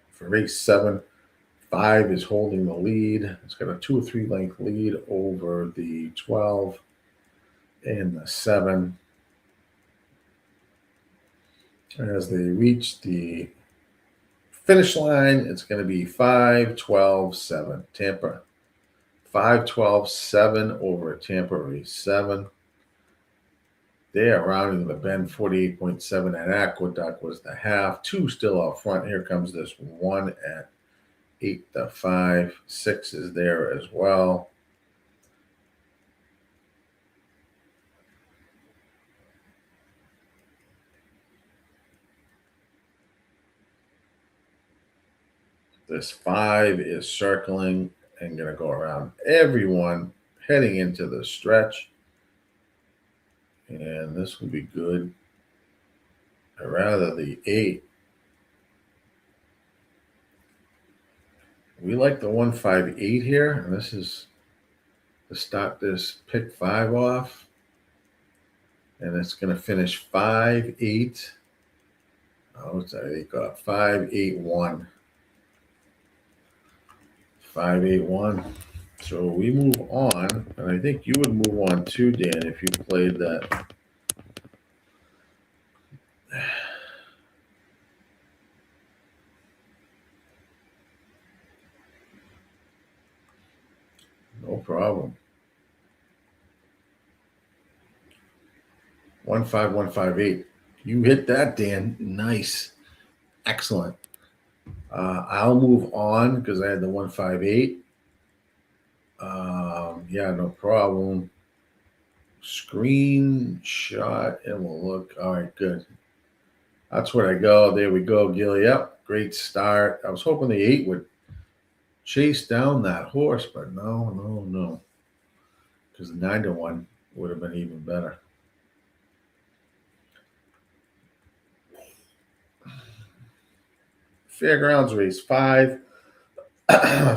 for race 7. 5 is holding the lead. It's got a 2 or 3 length lead over the 12 and the 7. As they reach the finish line, it's going to be 5-12-7. Tampa. 5-12-7 over Tampa race 7. They are rounding the bend. 48.7 at Aqueduct was the half. 2 still out front. Here comes this 1 at 8-5. 6 is there as well. This 5 is circling and going to go around everyone heading into the stretch. And this will be good. Or rather, the 8. We like the 158 here. And this is to start this pick 5 off. And it's going to finish 5-8. Oh, they got 5-8-1. 5-8-1. So we move on, and I think you would move on too, Dan, if you played that. No problem. 15158. You hit that, Dan. Nice. Excellent. I'll move on because I had the 158. Yeah, no problem. Screenshot and we'll look. All right, good. That's where I go. There we go, Gilly. Yep, great start. I was hoping the 8 would chase down that horse, but no. Because the 9-1 would have been even better. Fairgrounds race 5.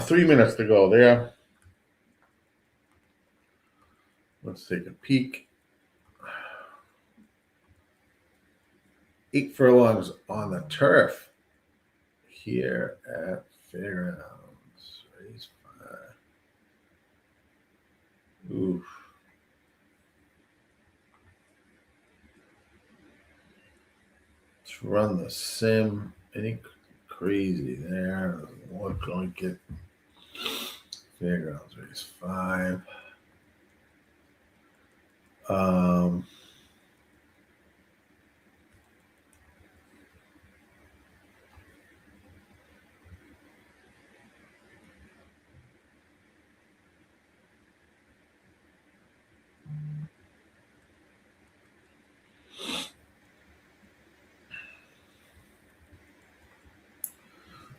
3 minutes to go there. Let's take a peek. 8 furlongs on the turf here at Fairgrounds. Race 5. Oof. Let's run the sim. Any crazy there? One going to get Fairgrounds race 5.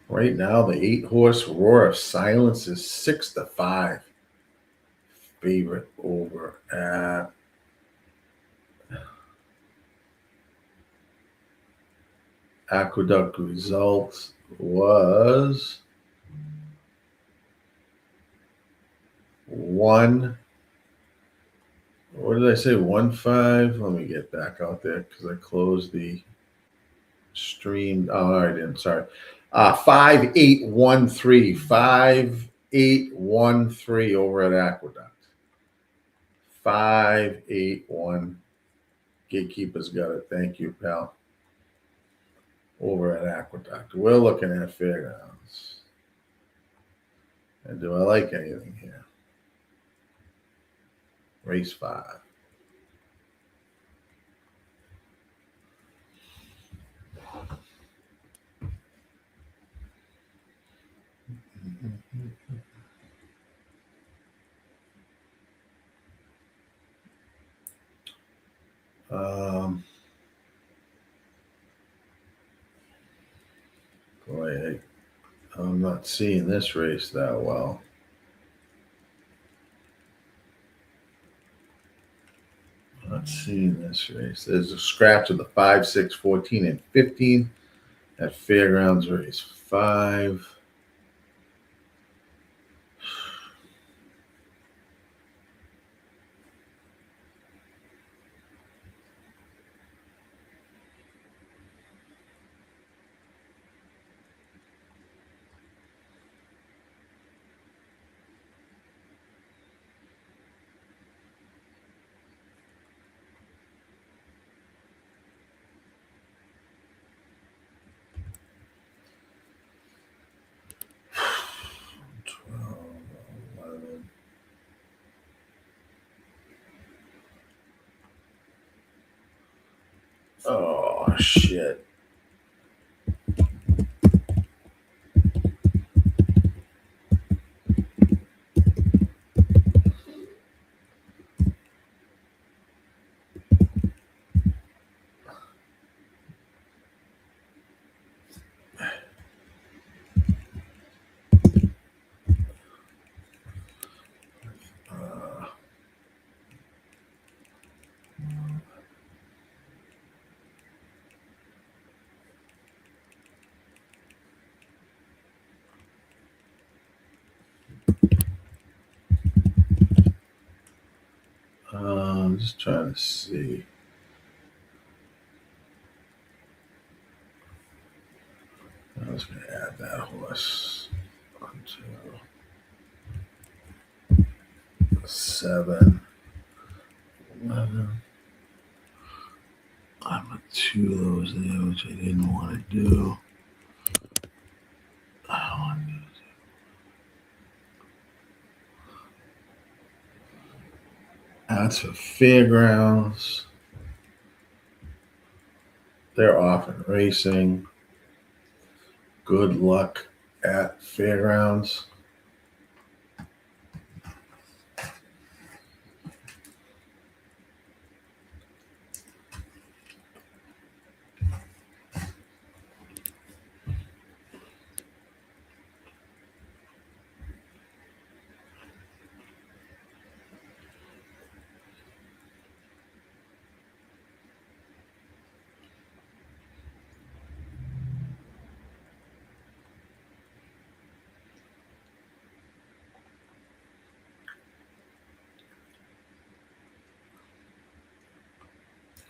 Right now, the 8-horse Roar of Silence is 6-5. Favorite over at Aqueduct. Results was 1. What did I say? 1-5. Let me get back out there because I closed the stream. Oh, I didn't. Sorry. 5-8-1-3. 5-8-1-3 over at Aqueduct. 5-8-1. Gatekeeper's got it. Thank you, pal. Over at Aqueduct. We're looking at Fairgrounds. And do I like anything here? Race 5. Boy, I'm not seeing this race that well. Not seeing this race. There's a scratch of the 5, 6, 14, and 15 at Fairgrounds race 5. Oh, shit. I'm just trying to see. I was going to add that horse onto 7, 11. I put 2 of those there, which I didn't want to do. I want to do That's for Fairgrounds. They're off and racing. Good luck at Fairgrounds.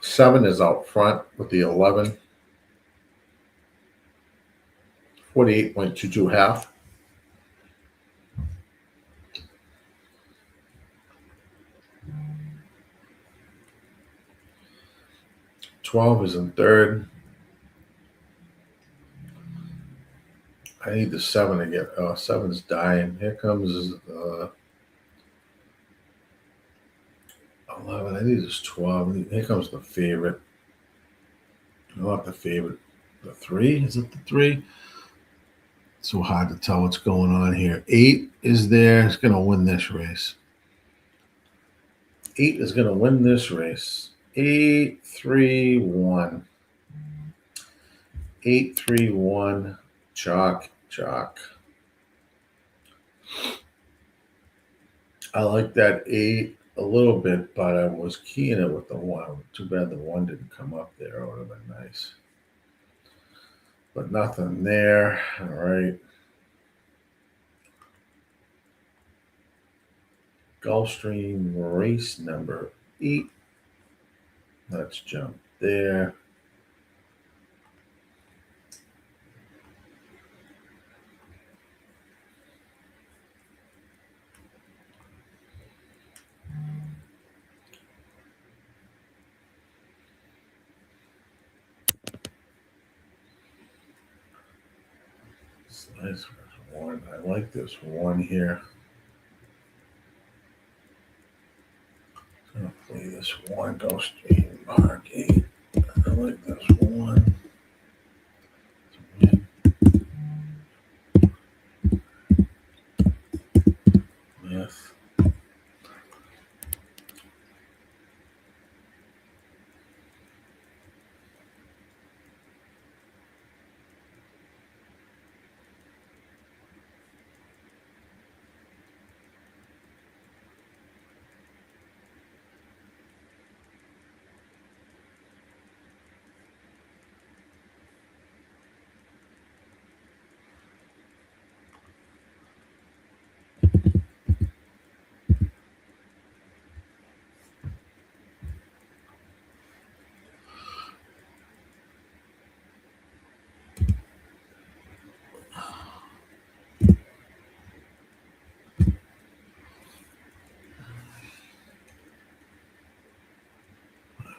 Seven is out front with the 11. 48.22 half. Twelve is in third. I need the 7 to get. Oh, 7's dying. Here comes 11. I need this 12. Here comes the favorite. I want the favorite. The 3? Is it the 3? So hard to tell what's going on here. 8 is there. It's going to win this race. 8 is going to win this race. 8-3-1. 8-3-1. Chalk. I like that 8 a little bit, but I was keying it with the 1. Too bad the 1 didn't come up there. It would have been nice. But nothing there. All right. Gulfstream race number 8. Let's jump there. This one. I like this one here. I'm going to play this one, Gulfstream Park 8. I like this one. Yes.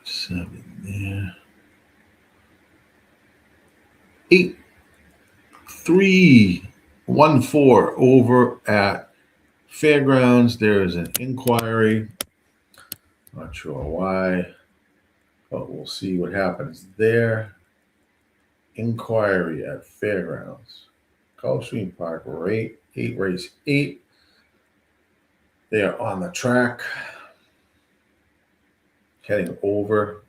Seven there. 8, 3, 1, 4 over at Fairgrounds. There is an inquiry. Not sure why, but we'll see what happens there. Inquiry at Fairgrounds. Gulfstream Park, race 8. They are on the track, heading over.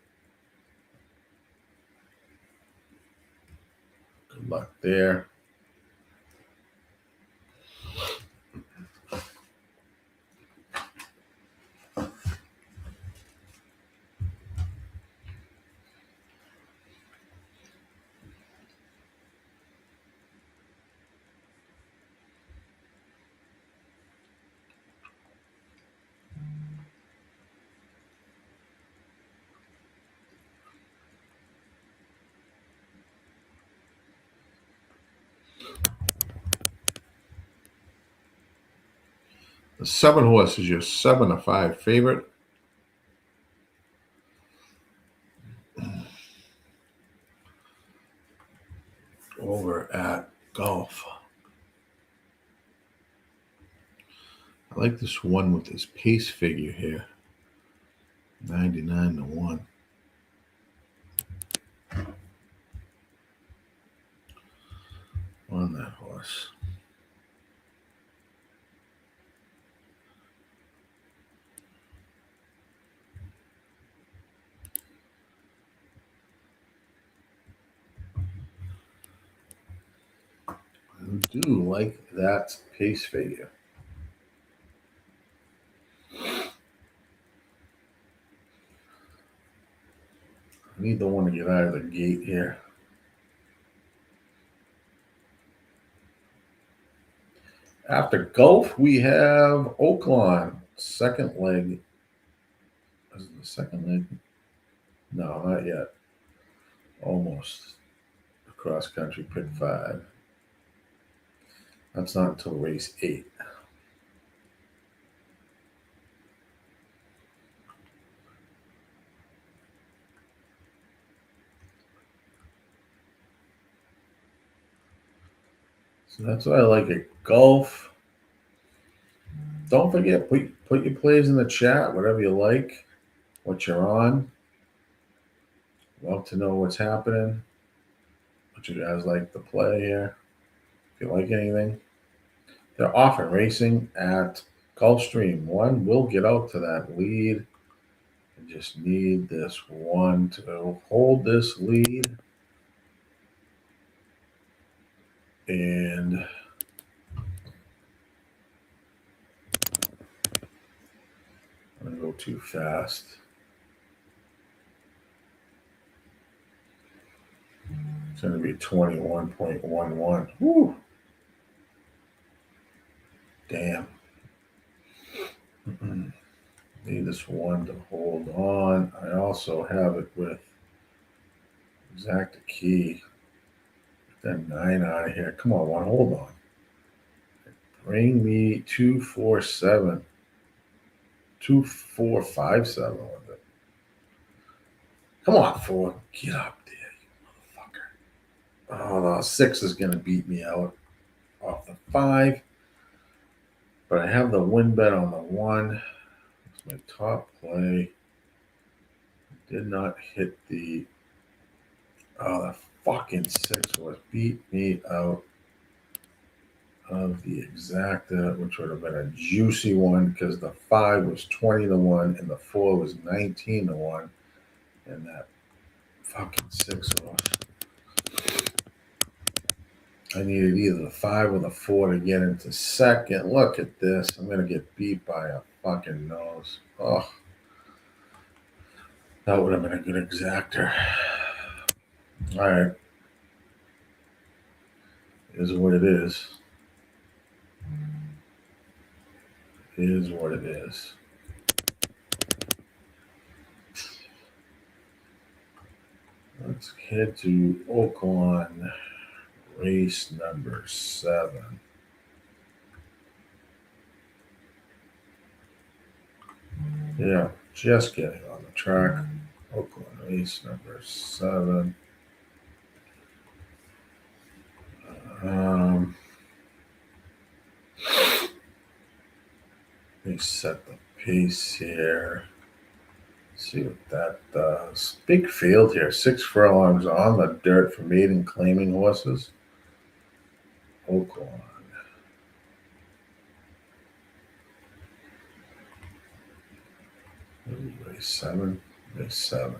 Good luck there. The 7 horse is your 7-5 favorite. Over at Golf. I like this one with this pace figure here. 99-1. On that horse. I do like that pace figure. I need the one to get out of the gate here. After Gulf, we have Oaklawn. Second leg. Is it the second leg? No, not yet. Almost. Cross country pick 5. That's not until race 8. So that's what I like at Golf. Don't forget, put your plays in the chat, whatever you like, what you're on. Love to know what's happening. What you guys like to play here. If you like anything. They're often racing at Gulfstream. One will get out to that lead. I just need this one to hold this lead. And I'm going to go too fast. It's going to be 21.11. Woo! Damn. Need this one to hold on. I also have it with exact key. Get that 9 out of here. Come on, one. Hold on. Bring me 247. 2457 with it. Come on, 4. Get up there, you motherfucker. Oh, no. 6 is going to beat me out off the 5. But I have the win bet on the 1. It's my top play. Did not hit the. Oh, the fucking 6 was beat me out of the exacta, which would have been a juicy one because the 5 was 20 to 1 and the 4 was 19 to 1. And that fucking 6 was. I needed either the 5 or the 4 to get into second. Look at this. I'm going to get beat by a fucking nose. Oh, that would have been a good exactor. All right. It is what it is. It is what it is. Let's head to Oaklawn race number 7. Yeah, just getting on the track. Oaklawn race number 7. Let me set the pace here. See what that does. Big field here. 6 furlongs on the dirt for maiden claiming horses. Oaklawn. Race 7. Race 7.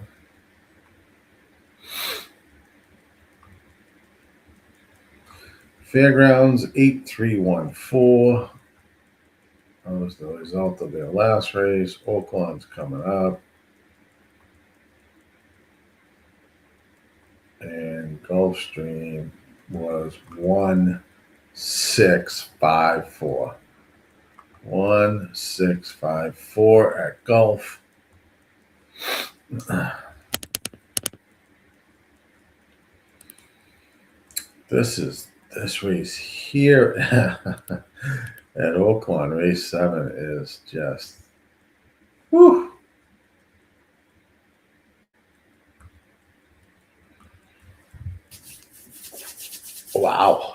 Fairgrounds 8314. That was the result of their last race. Oaklawn's coming up. And Gulfstream was 1654. 1654 at Gulf. This race here at Oaklawn, race 7 is just whew. Wow.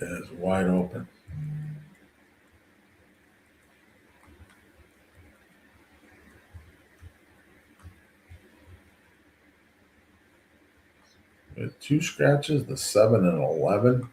It is wide open. With 2 scratches, the 7 and 11.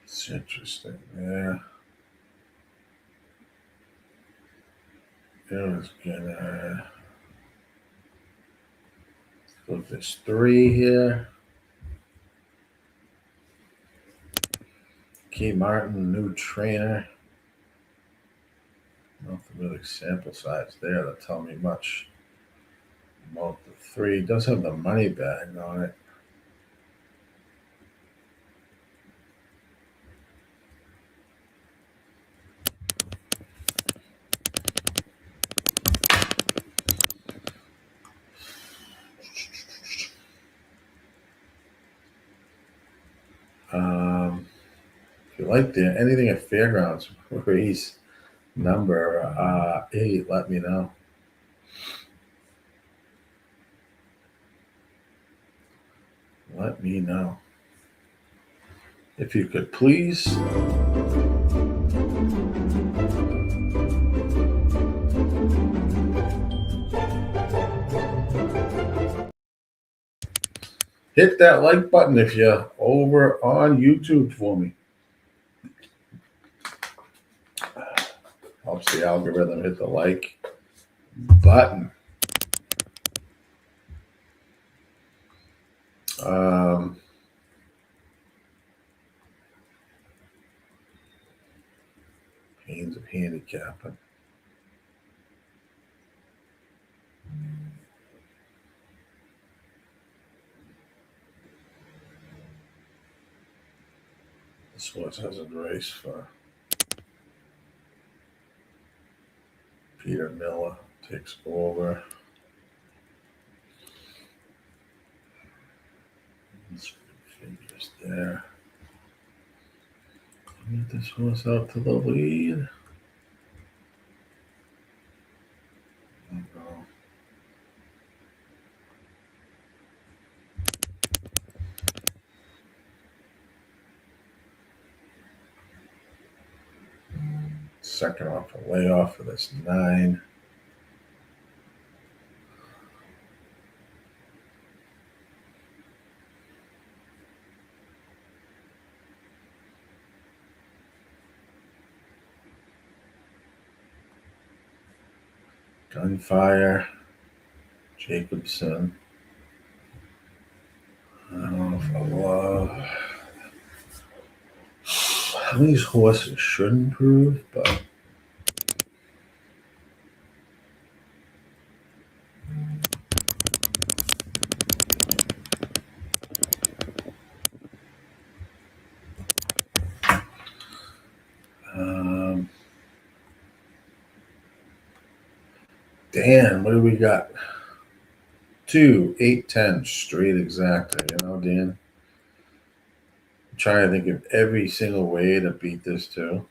It's interesting, yeah. It was gonna put this 3 here. Key Martin, new trainer. Nothing really sample size there to tell me much about the 3. It does have the money bag on it. If you like anything at Fairgrounds, race number 8, let me know. let me know. If you could please. Hit that like button if you're over on YouTube for me. Helps the algorithm hit the like button. Pains of handicapping. This horse hasn't raced for Peter Miller. Takes over. Figures there. Get this horse out to the lead. Second off a layoff for this 9. Gunfire, Jacobson. I don't know if I love. These horses should improve, but Dan, what do we got? 2, 8, 10 straight exactly. You know, Dan. I'm trying to think of every single way to beat this too.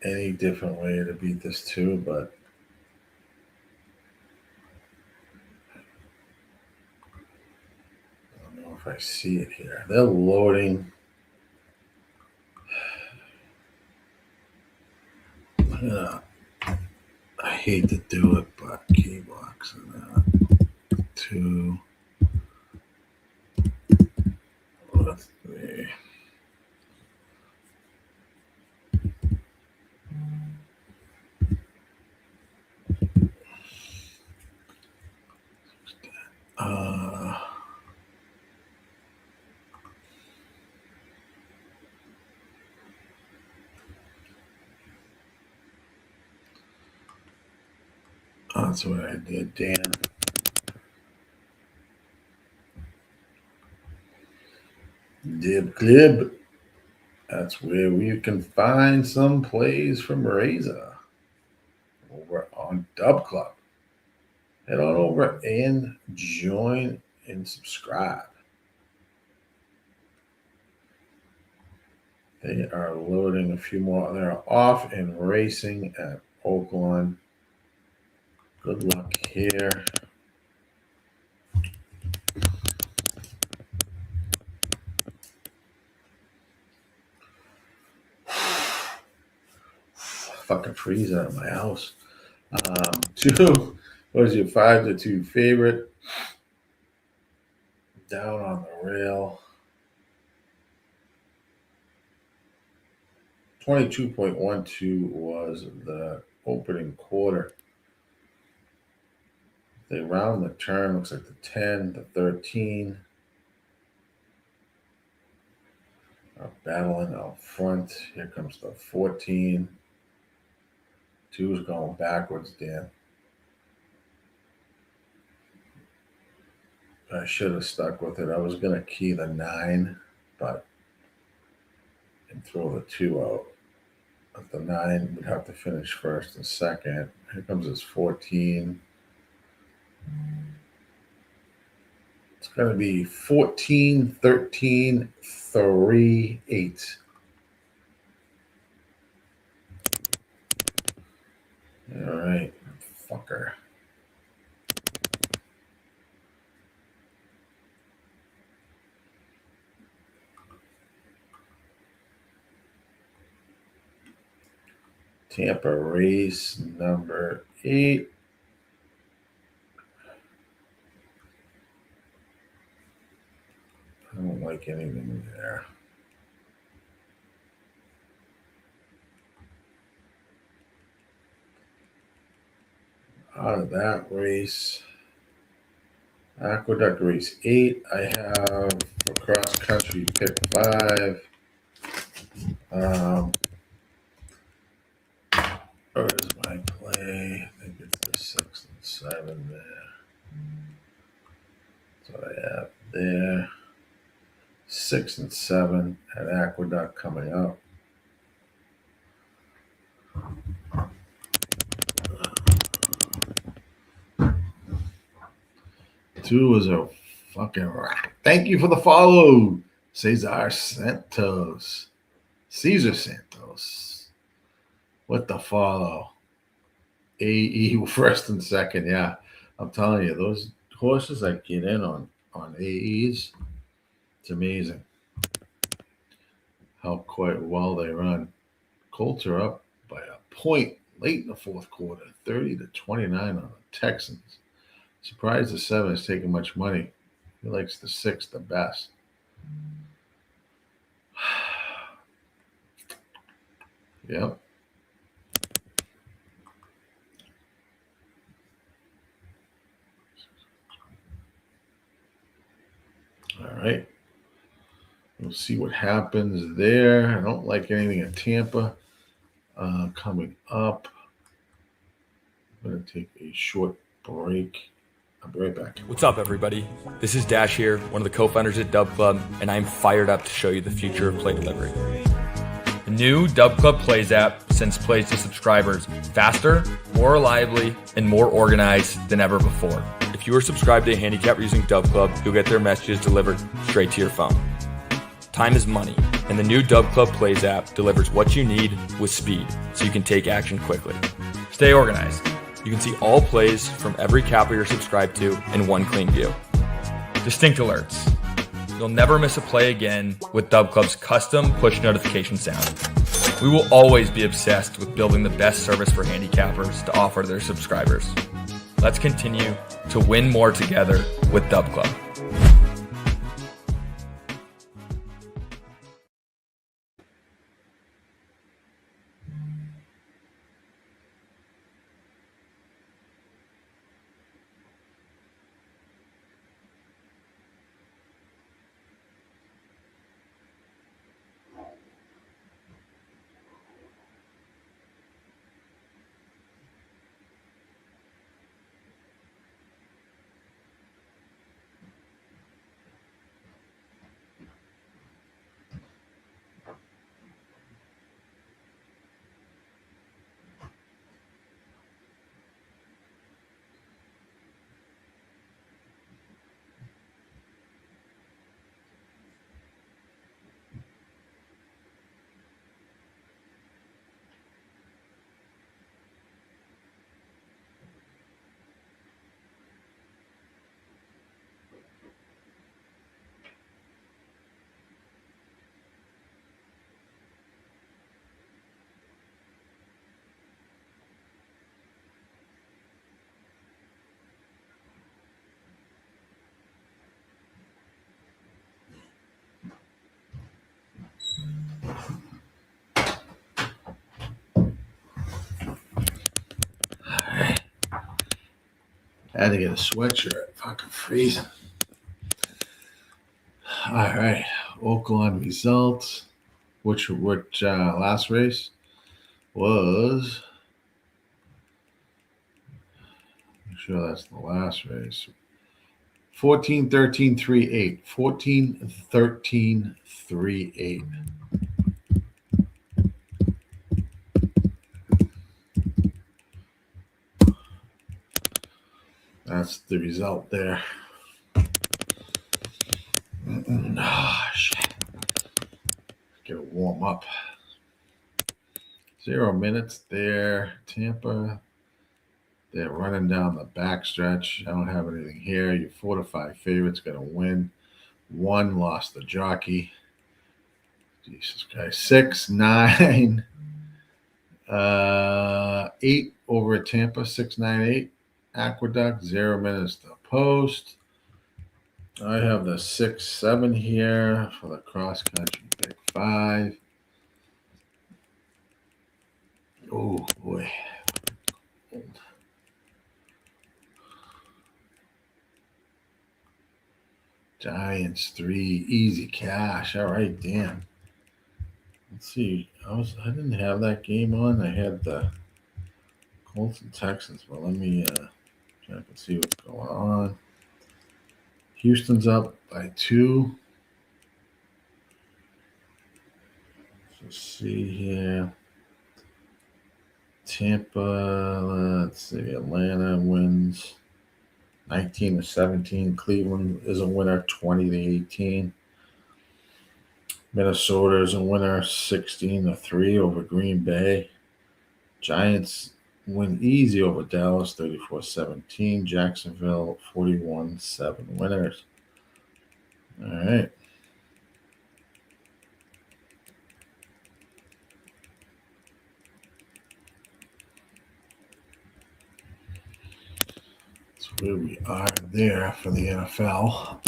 Any different way to beat this too, but I don't know if I see it here. They're loading. Yeah, I hate to do it, but key box and that. 2. Let's see. That's what I did, Dan. Dib Glib. That's where we can find some plays from Razor over on Dub Club. Head on over and join and subscribe. They are loading a few more. They're off and racing at Oaklawn. Good luck here. Fucking freeze out of my house. 2, what is your 5-2 favorite? Down on the rail. 22.12 was the opening quarter. They round the turn, looks like the 10, the 13. Are battling out front. Here comes the 14. 2 is going backwards, Dan. I should have stuck with it. I was going to key the 9, but and throw the 2 out. But the 9 would have to finish first and second. Here comes his 14. It's going to be 14, 13, 3, 8. All right, fucker. Tampa race number 8. I don't like anything there. Out of that race, Aqueduct race 8, I have for cross country pick 5. Where is my play? I think it's the 6 and 7 there. That's what I have there. 6 and 7 at Aqueduct coming up. Two is a fucking rock. Thank you for the follow, Cesar Santos. Caesar Santos. What the follow? AE first and second. Yeah, I'm telling you, those horses that get in on AEs, it's amazing how quite well they run. Colts are up by a point late in the fourth quarter, 30-29 on the Texans. Surprised the 7 is taking much money. He likes the 6 the best. Yep. All right. We'll see what happens there. I don't like anything at Tampa coming up. I'm going to take a short break. I'll be right back. What's up, everybody? This is Dash here, one of the co-founders at Dub Club, and I'm fired up to show you the future of play delivery. The new Dub Club Plays app sends plays to subscribers faster, more reliably, and more organized than ever before. If you are subscribed to a handicapper using Dub Club, you'll get their messages delivered straight to your phone. Time is money, and the new Dub Club Plays app delivers what you need with speed, so you can take action quickly. Stay organized. You can see all plays from every capper you're subscribed to in one clean view. Distinct alerts. You'll never miss a play again with Dub Club's custom push notification sound. We will always be obsessed with building the best service for handicappers to offer to their subscribers. Let's continue to win more together with Dub Club. I had to get a sweatshirt. Fucking freezing. All right. Oaklawn results. Which last race was. I'm sure that's the last race. 14-13-3-8. 14-13-3-8. That's the result there. Oh, shit. Get a warm up. 0 minutes there. Tampa. They're running down the backstretch. I don't have anything here. Your 4-5 favorites going to win. 1 lost the jockey. Jesus Christ. 6, 9, 8 over at Tampa, 698. Aqueduct, 0 minutes to post. I have the 6-7 here for the cross country pick 5. Oh boy. Giants 3, easy cash. All right, Dan. Let's see. I didn't have that game on. I had the Colts and Texans, but let me check and see what's going on. Houston's up by 2. Let's see here. Tampa, let's see. Atlanta wins 19-17. Cleveland is a winner 20-18. Minnesota is a winner 16-3 over Green Bay. Giants win easy over Dallas 34-17. Jacksonville 41-7 winners. All right. That's where we are there for the NFL.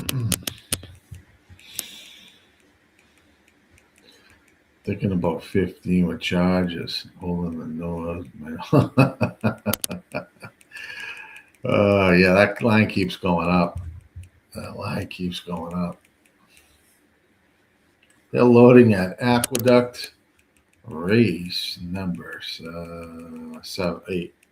Thinking about 15 with Chargers holding the nose, man. Yeah, that line keeps going up. That line keeps going up. They're loading at Aqueduct race number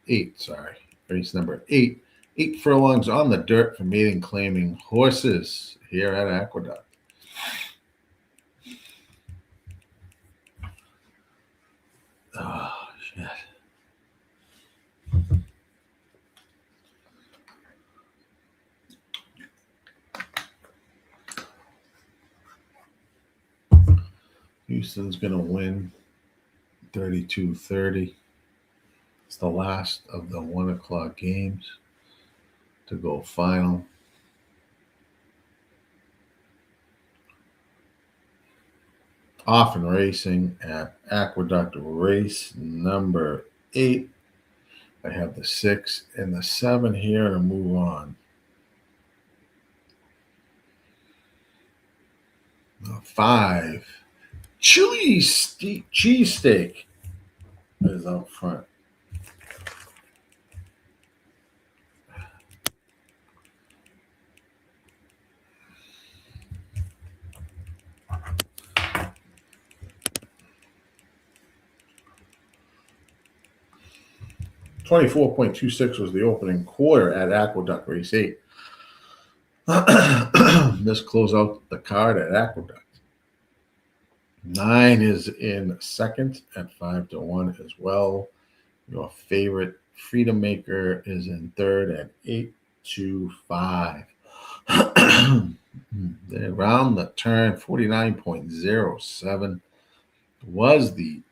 8. Sorry, race number 8. 8 furlongs on the dirt for maiden claiming horses here at Aqueduct. Oh, shit. Houston's going to win 32-30. It's the last of the 1 o'clock games to go final. Off and racing at Aqueduct race number 8. I have the 6 and the 7 here to move on. The 5. Chili cheesesteak is out front. $24.26 was the opening quarter at Aqueduct race 8. This close out the card at Aqueduct. 9 is in second at 5-1 as well. Your favorite Freedom Maker is in third at 8-5. Around the turn, 49.07 was the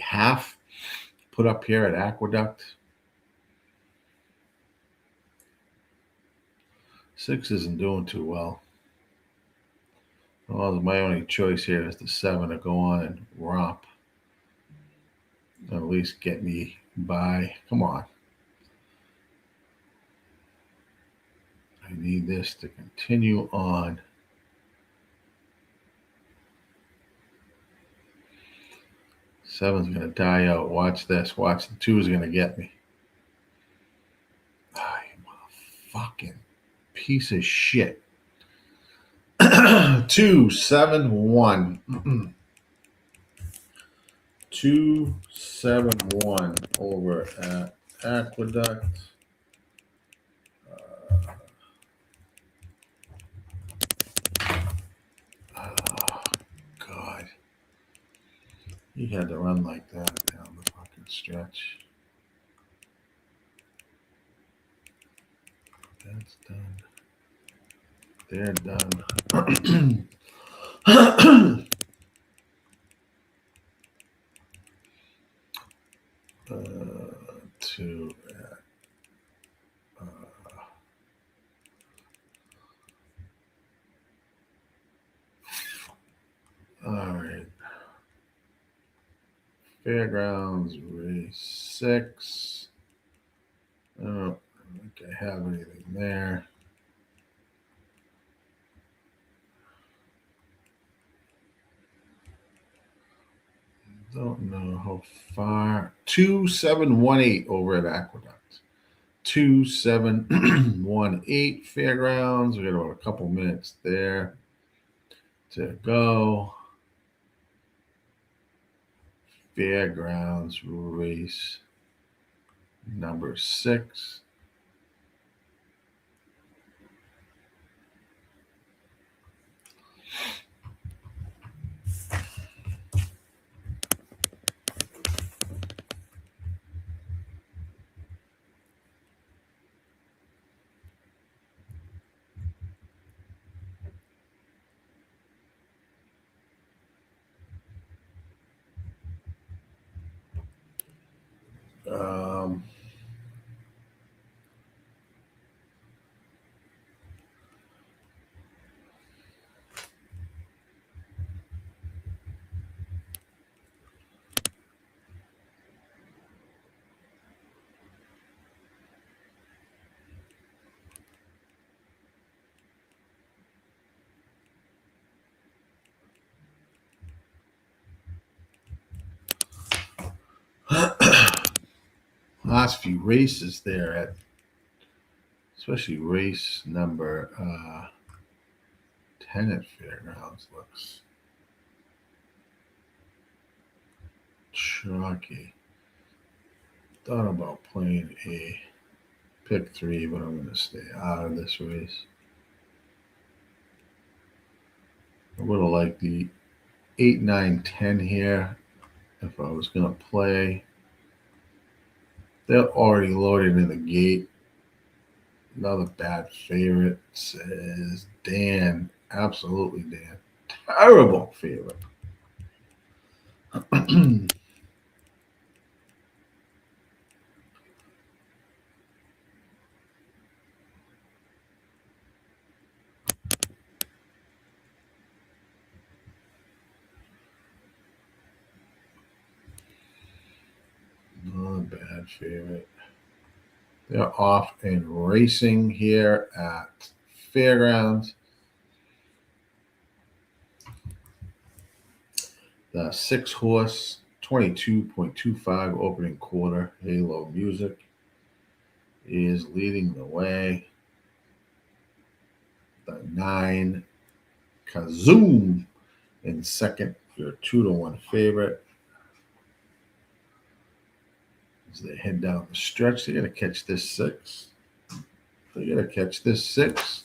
half put up here at Aqueduct. 6 isn't doing too well. Well, my only choice here is the 7 to go on and romp. At least get me by. Come on. I need this to continue on. 7's going to die out. Watch this. Watch. The 2 is going to get me. Oh, you motherfucking piece of shit. 2-7-1. 2-7-1 over at Aqueduct. Oh, God. He had to run like that down the fucking stretch. That's done. They're done. 2. All right. Fairgrounds race 6. I don't think I have anything there. Don't know how far. 2718 over at Aqueduct. 2718 Fairgrounds. We got about a couple minutes there to go. Fairgrounds race number 6. Last few races there at, especially race number 10 at Fairgrounds looks chalky. Thought about playing a pick 3, but I'm going to stay out of this race. I would have liked the 8, 9, 10 here if I was going to play. They're already loaded in the gate. Another bad favorite says Dan. Absolutely Dan. Terrible favorite. Not a bad favorite. They're off and racing here at Fairgrounds. The 6-horse, 22.25 opening quarter, Halo Music is leading the way. The 9, Kazoom in second, your 2-1 favorite. As they head down the stretch, they got to catch this 6. They got to catch this 6.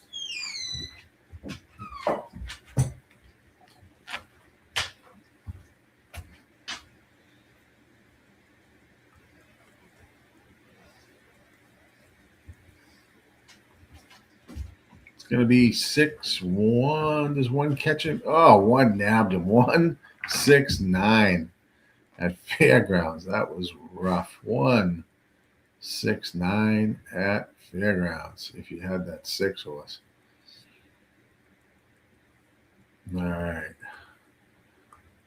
It's going to be 6-1. There's one catching. Oh, one nabbed him. 1-6-9 at Fairgrounds. That was rough. 1-6-9 at Fairgrounds. If you had that 6-horse. All right.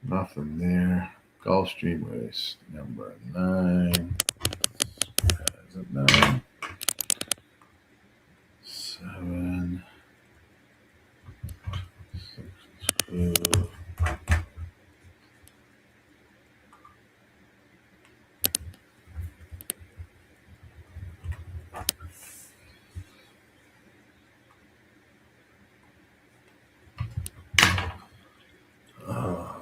Nothing there. Gulfstream race number 9. Is it 9? 7. 6, 2.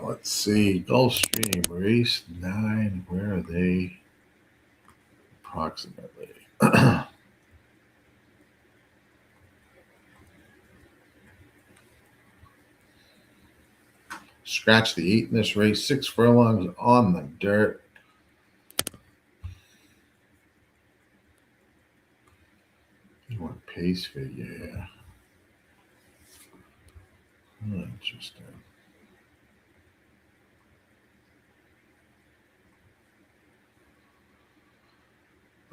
Let's see. Gulfstream race 9. Where are they? Approximately. Scratch the 8 in this race. 6 furlongs on the dirt. You want pace figure here. Interesting.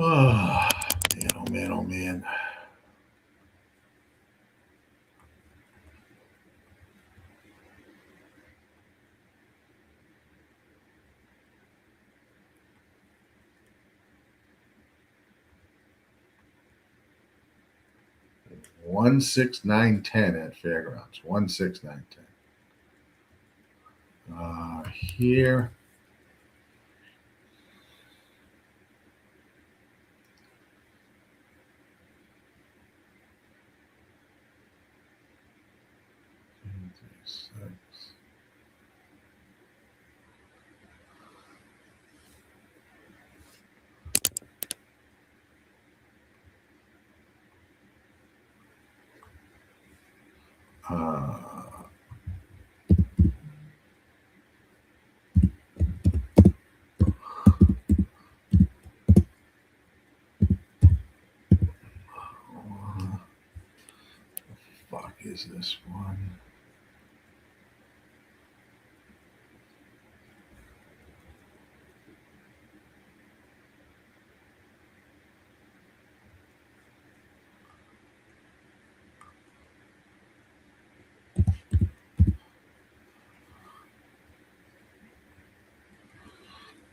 Oh, man, oh, man, oh, man. 16910 at Fairgrounds. 16910. Here. Fuck is this one?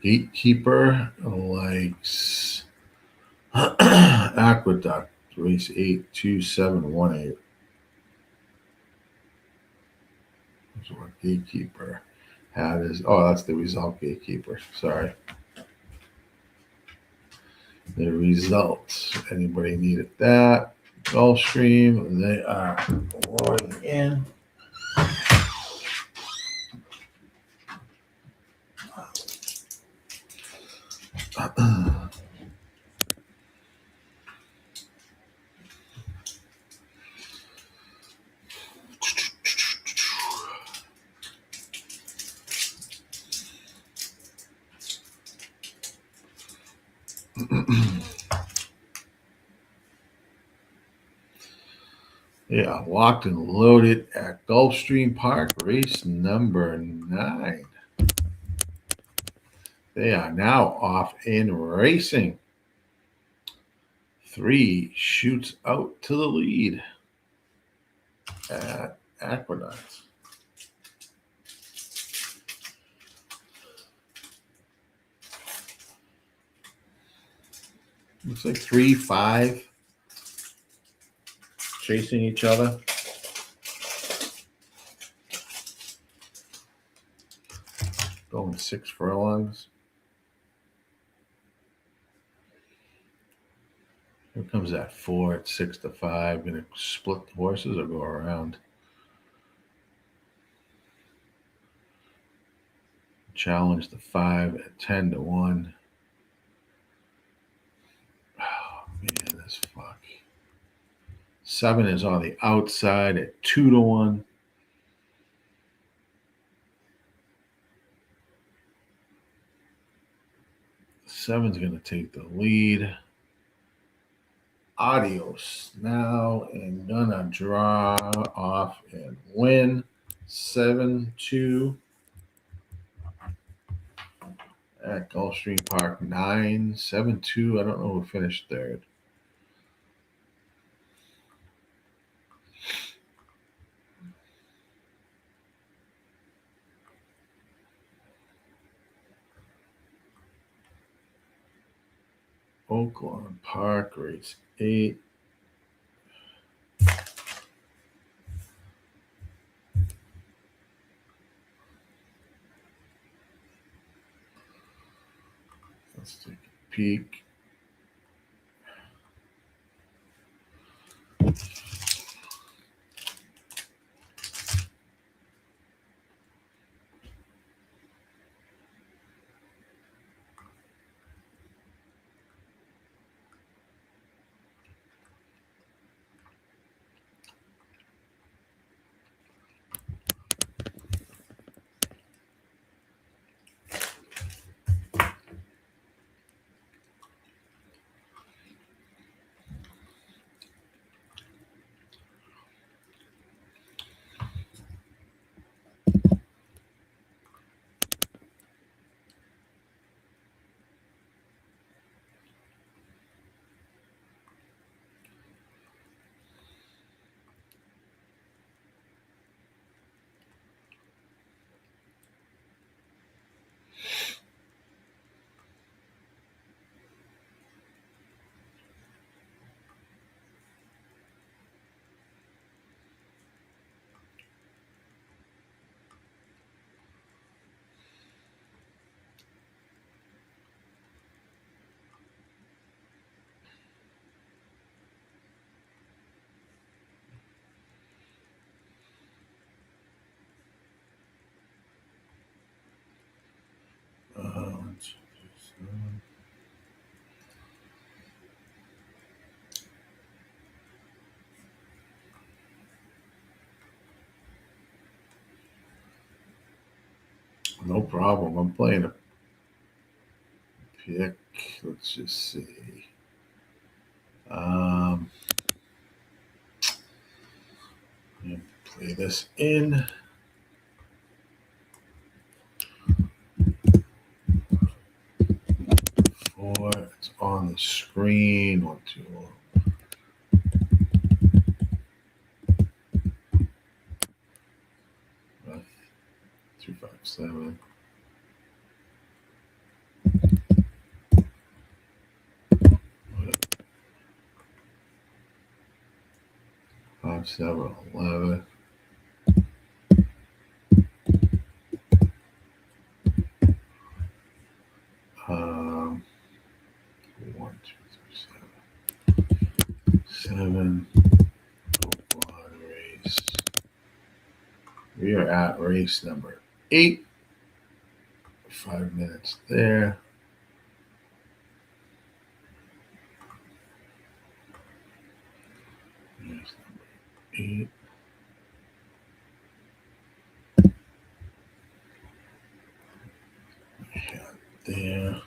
Gatekeeper likes Aqueduct, race 82718. That's what Gatekeeper had is. Oh, that's the result Gatekeeper. Sorry. The results. Anybody needed that? Gulfstream, they are rolling in. Yeah, locked and loaded at Gulfstream Park, race number 9. They are now off and racing. 3 shoots out to the lead at Aqueduct. Looks like 3, 5 chasing each other. Going 6 furlongs. Here comes that 4 at 6 to 5. Gonna split the horses or go around. Challenge the 5 at 10 to 1. Oh man, this fuck. 7 is on the outside at 2 to 1. Seven's going to take the lead. Adios now and gonna draw off and win 7-2 at Gulfstream Park. 9-7-2. I don't know who finished third. Oaklawn Park, race 8. Let's take a peek. No problem. I'm playing a pick. Let's just see. Play this in. Four. It's on the screen. 1, 2, 2, 5, 7. 5, 7, 11. Um, 1, 2, 3, 7. Oaklawn race. We are at race number 8. 5 minutes there. Race number 8. There.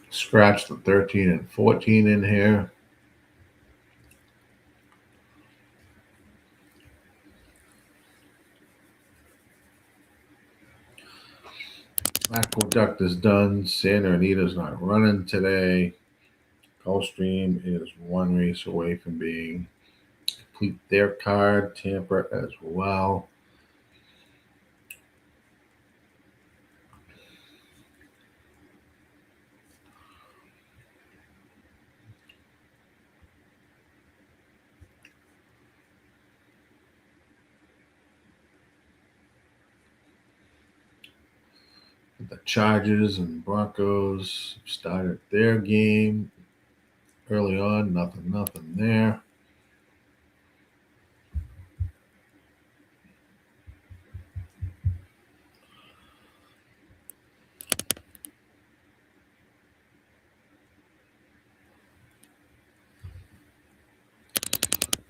Scratch the 13 and 14 in here. Aqueduct is done. Santa Anita's not running today. Gulfstream is 1 race away from being complete their card. Tampa as well. The Chargers and Broncos started their game early on. Nothing there.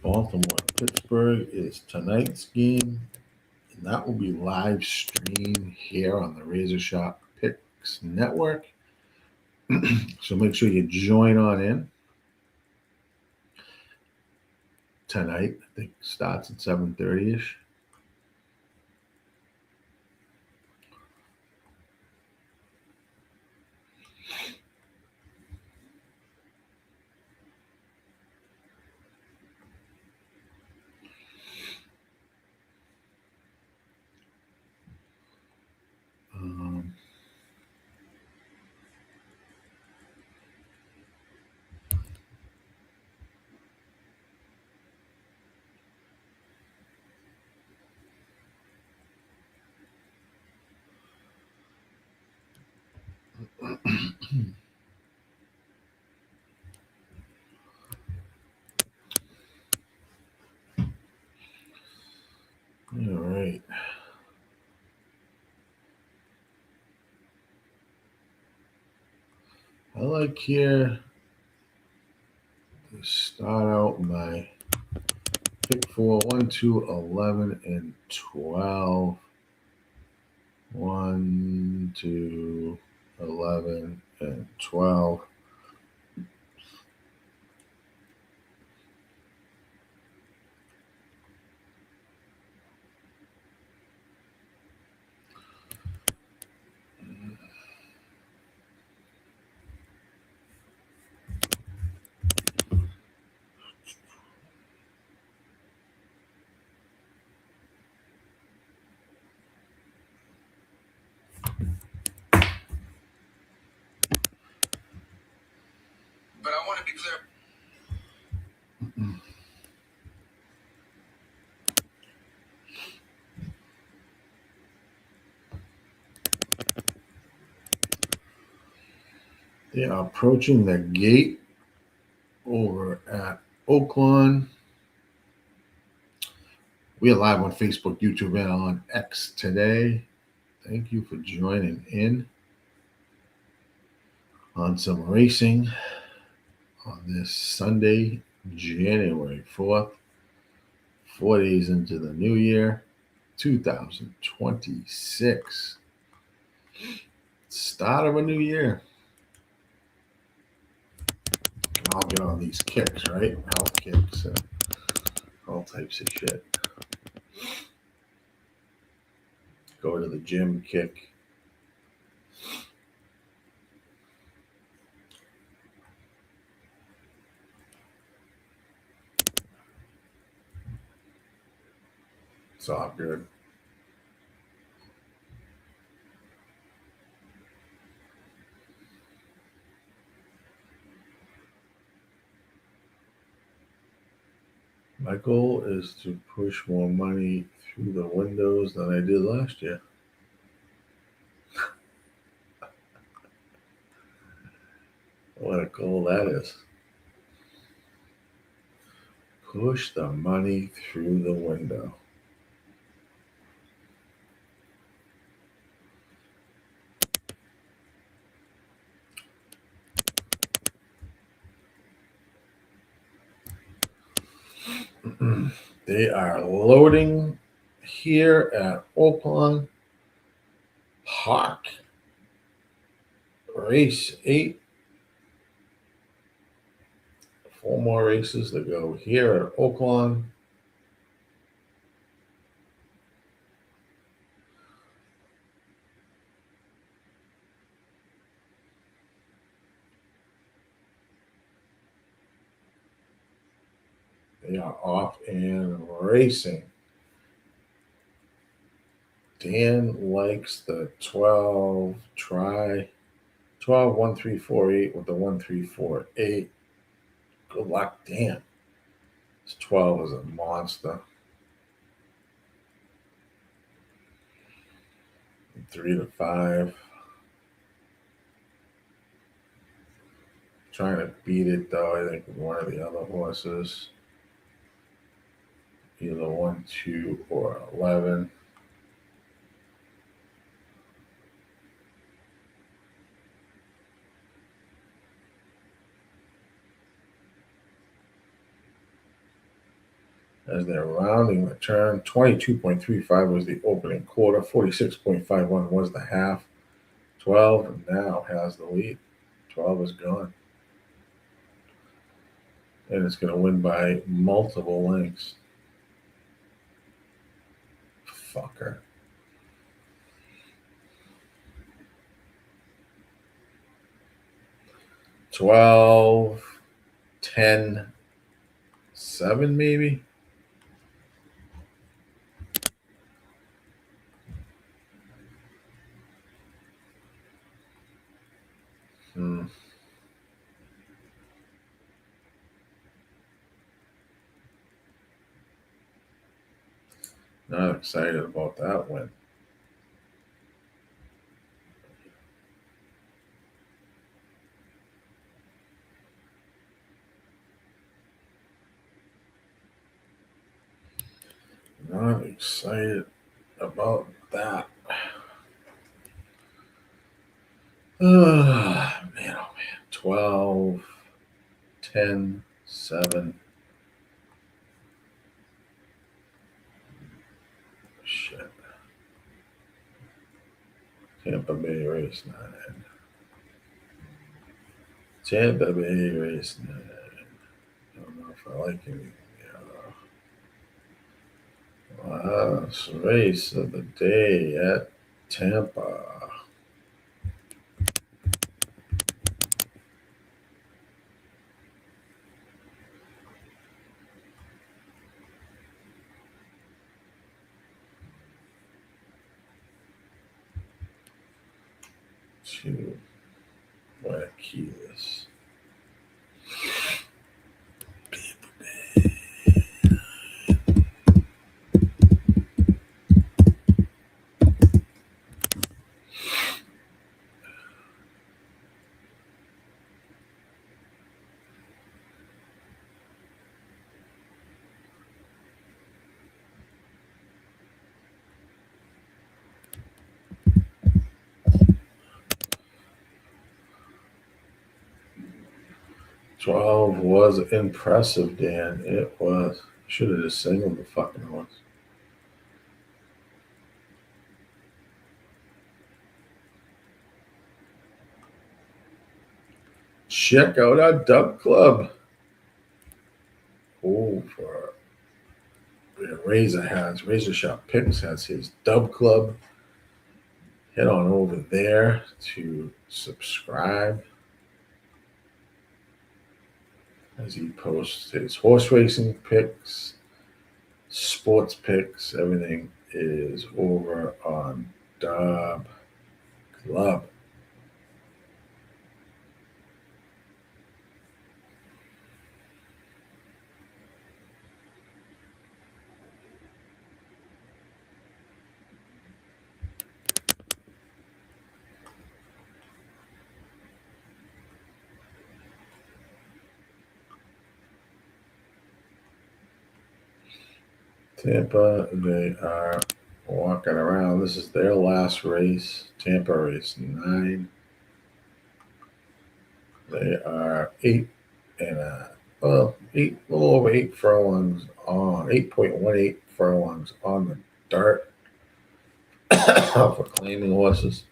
Baltimore Pittsburgh is tonight's game, and that will be live streamed here on the RazorSharpPicks network. So make sure you join on in tonight. I think it starts at 7:30ish. All right. I like here to start out my pick 4, 1, 2, 11, and 12. 1, 2, 11, and 12. But I want to be clear. They are approaching the gate over at Oaklawn. We are live on Facebook, YouTube, and on X today. Thank you for joining in on some racing on this Sunday, January 4th, 4 days into the new year, 2026. Start of a new year. Can all get on these kicks, right? Health kicks and all types of shit. Go to the gym kick. It's all good. My goal is to push more money through the windows than I did last year. What a goal that is. Push the money through the window. They are loading here at Oaklawn Park. Race 8. 4 more races to go here at Oaklawn. They are off and racing. Dan likes the 12 try. 12, 1, 3, 4, 8 with the 1, 3, 4, 8. Good luck, Dan. This 12 is a monster. 3 to 5. Trying to beat it though, I think, with one of the other horses. Either 1, 2, or 11. As they're rounding the turn, 22.35 was the opening quarter, 46.51 was the half. 12 now has the lead. 12 is gone. And it's going to win by multiple lengths. Fucker. $12, 10, 7 maybe. Not excited about that win. Not excited about that. Oh, man. 12, 10, 7. Shit. Tampa Bay race 9. Tampa Bay race 9. I don't know if I like anything there though. Last race of the day at Tampa. To where key is. 12 was impressive, Dan. It was. Should have just singled the fucking horse. Check out our Dub Club. Oh, for RazorSharpPicks has his Dub Club. Head on over there to subscribe as he posts his horse racing picks, sports picks. Everything is over on Dub Club. Tampa, they are walking around. This is their last race. Tampa race 9. They are 8 a little over 8 furlongs on 8.18 furlongs on the dirt for claiming horses.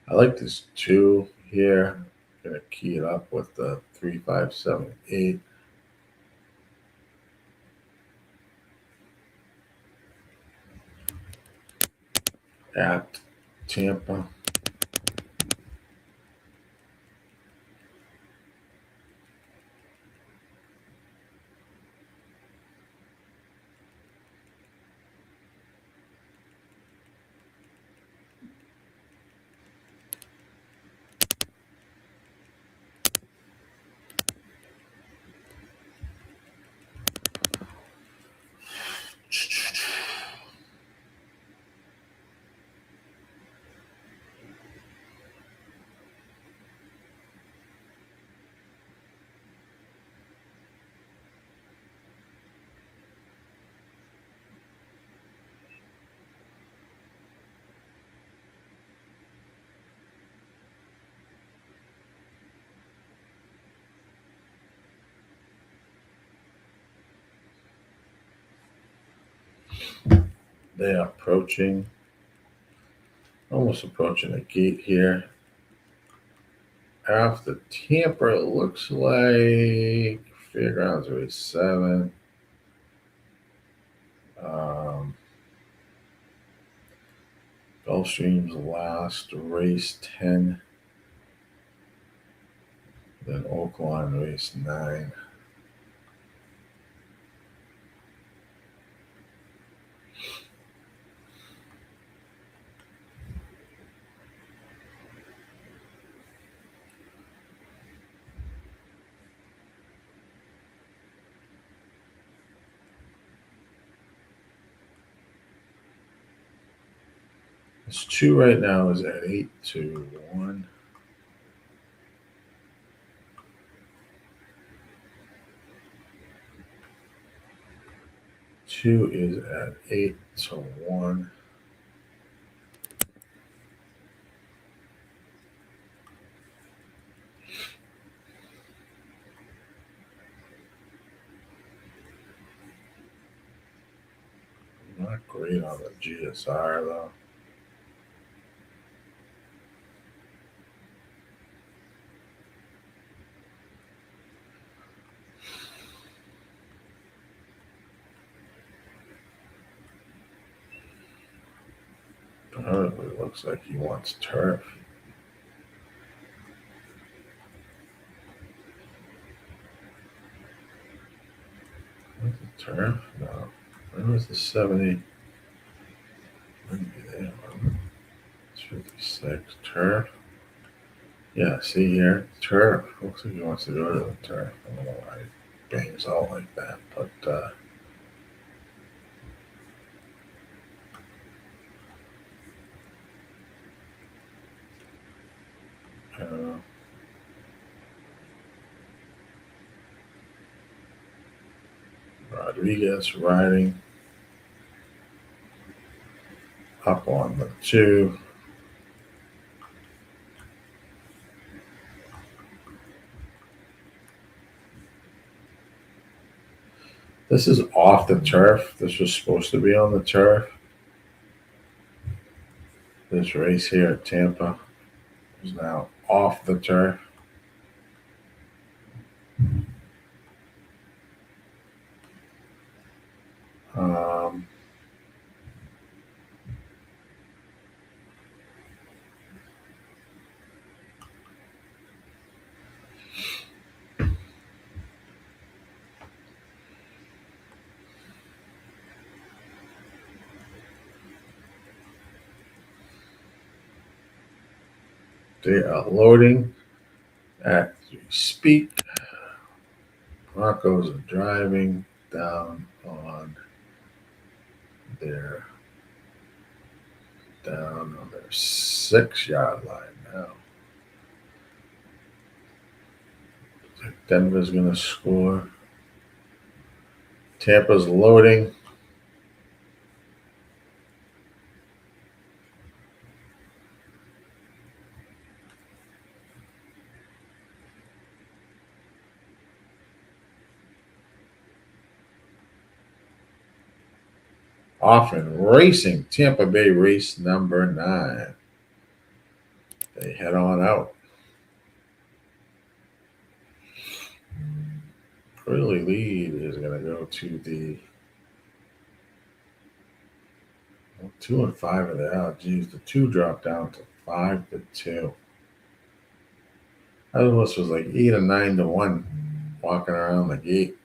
I like this 2 here. Gonna key it up with the 3, 5, 7, 8. At Tampa. They are approaching, almost approaching the gate here. After Tampa, it looks like Fairgrounds race 7. Gulfstream's last race 10. Then Oaklawn race 9. This 2 right now is at 8-1. Two is at 8-1. Not great on the GSR though. It looks like he wants turf. Where's the turf? No. Where was the 70? Wouldn't be there. It's 56. Turf. Yeah, see here? Turf. Looks like he wants to go to the turf. I don't know why he bangs out like that, but I don't know. Rodriguez riding up on the 2. This is off the turf. This was supposed to be on the turf. This race here at Tampa is now off the turf. They are loading as we speak. Broncos are driving down on their 6-yard line now. Denver's going to score. Tampa's loading. Off and racing. Tampa Bay race number 9. They head on out. Early lead is going to go to the 2 and 5 of the out. Geez, the 2 dropped down to 5-2. That was like 8 or 9-1 walking around the gate.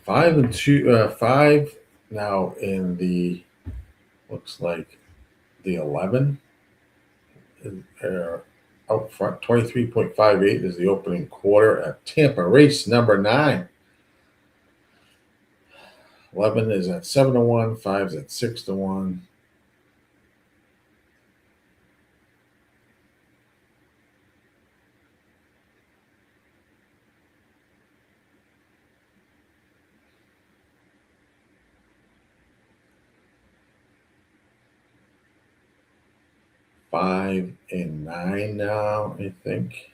5 and 2, 5 now in the looks like the 11. Out front, 23.58 is the opening quarter at Tampa race number 9. 11 is at 7-1, 5 is at 6-1. Five and 9 now, I think.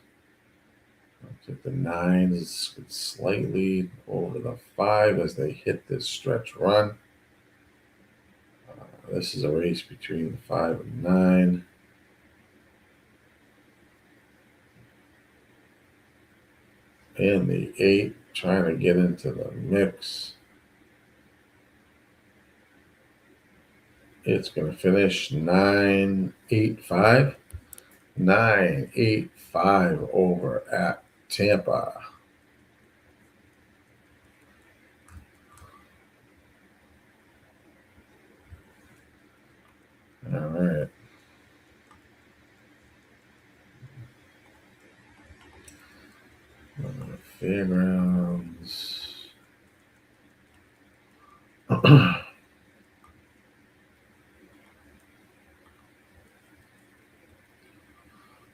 The 9 is slightly over the 5 as they hit this stretch run. This is a race between the 5 and 9. And the 8 trying to get into the mix. It's going to finish 9-8-5. 9-8-5 over at Tampa. All right. Fairgrounds.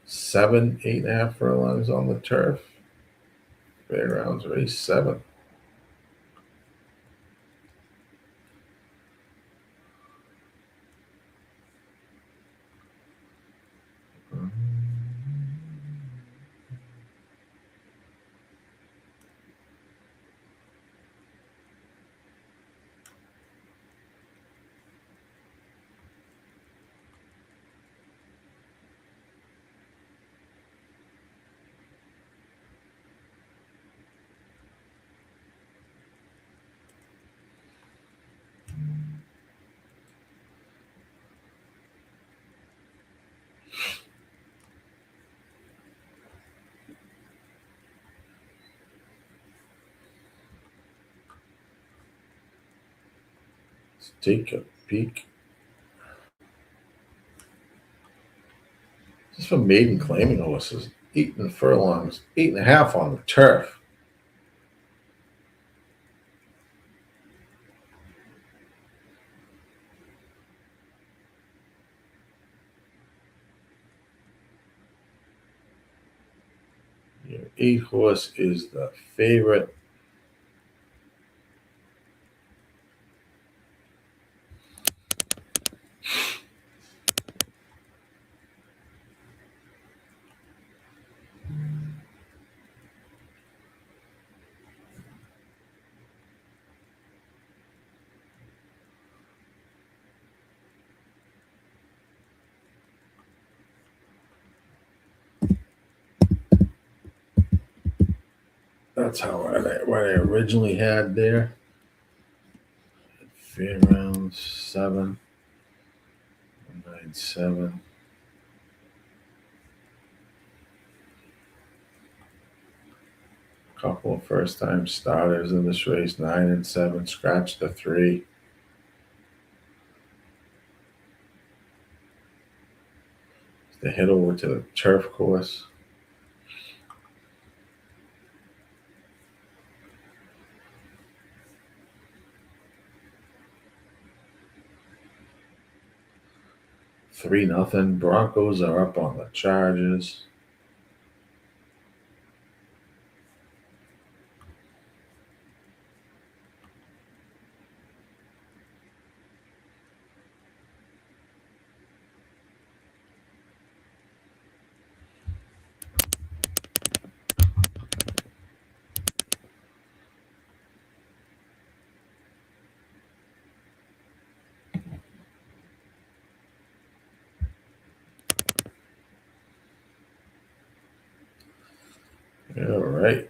7, 8.5 furlongs on the turf. Fairgrounds race 7. Let's take a peek. This is for maiden claiming horses. 8 furlongs, 8.5 on the turf. Your 8 horse is the favorite. That's what I originally had there. Fairgrounds 7, 9-7. Couple of first-time starters in this race, 9 and 7. Scratch the 3. They head over to the turf course. Three nothing. Broncos are up on the Chargers. All right.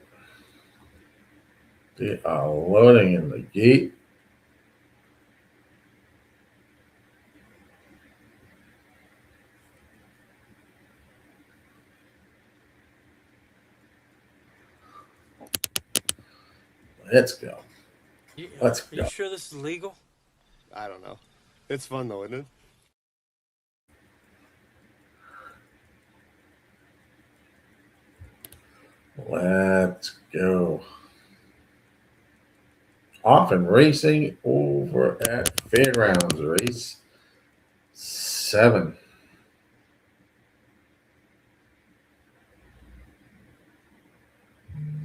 They are loading in the gate. Let's go. Let's go. Are you sure this is legal? I don't know. It's fun though, isn't it? Let's go. Often racing over at Fairgrounds, race 7.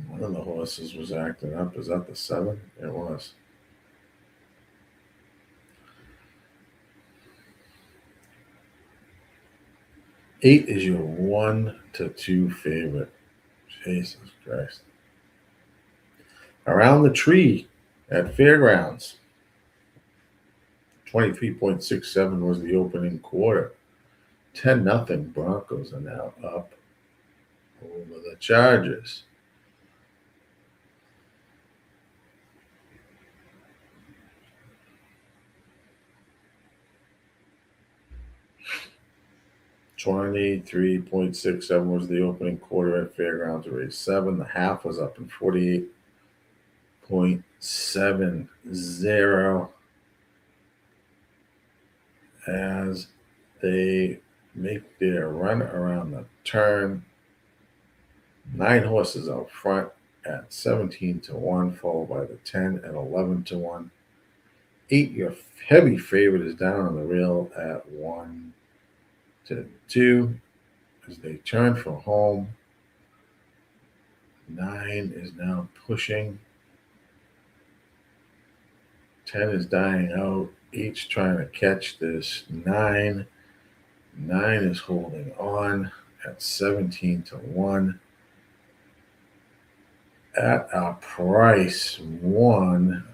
One of the horses was acting up. Is that the 7? It was. Eight is your 1 to 2 favorite. Jesus Christ. Around the Tree at Fairgrounds. 23.67 was the opening quarter. 10-0 Broncos are now up over the Chargers. $23.67 was the opening quarter at Fairgrounds race 7. The half was up in 48.70 as they make their run around the turn. 9 horses out front at 17-1, followed by the 10 and 11-1. 8, your heavy favorite, is down on the rail at 1-2 as they turn for home. 9 is now pushing. 10 is dying out. 8's trying to catch this 9. 9 is holding on at 17-1. At a price 1,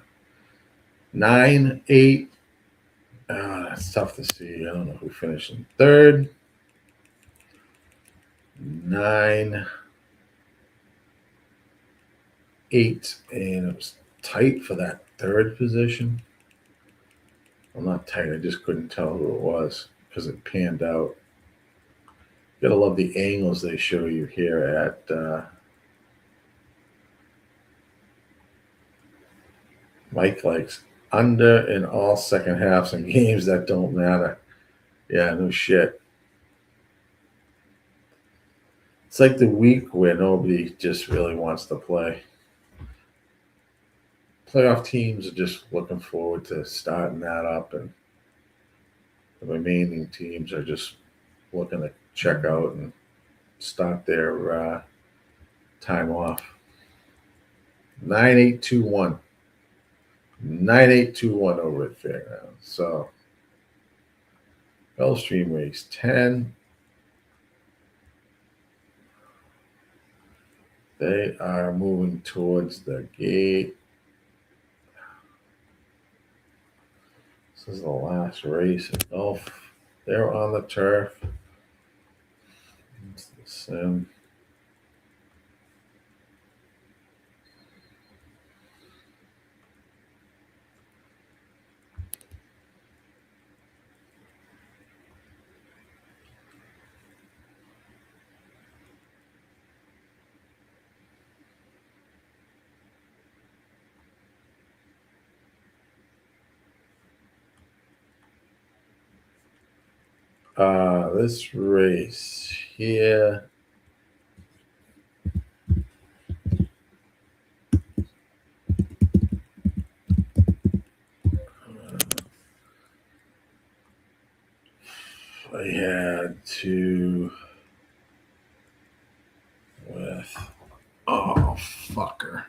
9, 8. That's tough to see. I don't know who finished in third. 9, 8, and it was tight for that third position. Well, not tight. I just couldn't tell who it was because it panned out. You gotta love the angles they show you here at Mike likes under in all second halves and games that don't matter. Yeah, no shit. It's like the week where nobody just really wants to play. Playoff teams are just looking forward to starting that up, and the remaining teams are just looking to check out and start their time off. 9821. 9821 over at Fairgrounds. So, Gulfstream race 10. They are moving towards the gate. This is the last race at Gulf. They're on the turf. It's the sim. This race here. I had to with fucker.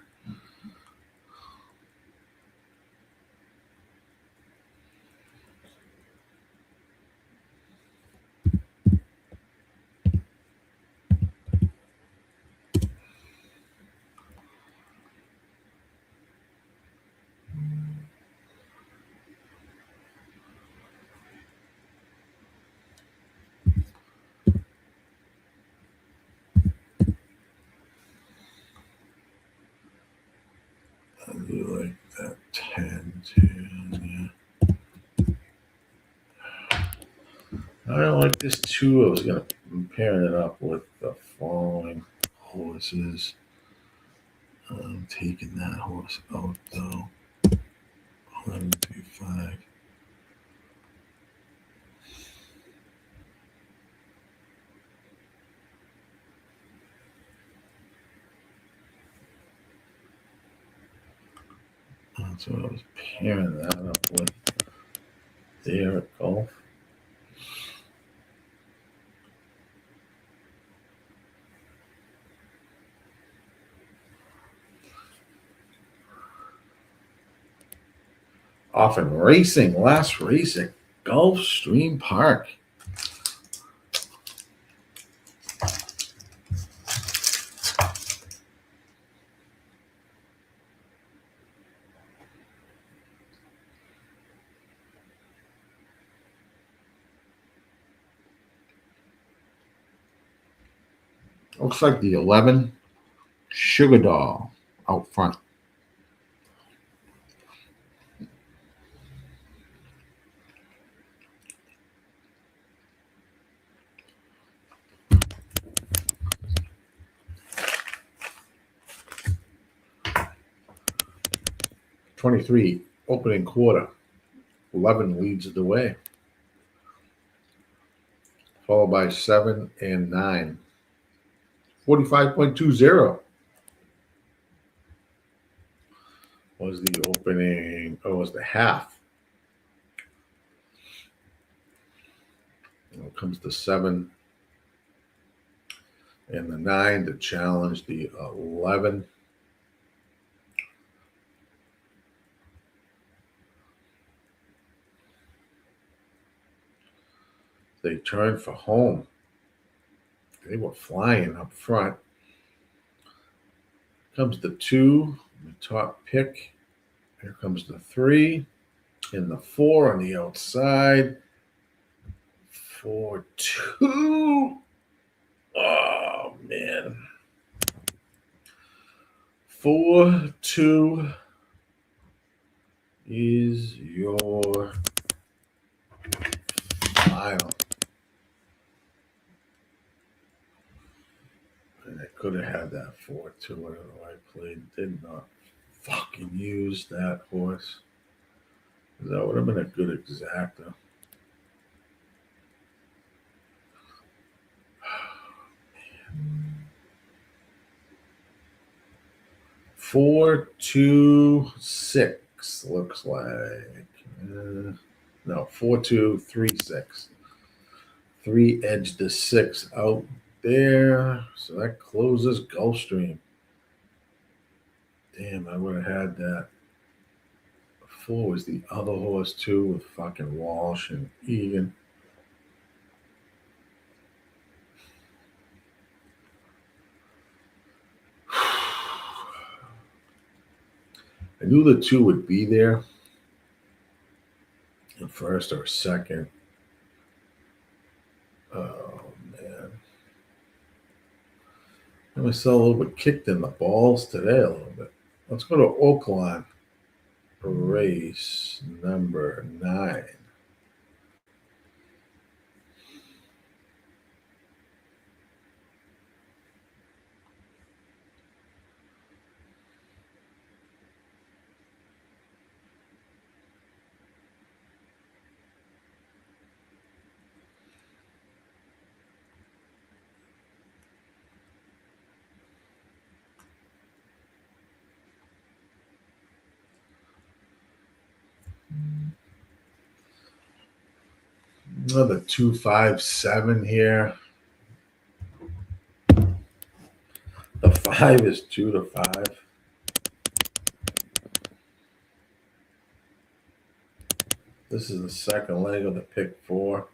I do like that 10 too. Yeah. I don't like this 2. I was going to pair it up with the following horses. I'm taking that horse out though. 11, 3, 5. So I was pairing that up with there at Gulf. Often racing, last race at Gulfstream Park. Looks like the 11 Sugar Doll out front. '23 opening quarter. 11 leads the way, followed by 7 and 9. 45.20 was the opening. Oh, it was the half. Now comes the 7 and the 9 to challenge the 11. They turned for home. They were flying up front. Comes the 2, the top pick. Here comes the 3 and the 4 on the outside. 4-2. Oh, man. 4-2 is your final. And I could have had that 4-2. I don't know why I played. Did not fucking use that horse. That would have been a good exacta. Four, 2, 6 looks like. No, 4, 2, 3, 6. 3 edge the 6 out there. So that closes Gulfstream. Damn, I would have had that. 4 was the other horse too with fucking Walsh and Egan. I knew the 2 would be there in first or second. Oh, man. I myself a little bit kicked in the balls today a little bit. Let's go to Oaklawn. Race number 9. Another 257 here. The 5 is 2 to 5. This is the second leg of the pick 4.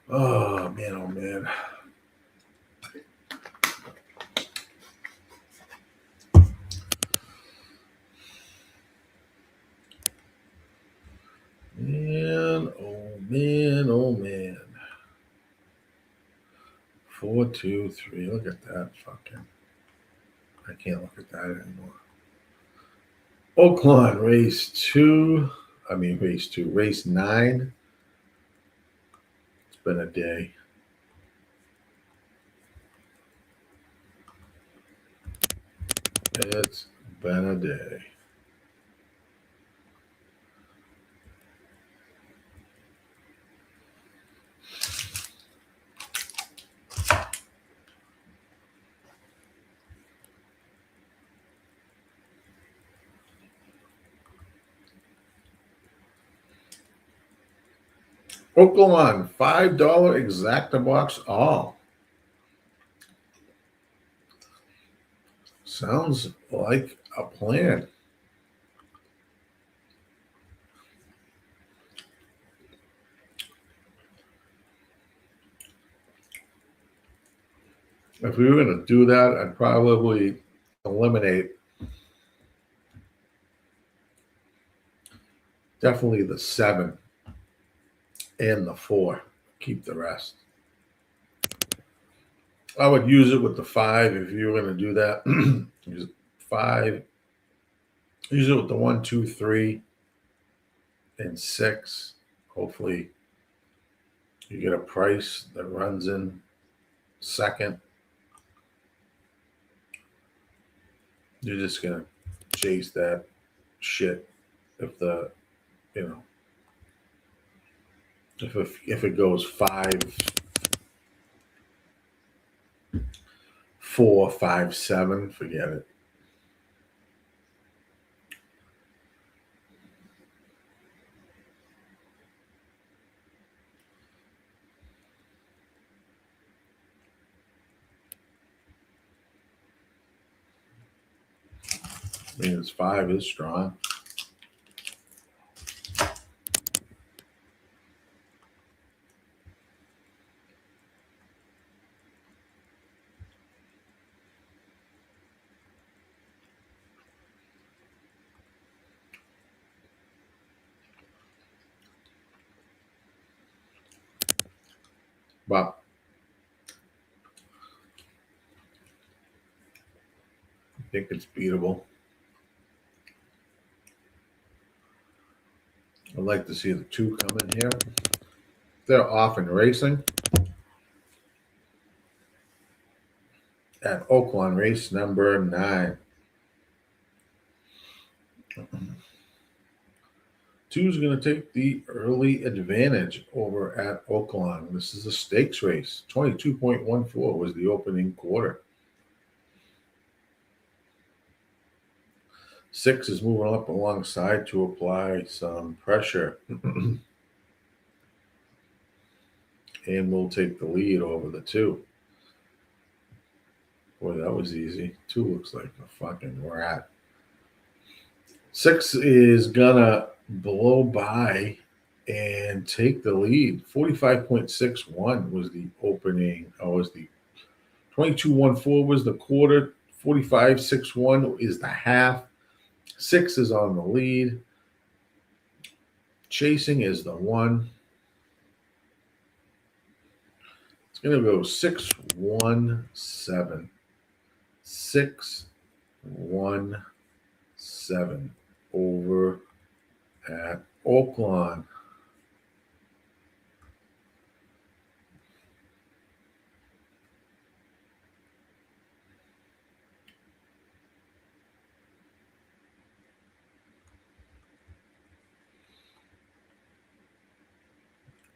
Oh, man, oh, man. Man, oh, man, oh, man. 4, 2, 3. Look at that fucking. I can't look at that anymore. Oaklawn, race 2. Race 9. It's been a day. It's been a day. Oaklawn, $5 exacta box all. Sounds like a plan. If we were going to do that, I'd probably eliminate definitely the 7 and the 4. Keep the rest. I would use it with the 5 if you were going to do that. Use 5. Use it with the 1, 2, 3, and 6. Hopefully, you get a price that runs in second. You're just going to chase that shit if the, if it goes 5, 4, 5, 7, forget it. It's 5 is strong. But I think it's beatable. I'd like to see the 2 come in here. they're off and racing at Oaklawn race number 9. 2 is going to take the early advantage over at Oaklawn. This is a stakes race. 22.14 was the opening quarter. 6 is moving up alongside to apply some pressure. And will take the lead over the 2. Boy, that was easy. 2 looks like a fucking rat. 6 is gonna blow by and take the lead. 45.61 was the opening. Was the 22.14 was the quarter. 45.61 is the half. 6 is on the lead. Chasing is the 1. It's gonna go 6-1-7. 6-1-7 over at Oaklawn.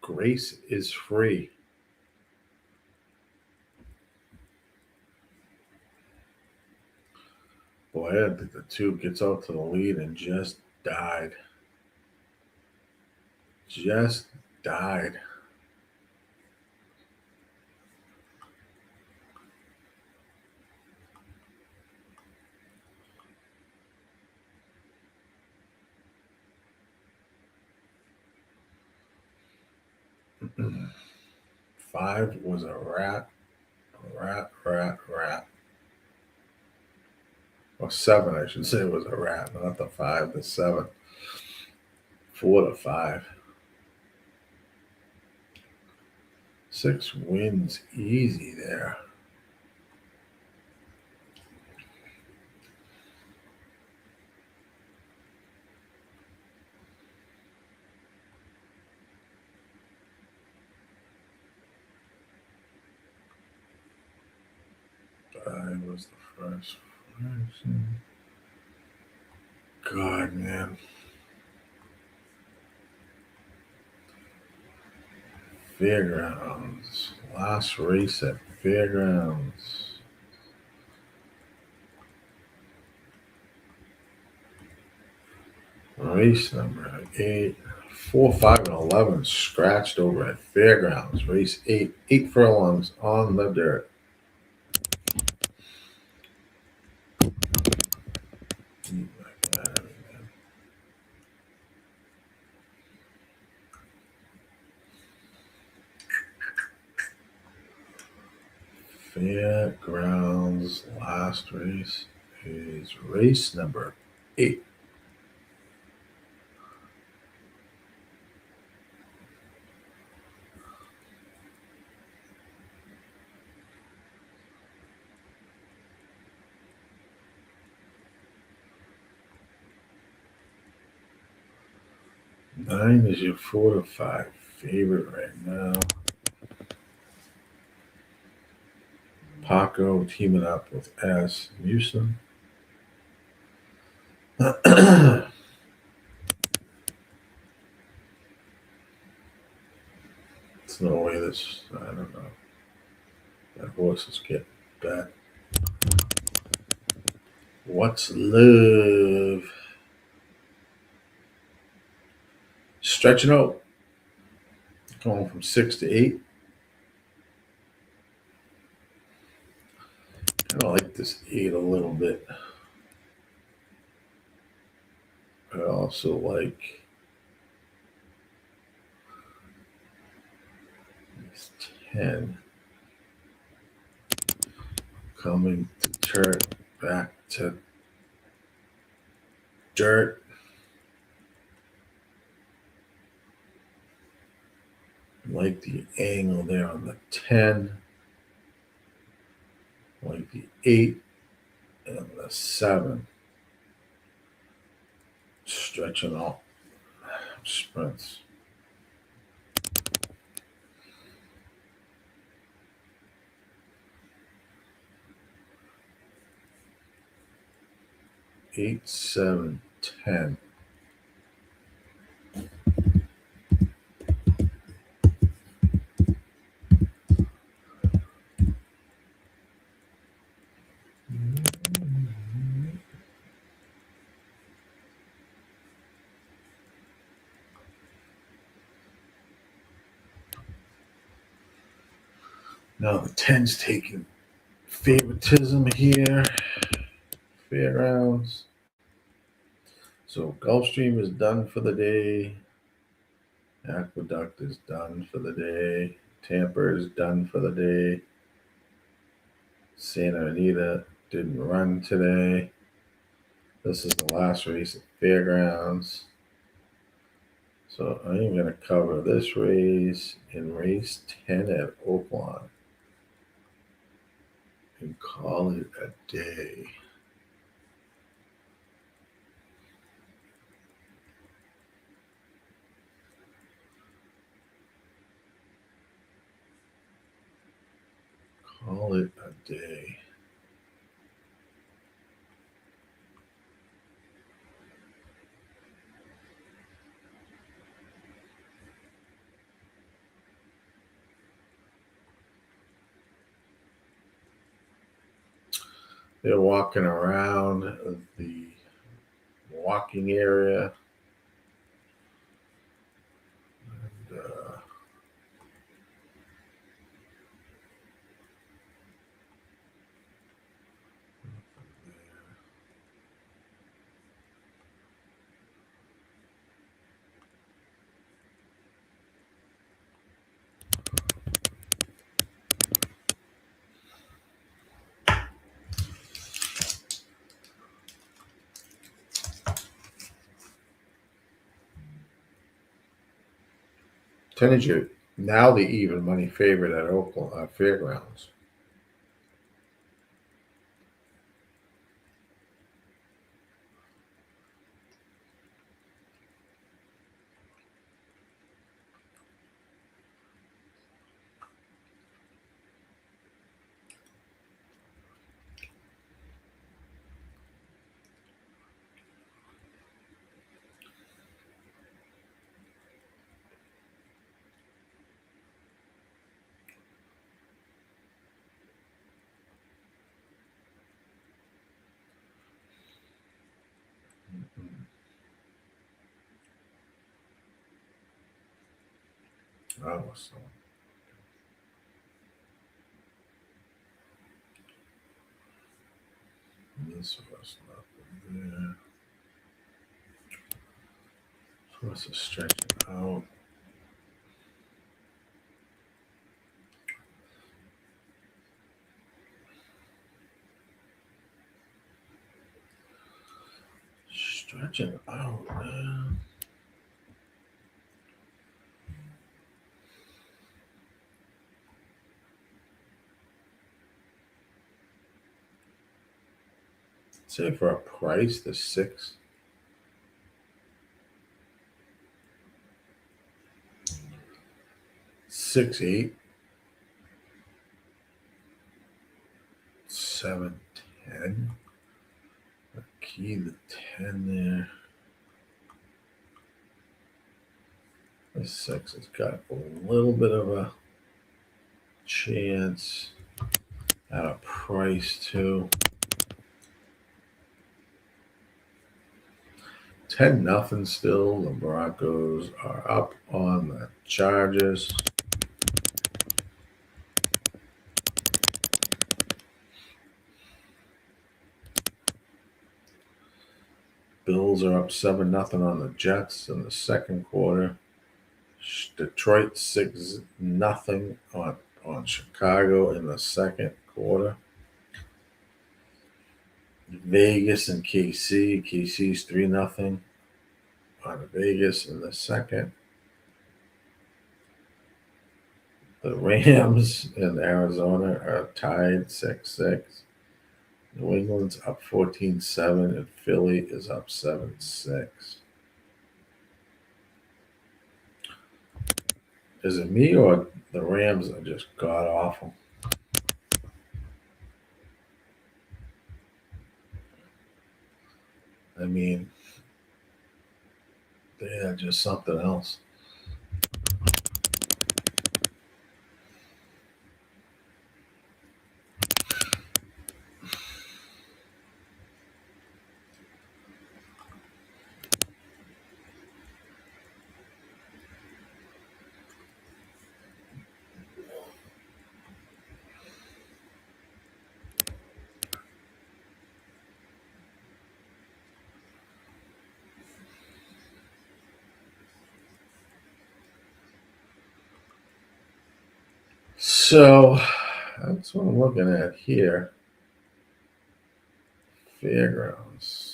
Grace is free. Boy, I didn't think the 2 gets out to the lead and just died. Just died. Five was a rat. Or 7, I should say, was a rat, not the 5, the 7. 4 to 5. 6 wins easy there. I was the first. God, man. Fairgrounds. Last race at Fairgrounds. Race number 8. 4, 5, and 11 scratched over at Fairgrounds. Race 8. 8 furlongs on the dirt. Fairgrounds last race is race number 8. Nine is your 4 to 5 favorite right now. Paco teaming up with S. Newsom. There's no way this, I don't know. That horses get bet. What's love? Stretching out. Going from 6 to 8. I like this 8 a little bit. I also like this 10. Coming to turn back to dirt. Like the angle there on the 10. Like the 8 and the 7. Stretching out sprints. 8, 7, 10. Now the 10's taking favoritism here. Fairgrounds. So Gulfstream is done for the day. Aqueduct is done for the day. Tampa is done for the day. Santa Anita didn't run today. This is the last race at Fairgrounds. So I am going to cover this race in race 10 at Oaklawn and call it a day. Call it a day. They're walking around the walking area. And, Tanager, now the even money favorite at Oaklawn Fairgrounds. Oh, so. This was nothing there. Supposed to stretch it out. Stretch it out, man. Say for a price, the 6. Six, 8, 7, 10. Key the 10 there. The 6 has got a little bit of a chance at a price too. 10-0 still. The Broncos are up on the Chargers. Bills are up 7-0 on the Jets in the second quarter. Detroit 6-0 on Chicago in the second quarter. Vegas and KC. KC's 3-0 on Vegas in the second. The Rams in Arizona are tied 6-6. New England's up 14-7, and Philly is up 7-6. Is it me or the Rams are just god awful? I mean, they are just something else. So that's what I'm looking at here. Fairgrounds.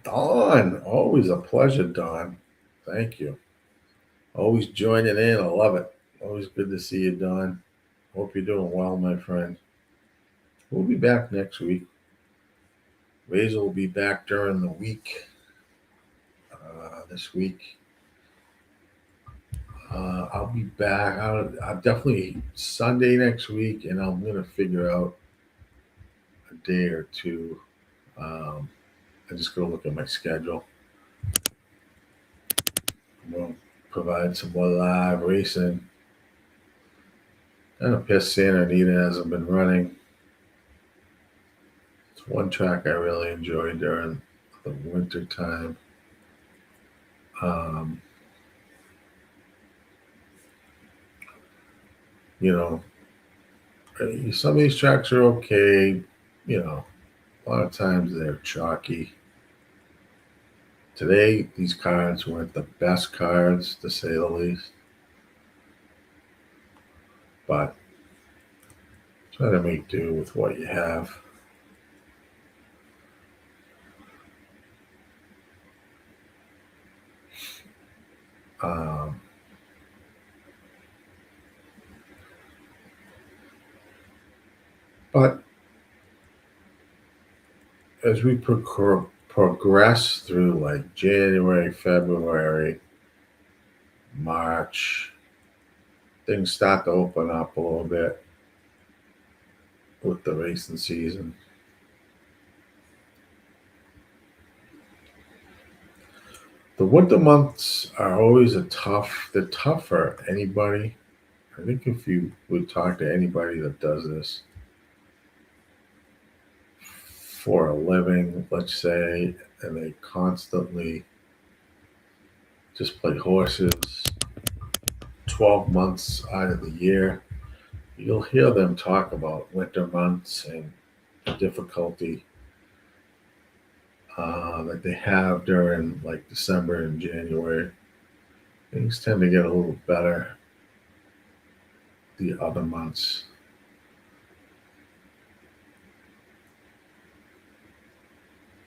Don, always a pleasure, Don. Thank you. Always joining in. I love it. Always good to see you, Don. Hope you're doing well, my friend. We'll be back next week. Razor will be back during the week. This week. I'll be back. I'll definitely Sunday next week, and I'm going to figure out a day or two. I just go look at my schedule. I'm going to provide some more live racing. Kind of pissed Santa Anita hasn't been running. It's one track I really enjoy during the winter time. You know, some of these tracks are okay. You know, a lot of times they're chalky. Today, these cards weren't the best cards, to say the least. But try to make do with what you have. But as we progress through like January, February, March, things start to open up a little bit with the racing season. The winter months are always they're tough for anybody. I think if you would talk to anybody that does this for a living, let's say, and they constantly just play horses 12 months out of the year, you'll hear them talk about winter months and the difficulty that they have during like December and January. Things tend to get a little better the other months.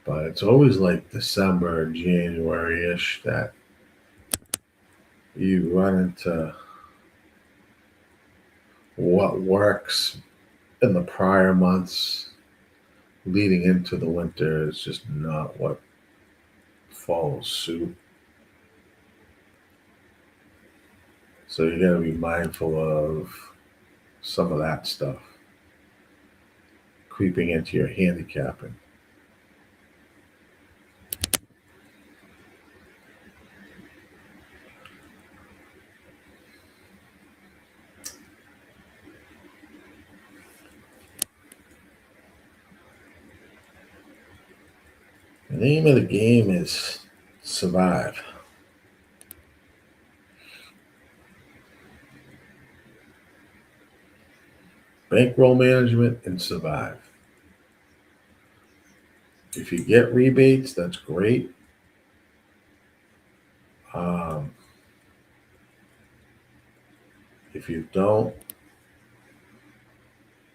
But it's always like December, January-ish that you run into what works in the prior months leading into the winter is just not what follows suit. So you got to be mindful of some of that stuff creeping into your handicapping. The name of the game is survive. Bankroll management and survive. If you get rebates, that's great. if you don't,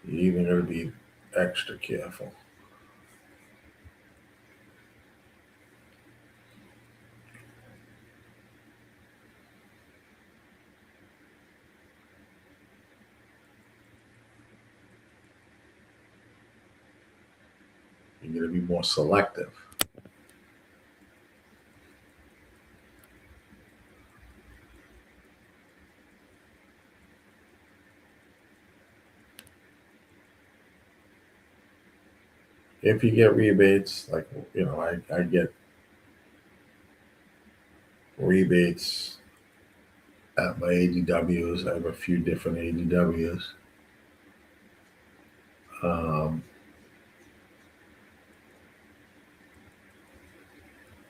you're even going to be extra careful. You're going to be more selective. If you get rebates, like, I get rebates at my ADWs. I have a few different ADWs.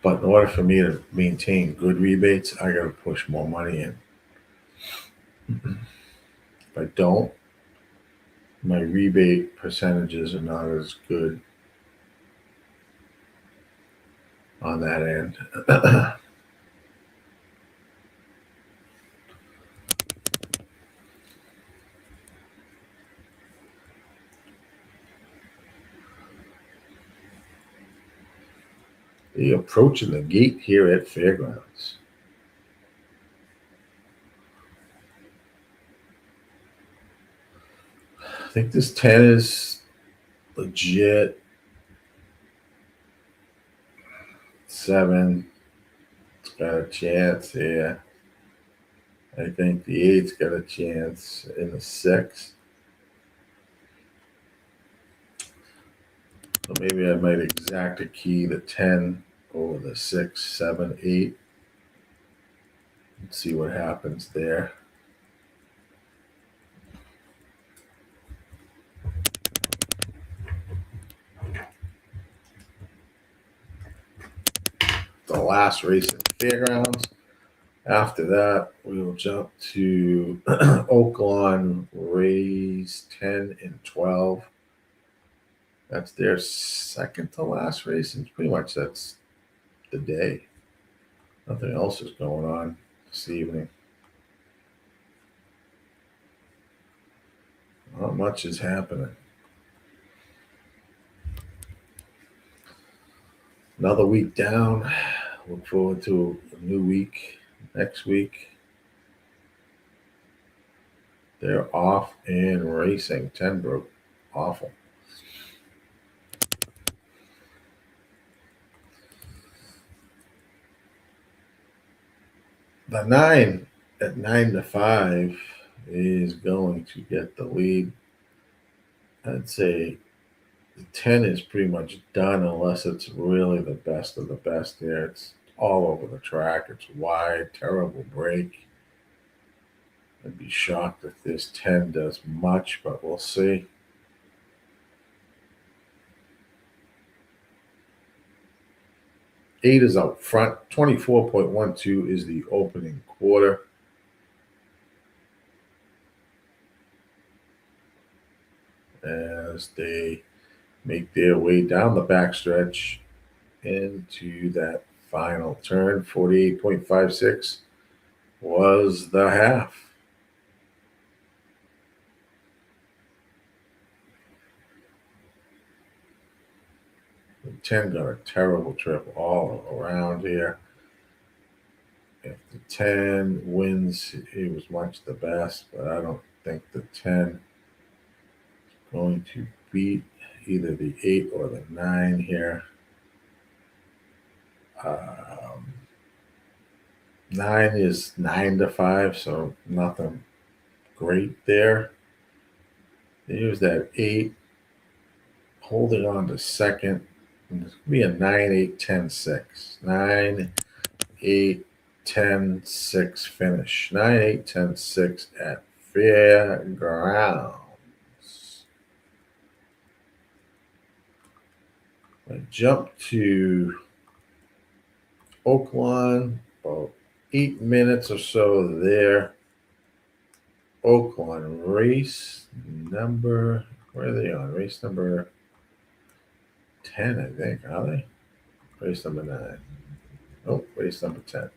But in order for me to maintain good rebates, I got to push more money in. If I don't, my rebate percentages are not as good on that end. You're approaching the gate here at Fairgrounds. I think this 10 is legit. 7, it's got a chance here. I think the 8's got a chance in the 6. So maybe I might exact a key the 10 over the 6, 7, 8. Let's see what happens there. The last race at Fairgrounds. After that, we will jump to Oaklawn Race 10 and 12. That's their second to last race, and pretty much that's the day. Nothing else is going on this evening. Not much is happening. Another week down. Look forward to a new week next week. They're off and racing. 10 broke. Awful. The 9 at 9-5 is going to get the lead. I'd say the 10 is pretty much done unless it's really the best of the best there. It's all over the track. It's wide, terrible break. I'd be shocked if this 10 does much, but we'll see. Eight is out front. 24.12 is the opening quarter. As they make their way down the backstretch into that final turn, 48.56 was the half. The 10 got a terrible trip all around here. If the 10 wins, he was much the best, but I don't think the 10 is going to beat either the 8 or the 9 here. 9 is 9-5, so nothing great there. Here's that 8 holding on to second. And it's going to be a 9-8-10-6. 9-8-10-6 finish. 9-8-10-6 at Fairgrounds. I jump to Oaklawn, about 8 minutes or so there. Oaklawn race number, where are they on? Race number 10, I think, are they? Race number 9. Oh, race number 10.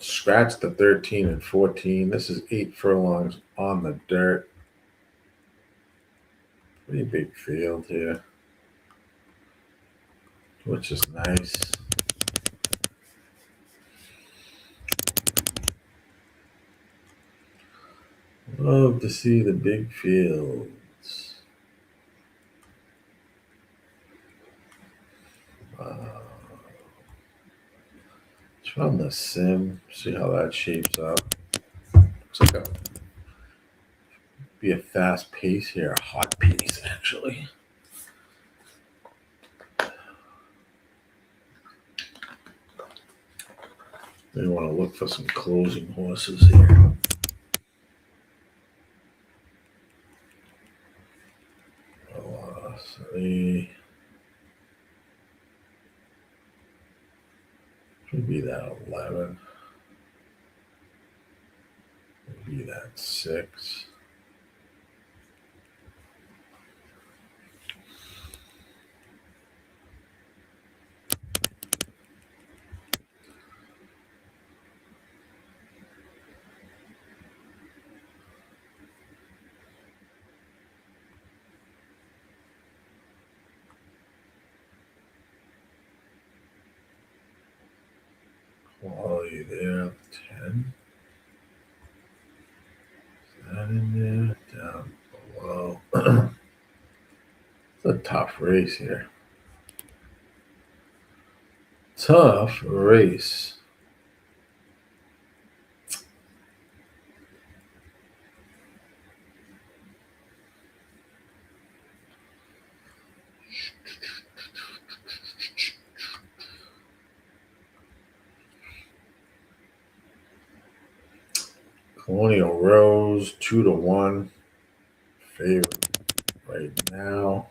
Scratch the 13 and 14. This is 8 furlongs on the dirt. Pretty big field here, which is nice. Love to see the big fields. Let's run the sim, see how that shapes up. Looks like a be a fast pace here, a hot pace actually. They want to look for some closing horses here. Velocity. Should be that 11. Maybe that 6. Quality there, 10. Is that in there? Down below. It's a tough race here. Tough race. Colonial Rose 2-1 favorite right now.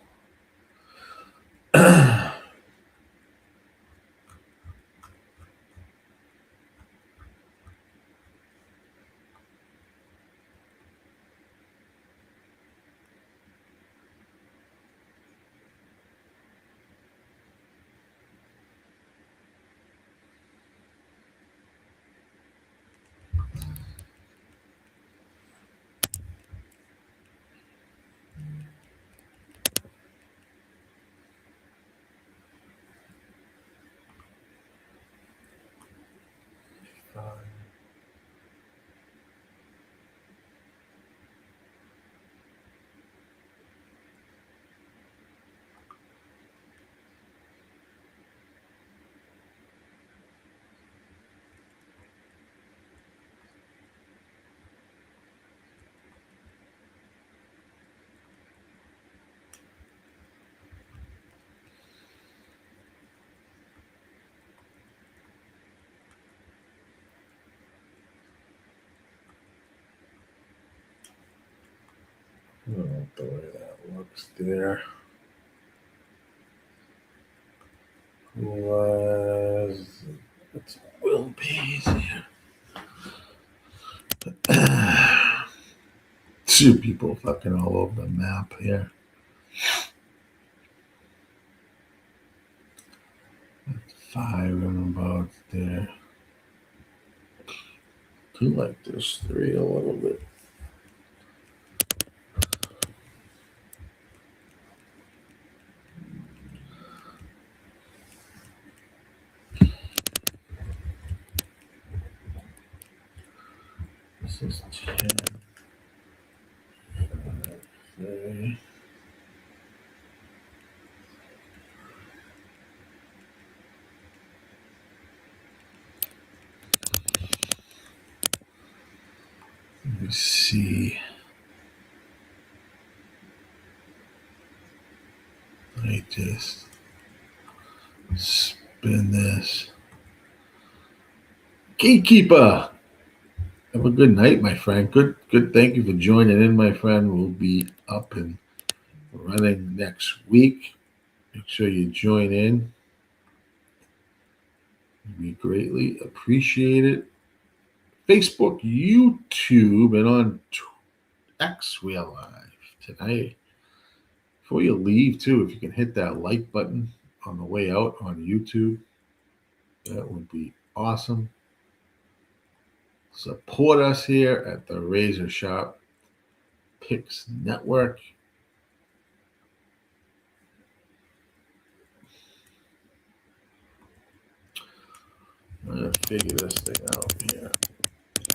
I don't know the way that looks there. It's Will Pays here. Two people fucking all over the map here. That's 5 roundabouts there. Do like this 3 a little bit. This is 10. 3. Let me see. I just spin this. Gatekeeper. Have a good night, my friend. Good. Thank you for joining in, my friend. We'll be up and running next week. Make sure you join in. We greatly appreciate it. Facebook, YouTube, and on X, we are live tonight. Before you leave, too, if you can hit that like button on the way out on YouTube, that would be awesome. support us here at the Razor Sharp Picks Network. I'm going to figure this thing out here.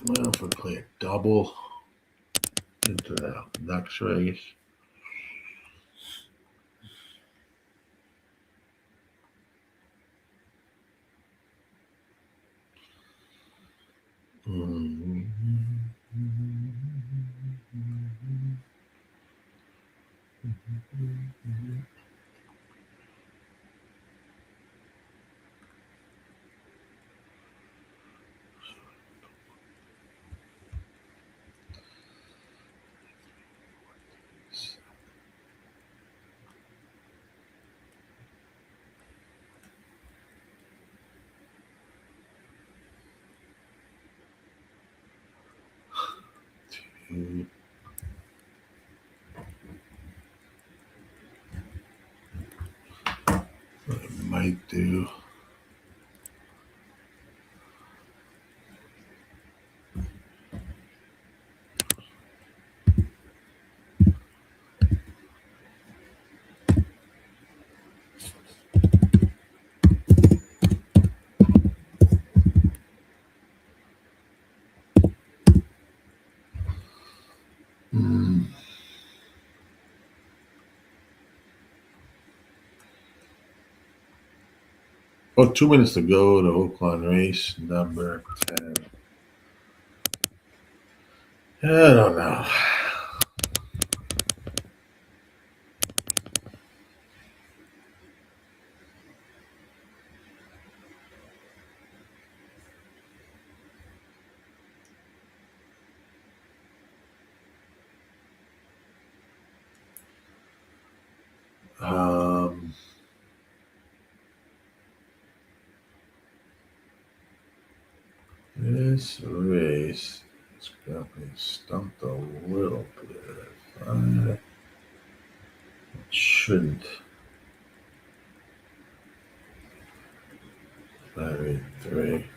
I'm going to play a double into the next race. What I might do. Oh, 2 minutes to go to Oaklawn race number 10. I don't know. This race has got me stumped a little bit. It shouldn't. 583.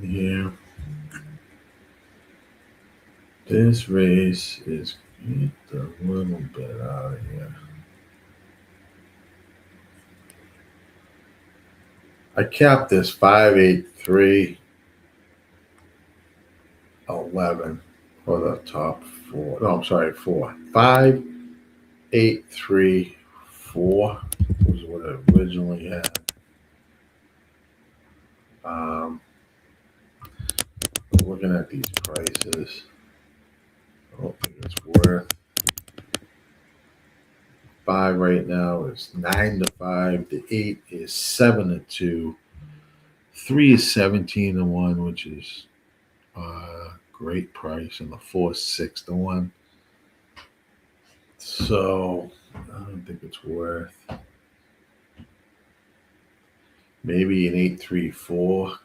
Here. This race is get a little bit out of here. I capped this 583 11 for the top four. No, I'm sorry, 4. 5 8 3 4 was what I originally had. Looking at these prices, I don't think it's worth. 5 right now is 9 to 5. The 8 is 7 to 2. 3 is 17 to 1, which is a great price, and the 4 is 6 to 1. So I don't think it's worth. Maybe an 834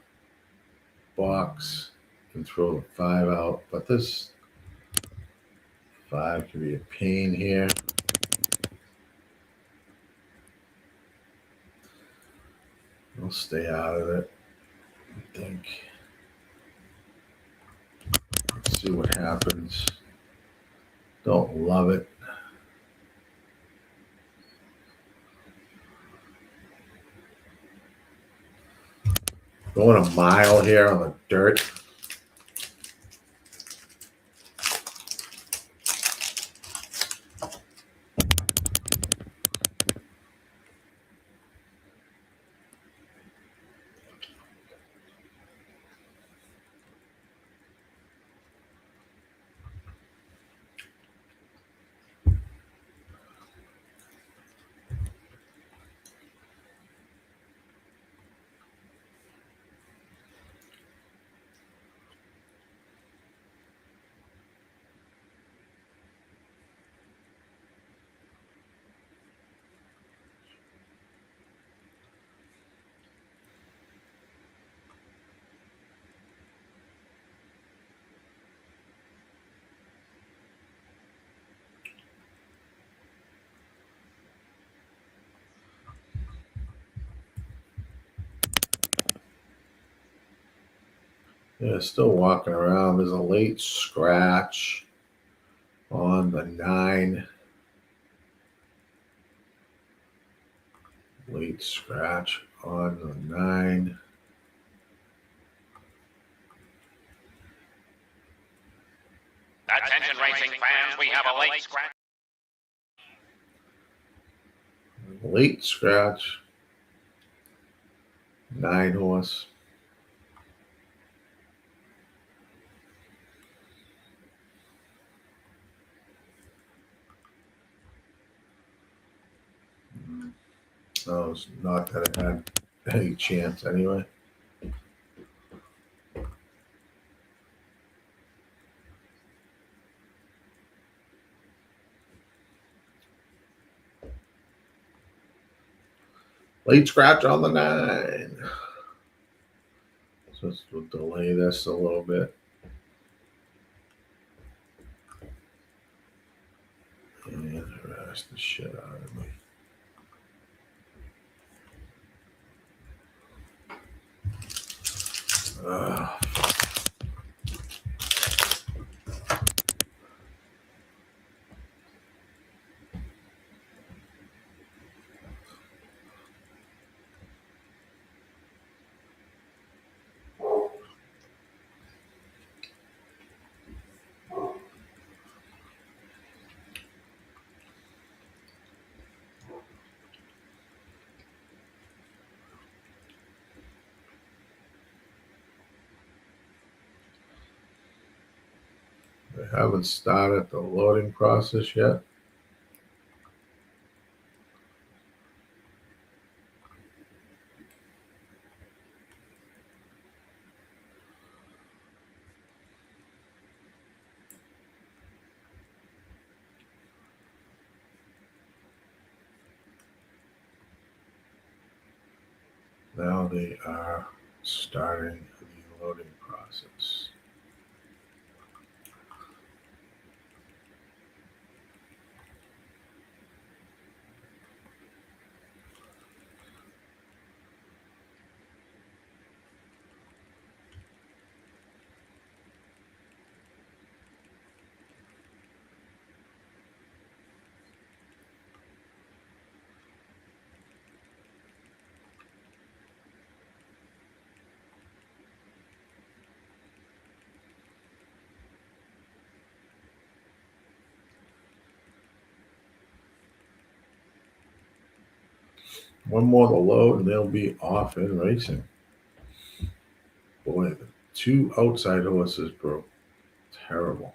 box and throw the 5 out, but this 5 can be a pain here. I'll stay out of it, I think. Let's see what happens. Don't love it. Going a mile here on the dirt. Yeah, still walking around. There's a late scratch on the 9. Late scratch on the 9. Attention racing fans, we have a late scratch. Late scratch. 9 horse. No, it's not that it had any chance anyway. Late scratch on the 9. So we'll delay this a little bit. And harass the shit out of me. I haven't started the loading process yet. Now they are starting the loading process. One more to load and they'll be off in racing. Boy, the 2 outside horses broke. Terrible.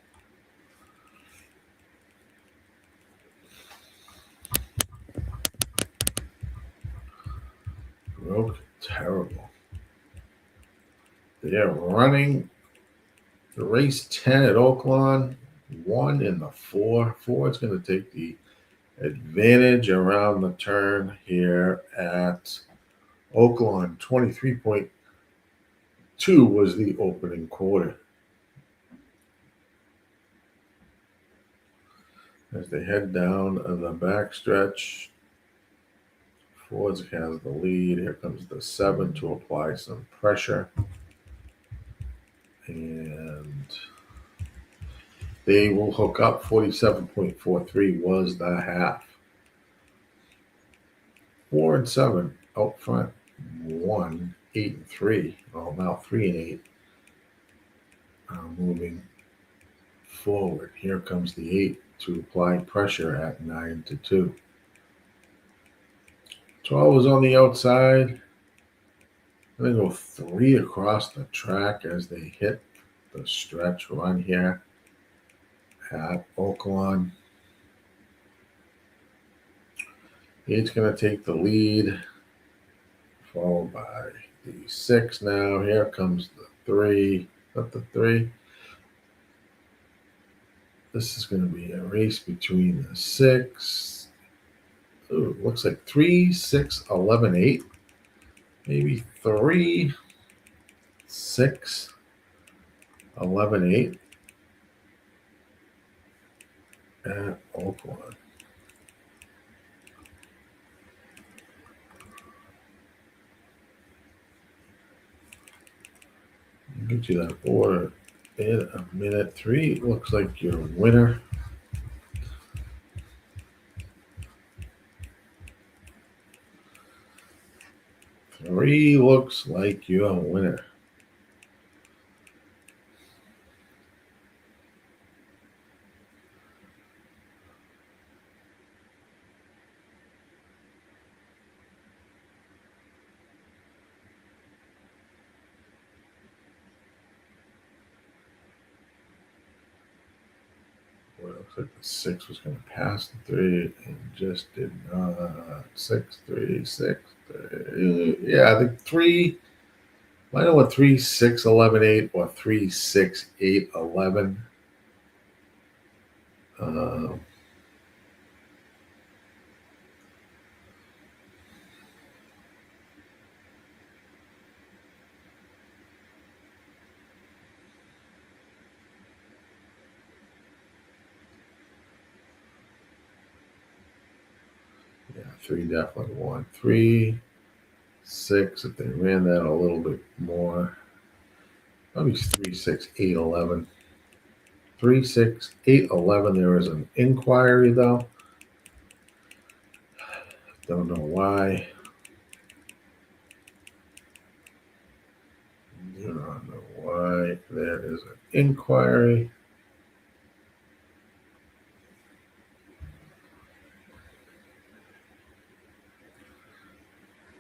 Broke terrible. They're running the race 10 at Oaklawn. 1 in the 4. 4 is going to take the advantage around the turn here at Oaklawn. 23.2 was the opening quarter. As they head down the backstretch, Ford has the lead. Here comes the 7 to apply some pressure. And they will hook up. 47.43 was the half. 4 and 7 out front. 1, 8 and 3. Well, now 3 and 8 are moving forward. Here comes the 8 to apply pressure at 9 to 2. 12 is on the outside. They go 3 across the track as they hit the stretch run here at Oaklawn. 8's going to take the lead, followed by the 6 now. Here comes the 3. Up the 3. This is going to be a race between the 6. Ooh, looks like 3, 6, 11, 8. Maybe 3, 6, 11, 8 at Oaklawn. Get you that order in a minute. 3 looks like your winner. Three looks like your winner. Well, it looks like the 6 was going to pass the 3 and just did not. 6, 3, 6, 3. Yeah, I think 3. I know what 3, 6, 11, 8 or 3, 6, 8, 11. Yeah, 3 definitely won. 3, 6, if they ran that a little bit more. Probably 3, 6, 8, 11. 3, 6, 8, 11. There is an inquiry, though. Don't know why. Do not know why there is an inquiry.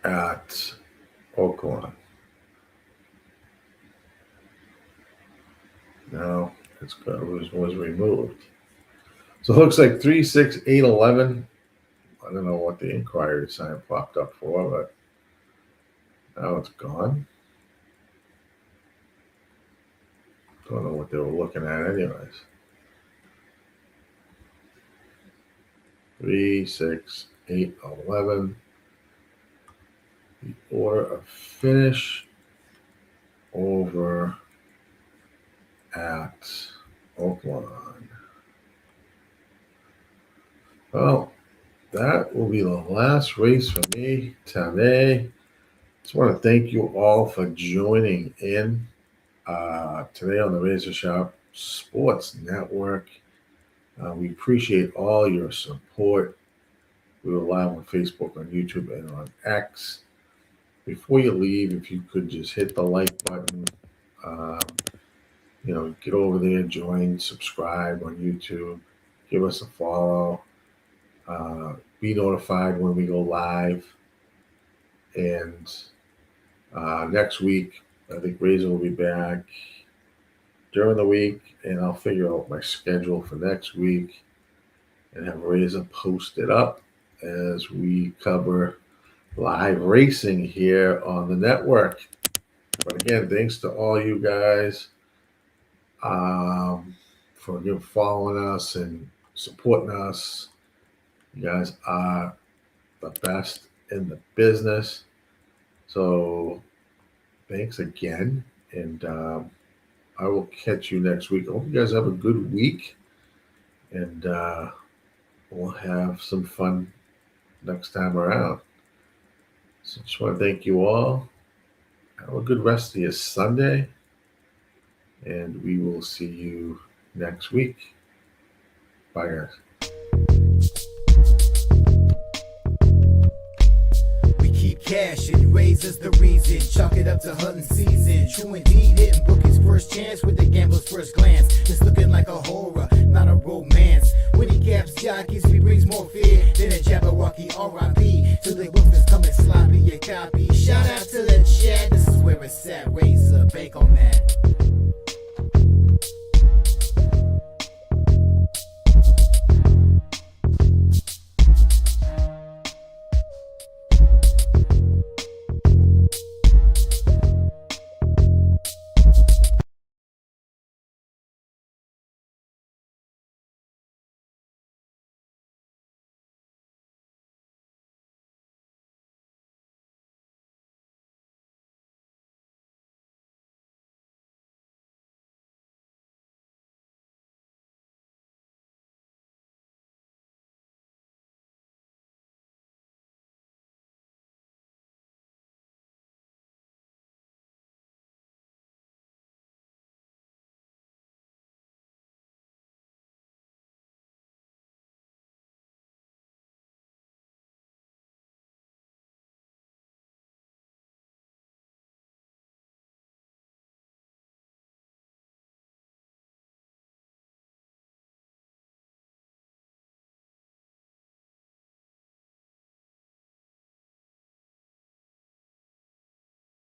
At Oaklawn. No, it was removed. So it looks like 3, 6, 8, 11. I don't know what the inquiry sign popped up for, but now it's gone. Don't know what they were looking at anyways. 3, 6, 8, 11. The order of finish over at Oaklawn. Well, that will be the last race for me today. Just want to thank you all for joining in today on the Razor Sharp Sports Network. We appreciate all your support. We were live on Facebook, on YouTube, and on X. Before you leave, if you could just hit the like button, get over there, join, subscribe on YouTube, give us a follow, be notified when we go live. And next week, I think Razor will be back during the week, and I'll figure out my schedule for next week and have Razor posted up as we cover live racing here on the network. But again, thanks to all you guys for following us and supporting us. You guys are the best in the business. So thanks again. And I will catch you next week. I hope you guys have a good week. And we'll have some fun next time around. So just want to thank you all. Have a good rest of your Sunday. And we will see you next week. Bye, guys. We keep cashing, raises the reason. Chalk it up to hunting season. True indeed, hitting book his first chance with the gambler's first glance. It's looking like a horror, not a romance. When he caps jockeys, he brings more fear than a Jabberwocky R.I.P. To the wolf that's coming sloppy, a copy. Shout out to the chat, this is where it's at. Razor, bake on that.